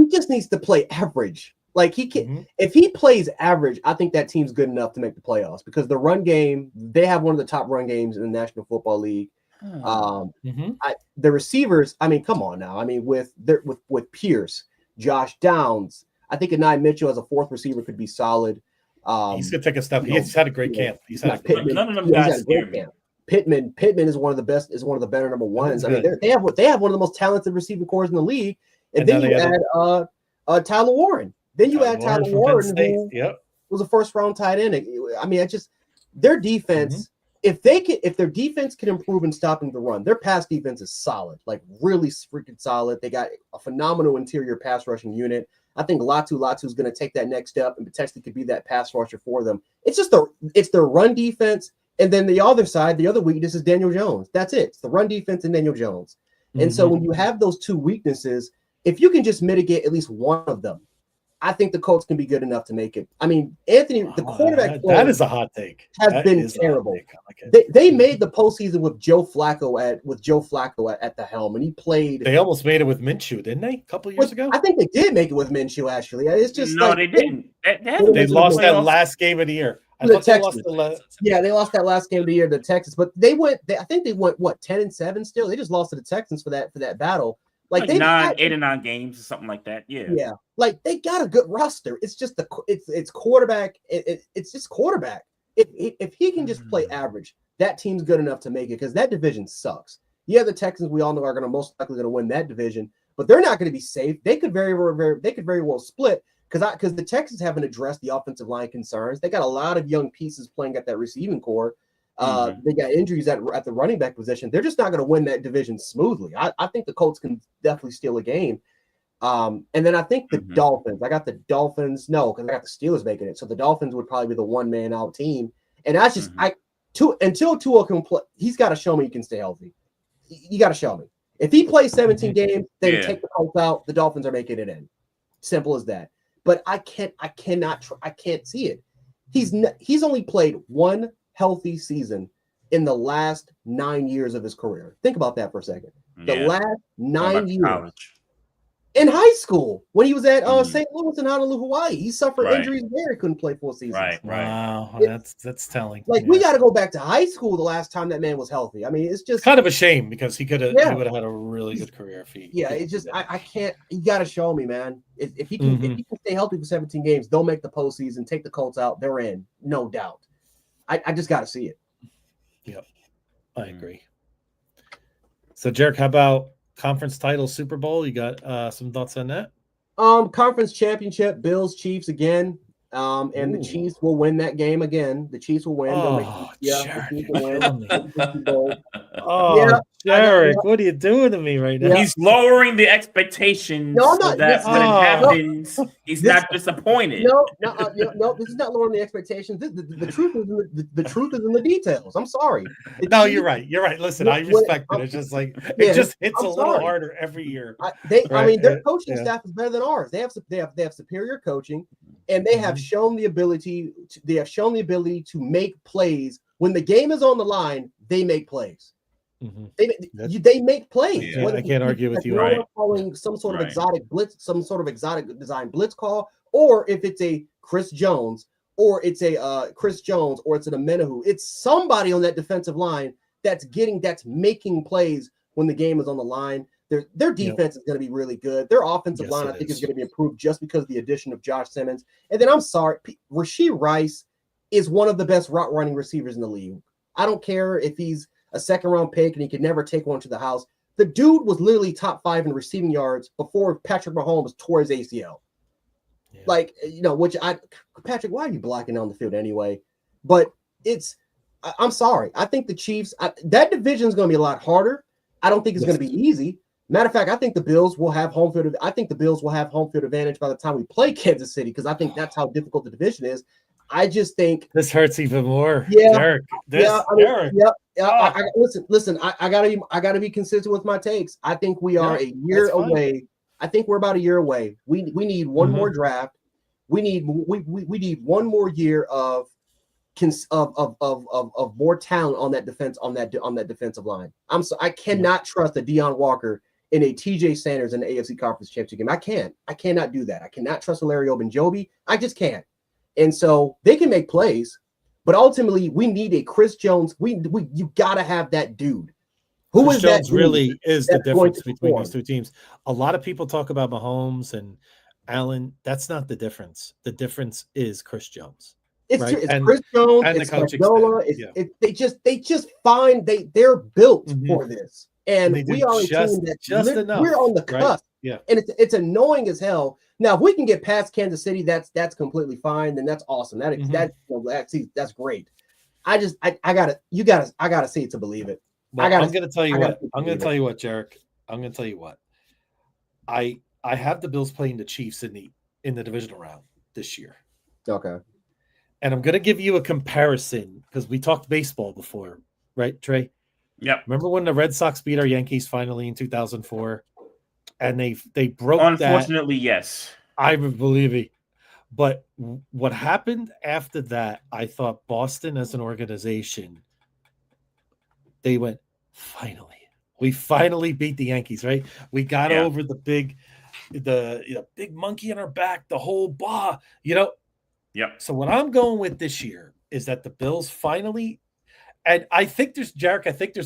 just needs to play average. Like he can, if he plays average, I think that team's good enough to make the playoffs because the run game, they have one of the top run games in the National Football League. The receivers, I mean, come on now. I mean, with Pierce, Josh Downs, I think Anai Mitchell as a fourth receiver could be solid. He's gonna take a step. He's had a great camp. None of them guys scare me. Pittman is one of the best, is one of the better number ones. I mean, they have one of the most talented receiving cores in the league. And then you add Tyler Warren. Then you add Tyler Warren, who was a first round tight end. I mean, their defense. If their defense can improve in stopping the run, their pass defense is solid, like really freaking solid. They got a phenomenal interior pass rushing unit. I think Latu is going to take that next step and potentially could be that pass rusher for them. It's just their run defense. And then the other side, the other weakness is Daniel Jones. That's it. It's the run defense and Daniel Jones. And so when you have those two weaknesses, if you can just mitigate at least one of them, I think the Colts can be good enough to make it. I mean, Anthony, the quarterback play that is a hot take. Has been terrible. They made the postseason with Joe Flacco at the helm, and he played. They almost made it with Minshew, didn't they? A couple of years ago. I think they did make it with Minshew. Actually, it's just they didn't. They lost that last game of the year. They lost that last game of the year to the Texans, but I think they went 10-7 still. They just lost to the Texans for that battle. Like they 8 or 9 games or something like that. Yeah. Like they got a good roster. It's just it's quarterback. It's just quarterback. If he can just play average, that team's good enough to make it because that division sucks. Yeah, the Texans we all know are going to most likely going to win that division, but they're not going to be safe. They could very well split because the Texans haven't addressed the offensive line concerns. They got a lot of young pieces playing at that receiving core. They got injuries at the running back position. They're just not going to win that division smoothly. I think the Colts can definitely steal a game. And then I think the Dolphins. I got the Dolphins. No, because I got the Steelers making it. So the Dolphins would probably be the one-man out team. And that's just until Tua can play, he's got to show me he can stay healthy. You got to show me. If he plays 17 games, then take the Colts out. The Dolphins are making it in. Simple as that. But I can't see it. He's only played one healthy season in the last 9 years of his career. Think about that for a second. The last 9 years. College. In high school, when he was at St. Louis in Honolulu, Hawaii, he suffered injuries there. He couldn't play full season. Right. Wow, that's telling. Like we got to go back to high school. The last time that man was healthy. I mean, it's just kind of a shame because he would have had a really good career if he. Yeah, it's just I can't. You got to show me, man. If he can stay healthy for 17 games, they'll make the postseason. Take the Colts out, they're in, no doubt. I just got to see it. Yep, I agree. So, Jarek, how about conference title Super Bowl? You got some thoughts on that? Conference championship, Bills, Chiefs again. And the Chiefs will win that game again. The Chiefs will win. Oh, The Chiefs will win. Oh, Derek, what are you doing to me right now? He's lowering the expectations so that when it happens, he's not disappointed. No, this is not lowering the expectations. The truth is the truth is in the details. I'm sorry. You're right. You're right. Listen, I respect it. It's just like it just hits a little harder every year. Their coaching staff is better than ours. They have superior coaching, and they have shown the ability. They have shown the ability to make plays when the game is on the line. They make plays. They make plays. Yeah, I can't argue with you. Right. Calling some sort of exotic blitz, some sort of exotic design blitz call, or if it's a Chris Jones, or it's a or it's an Amenahu, it's somebody on that defensive line that's making plays when the game is on the line. Their defense is going to be really good. Their offensive line, I think, is going to be improved just because of the addition of Josh Simmons. And then I'm sorry, Rashee Rice is one of the best route running receivers in the league. I don't care if he's a second-round pick and he could never take one to the house. The dude was literally top 5 in receiving yards before Patrick Mahomes tore his ACL. Yeah. Patrick, why are you blocking on the field anyway? But I'm sorry. I think the Chiefs, that division is going to be a lot harder. I don't think it's going to be easy. Matter of fact, I think the Bills will have home field. I think the Bills will have home field advantage by the time we play Kansas City, because I think that's how difficult the division is. I just think this hurts even more. Yeah, Derek. Derek. Listen. I gotta be consistent with my takes. I think we are a year away. I think we're about a year away. We need one more draft. We need one more year of more talent on that defense on that defensive line. I cannot trust a Deion Walker in a TJ Sanders in the AFC Conference Championship game. I cannot do that. I cannot trust a Larry Ogunjobi. I just can't. And so they can make plays, but ultimately we need a Chris Jones. You gotta have that dude. Chris Jones really is the difference between those two teams. A lot of people talk about Mahomes and Allen. That's not the difference. The difference is Chris Jones. It's Chris Jones and the coaching staff. They just find they're built for this, and we are a team that we're on the cusp. Right? Yeah, and it's annoying as hell. Now, if we can get past Kansas City, that's completely fine. Then that's awesome. That's great. I gotta see it to believe it. Well, I'm gonna tell you what. I'm gonna tell you what, Jarek. I'm gonna tell you what. I have the Bills playing the Chiefs in the divisional round this year. Okay. And I'm gonna give you a comparison because we talked baseball before, right, Trey? Yeah. Remember when the Red Sox beat our Yankees finally in 2004? And they broke. Unfortunately, yes. I believe it. But what happened after that, I thought Boston as an organization, they went, finally. We finally beat the Yankees, right? We got over the big monkey in our back, the whole blah, Yep. So what I'm going with this year is that the Bills finally, and I think there's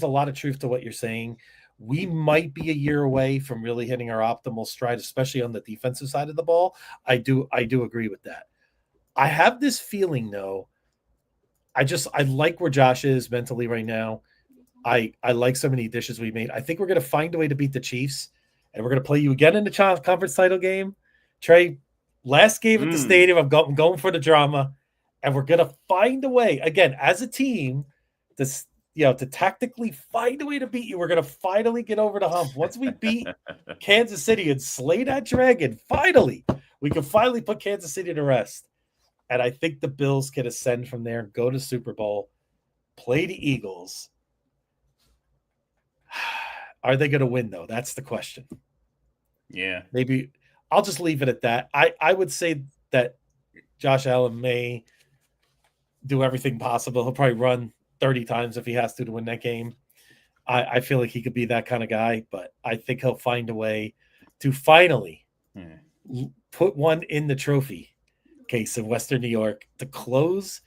a lot of truth to what you're saying. We might be a year away from really hitting our optimal stride, especially on the defensive side of the ball. I do agree with that. I have this feeling, though. I like where Josh is mentally right now. I like so many additions we made. I think we're going to find a way to beat the Chiefs, and we're going to play you again in the conference title game. Trey, last game at the stadium, I'm going for the drama, and we're going to find a way, again, as a team, to tactically find a way to beat you. We're going to finally get over the hump. Once we beat Kansas City and slay that dragon, we can finally put Kansas City to rest. And I think the Bills can ascend from there, go to Super Bowl, play the Eagles. Are they going to win, though? That's the question. Yeah. Maybe I'll just leave it at that. I would say that Josh Allen may do everything possible. He'll probably run 30 times if he has to win that game. I feel like he could be that kind of guy, but I think he'll find a way to finally put one in the trophy case in Western New York to close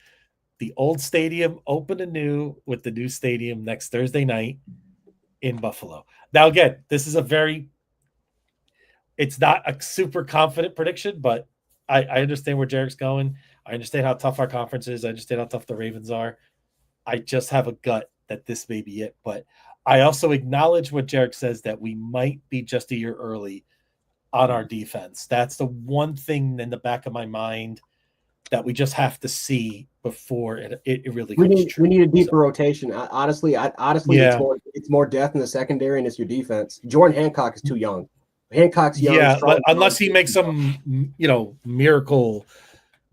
the old stadium, open anew with the new stadium next Thursday night in Buffalo. Now, again, this is it's not a super confident prediction, but I understand where Jarek's going. I understand how tough our conference is. I understand how tough the Ravens are. I just have a gut that this may be it. But I also acknowledge what Jarek says, that we might be just a year early on our defense. That's the one thing in the back of my mind that we just have to see before it really we comes need true. we need a deeper rotation. Honestly, Yeah. it's more depth in the secondary and it's your defense. Jordan Hancock is too young. Hancock's young. Yeah, strong, unless he makes some miracle.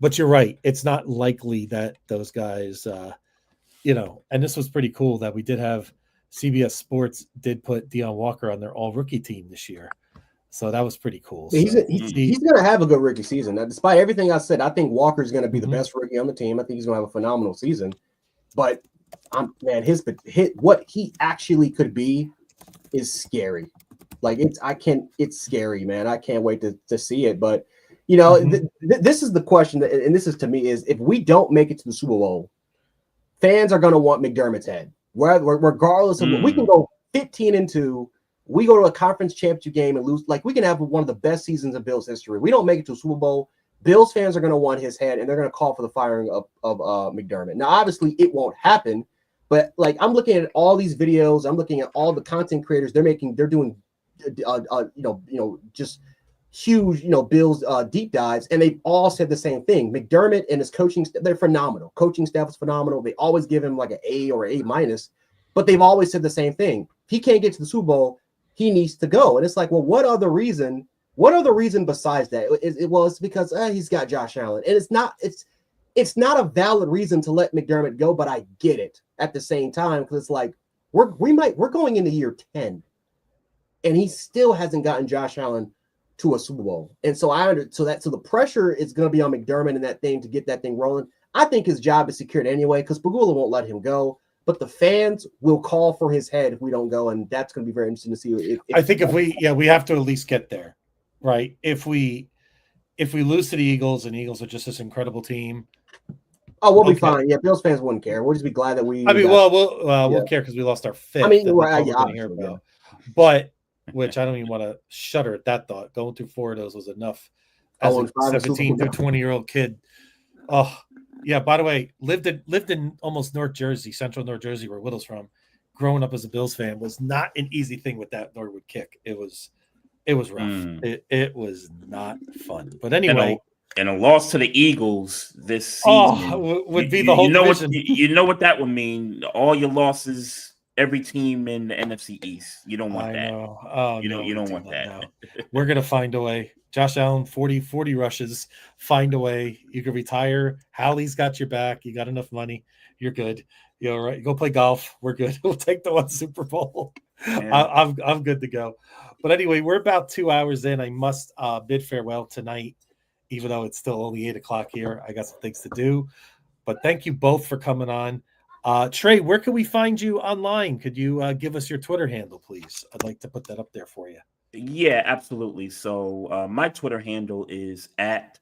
But you're right. It's not likely that those guys, and this was pretty cool that we did have CBS Sports did put Deion Walker on their all rookie team this year. So that was pretty cool. He's going to have a good rookie season. Now, despite everything I said, I think Walker's going to be the best rookie on the team. I think he's going to have a phenomenal season. But what he actually could be is scary. Like it's scary, man. I can't wait to see it. But this is the question, and this is to me is if we don't make it to the Super Bowl, fans are going to want McDermott's head. Regardless of what, we can go 15-2. We go to a conference championship game and lose. Like we can have one of the best seasons in Bills history. We don't make it to a Super Bowl. Bills fans are going to want his head, and they're going to call for the firing of McDermott. Now, obviously, it won't happen. But like I'm looking at all these videos, I'm looking at all the content creators. They're doing, just huge, Bills deep dives, and they've all said the same thing. McDermott and his coaching, they're phenomenal. Coaching staff is phenomenal. They always give him like an A or A minus, but they've always said the same thing. He can't get to the Super Bowl. He needs to go. And it's like, well, what other reason besides that? It's because he's got Josh Allen. And it's not a valid reason to let McDermott go, but I get it at the same time, because it's like we're going into year 10 and he still hasn't gotten Josh Allen to a Super Bowl. And so so the pressure is going to be on McDermott and that thing to get that thing rolling. I think his job is secured anyway, because Pagula won't let him go. But the fans will call for his head if we don't go, and that's going to be very interesting to see. I think we have to at least get there, right? If we lose to the Eagles, and the Eagles are just this incredible team, we'll be fine. Yeah, Bills fans wouldn't care. We'll just be glad that we. We'll care because we lost our fifth. But which I don't even want to shudder at that thought. Going through 4 of those was enough. As a 17 to 20-year-old kid. Oh. Yeah, by the way, lived in almost Central North Jersey, where Whittle's from. Growing up as a Bills fan was not an easy thing with that Norwood kick. It was rough. It was not fun. But anyway, and a loss to the Eagles this season would be the whole division. You know what that would mean? All your losses, every team in the NFC East. You don't want that. Oh, you don't want that. No. We're gonna find a way. Josh Allen, 40 rushes, find a way. You can retire. Hallie's got your back. You got enough money. You're good. You're all right. You go play golf. We're good. We'll take the one Super Bowl. Yeah. I'm good to go. But anyway, we're about 2 hours in. I must bid farewell tonight, even though it's still only 8:00 here. I got some things to do. But thank you both for coming on. Trey, where can we find you online? Could you give us your Twitter handle, please? I'd like to put that up there for you. Yeah, absolutely. So my Twitter handle is at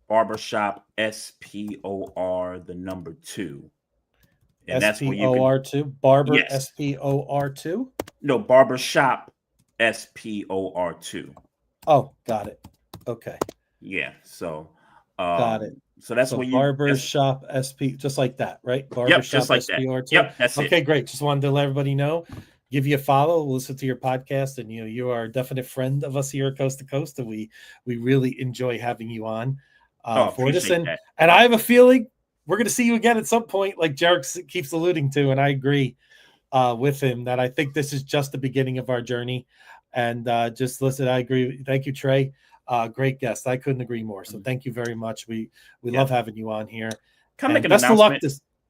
barbershop SPOR 2. And that's where you can SPOR2 Barber SPOR2. No, barbershop SPOR2. Oh, got it. Okay. Yeah. So got it. So that's where you barbershop SP, just like that, right? Barbershop yep, just like SPOR2. That. Yep, that's okay, great. Just wanted to let everybody know. Give you a follow, listen to your podcast, and you are a definite friend of us here at Coast to Coast, and we really enjoy having you on for this. And I have a feeling we're going to see you again at some point, like Jarek keeps alluding to, and I agree with him that I think this is just the beginning of our journey. And just listen, I agree. Thank you, Trey. Great guest. I couldn't agree more. So thank you very much. We love having you on here. Can I make an announcement?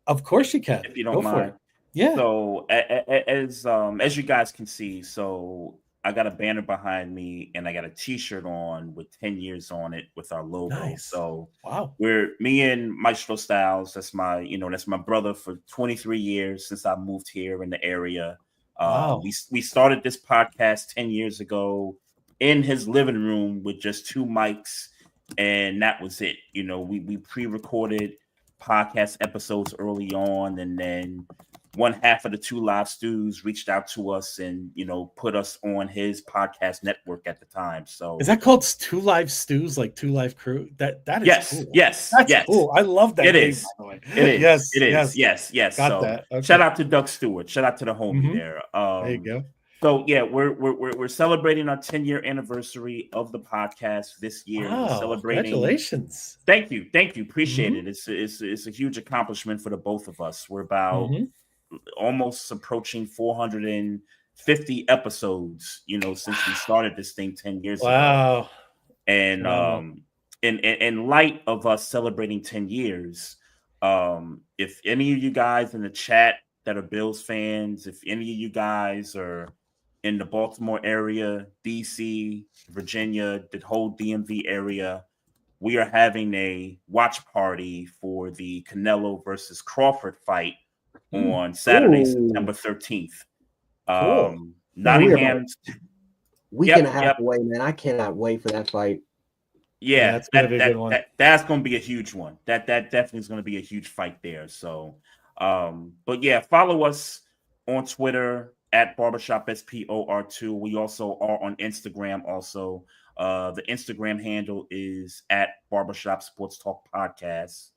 Of course you can. If you don't mind. Yeah. So as you guys can see, so I got a banner behind me and I got a T-shirt on with 10 years on it with our logo. Nice. So wow, me and Maestro Styles. That's my brother for 23 years since I moved here in the area. Wow. We started this podcast 10 years ago in his living room with just 2 mics, and that was it. We pre-recorded podcast episodes early on, and then one half of the 2 Live Stews reached out to us and put us on his podcast network at the time. So is that called 2 Live Stews, like 2 Live Crew? That is cool. Yes, that's cool. I love that. It is. By the way. It is. Yes. Got that. Okay. Shout out to Doug Stewart. Shout out to the homie there. There you go. So yeah, we're celebrating our 10-year anniversary of the podcast this year. We're Wow, celebrating. congratulations. Thank you. Appreciate it. It's a huge accomplishment for the both of us. We're about almost approaching 450 episodes, since we started this thing 10 years ago. Wow. And in light of us celebrating 10 years, if any of you guys in the chat that are Bills fans, if any of you guys are in the Baltimore area, DC, Virginia, the whole DMV area, we are having a watch party for the Canelo versus Crawford fight on Saturday, September 13th. Cool. Nottingham. Week and a half away, man. I cannot wait for that fight. Yeah, that's gonna be a good one. That's gonna be a huge one. That definitely is gonna be a huge fight there. So, but yeah, follow us on Twitter at Barbershop SPOR2. We also are on Instagram. Also, the Instagram handle is at Barbershop Sports Talk Podcast.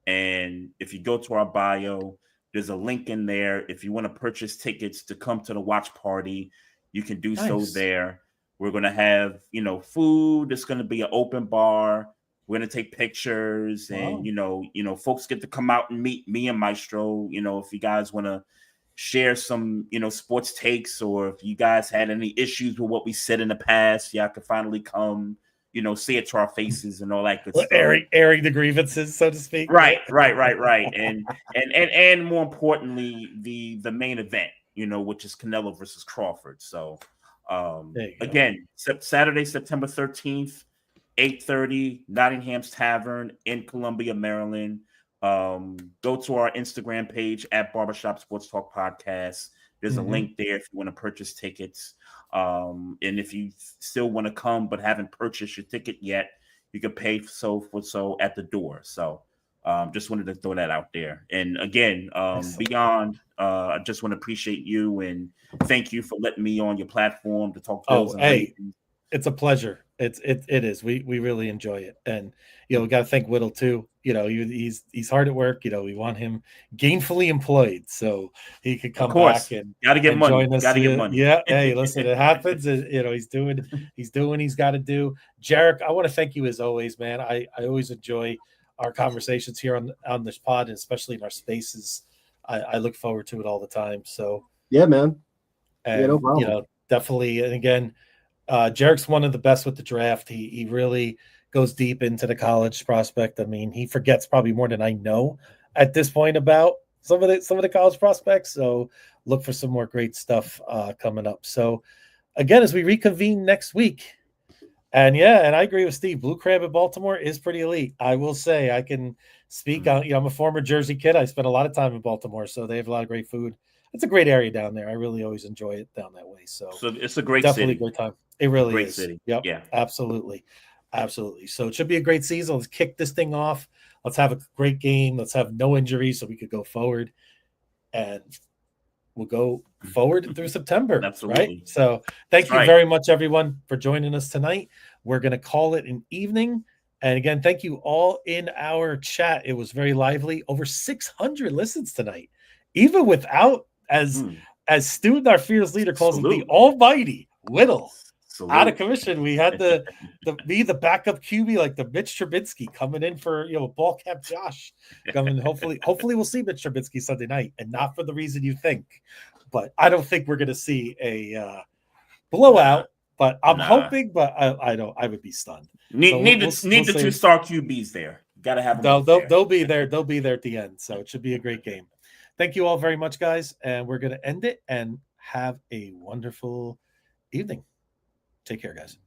And if you go to our bio, there's a link in there. If you want to purchase tickets to come to the watch party, you can do so there. We're going to have, food. It's going to be an open bar. We're going to take pictures and, folks get to come out and meet me and Maestro. If you guys want to share some, sports takes, or if you guys had any issues with what we said in the past, y'all can finally come, say it to our faces and all that good stuff. Airing the grievances, so to speak. Right. And more importantly, the main event, which is Canelo versus Crawford. So, again, Saturday, September 13th, 8:30, Nottingham's Tavern in Columbia, Maryland. Go to our Instagram page at Barbershop Sports Talk Podcast. There's a link there if you want to purchase tickets. And if you still want to come but haven't purchased your ticket yet, you can pay so at the door. So just wanted to throw that out there. And again, Beyond, I just want to appreciate you and thank you for letting me on your platform to talk Bills. It's a pleasure. It is. We really enjoy it. And we got to thank Whittle too. He's hard at work. We want him gainfully employed so he could come back and gotta get money. Join us. Gotta get money. Yeah. Hey, listen, it happens. He's doing he's got to do. Jarek, I want to thank you as always, man. I always enjoy our conversations here on this pod, and especially in our spaces. I look forward to it all the time. So yeah, man. And no problem. Definitely. And again, Jarek's one of the best with the draft. He really goes deep into the college prospect. I mean, he forgets probably more than I know at this point about some of the college prospects. So look for some more great stuff coming up. So again, as we reconvene next week, and I agree with Steve. Blue Crab at Baltimore is pretty elite. I will say I can speak on. I'm a former Jersey kid. I spent a lot of time in Baltimore, so they have a lot of great food. It's a great area down there. I really always enjoy it down that way. So it's a great definitely city. Great time. It really great is. City. Yep. Yeah. Absolutely. So it should be a great season. Let's kick this thing off. Let's have a great game. Let's have no injuries so we could go forward, and we'll go forward through September. Absolutely. Right. So thank you very much, everyone, for joining us tonight. We're going to call it an evening. And again, thank you all in our chat. It was very lively. Over 600 listens tonight, even without, as Stu, our fearless leader, calls him, the almighty Whittle. Out of commission. We had the backup QB, like the Mitch Trubisky coming in for ball cap Josh coming. Hopefully we'll see Mitch Trubisky Sunday night, and not for the reason you think. But I don't think we're going to see a blowout. But I'm hoping. But I would be stunned. Need the 2-star QBs there. Got to have them. They'll be there. They'll be there at the end. So it should be a great game. Thank you all very much, guys, and we're going to end it and have a wonderful evening. Take care, guys.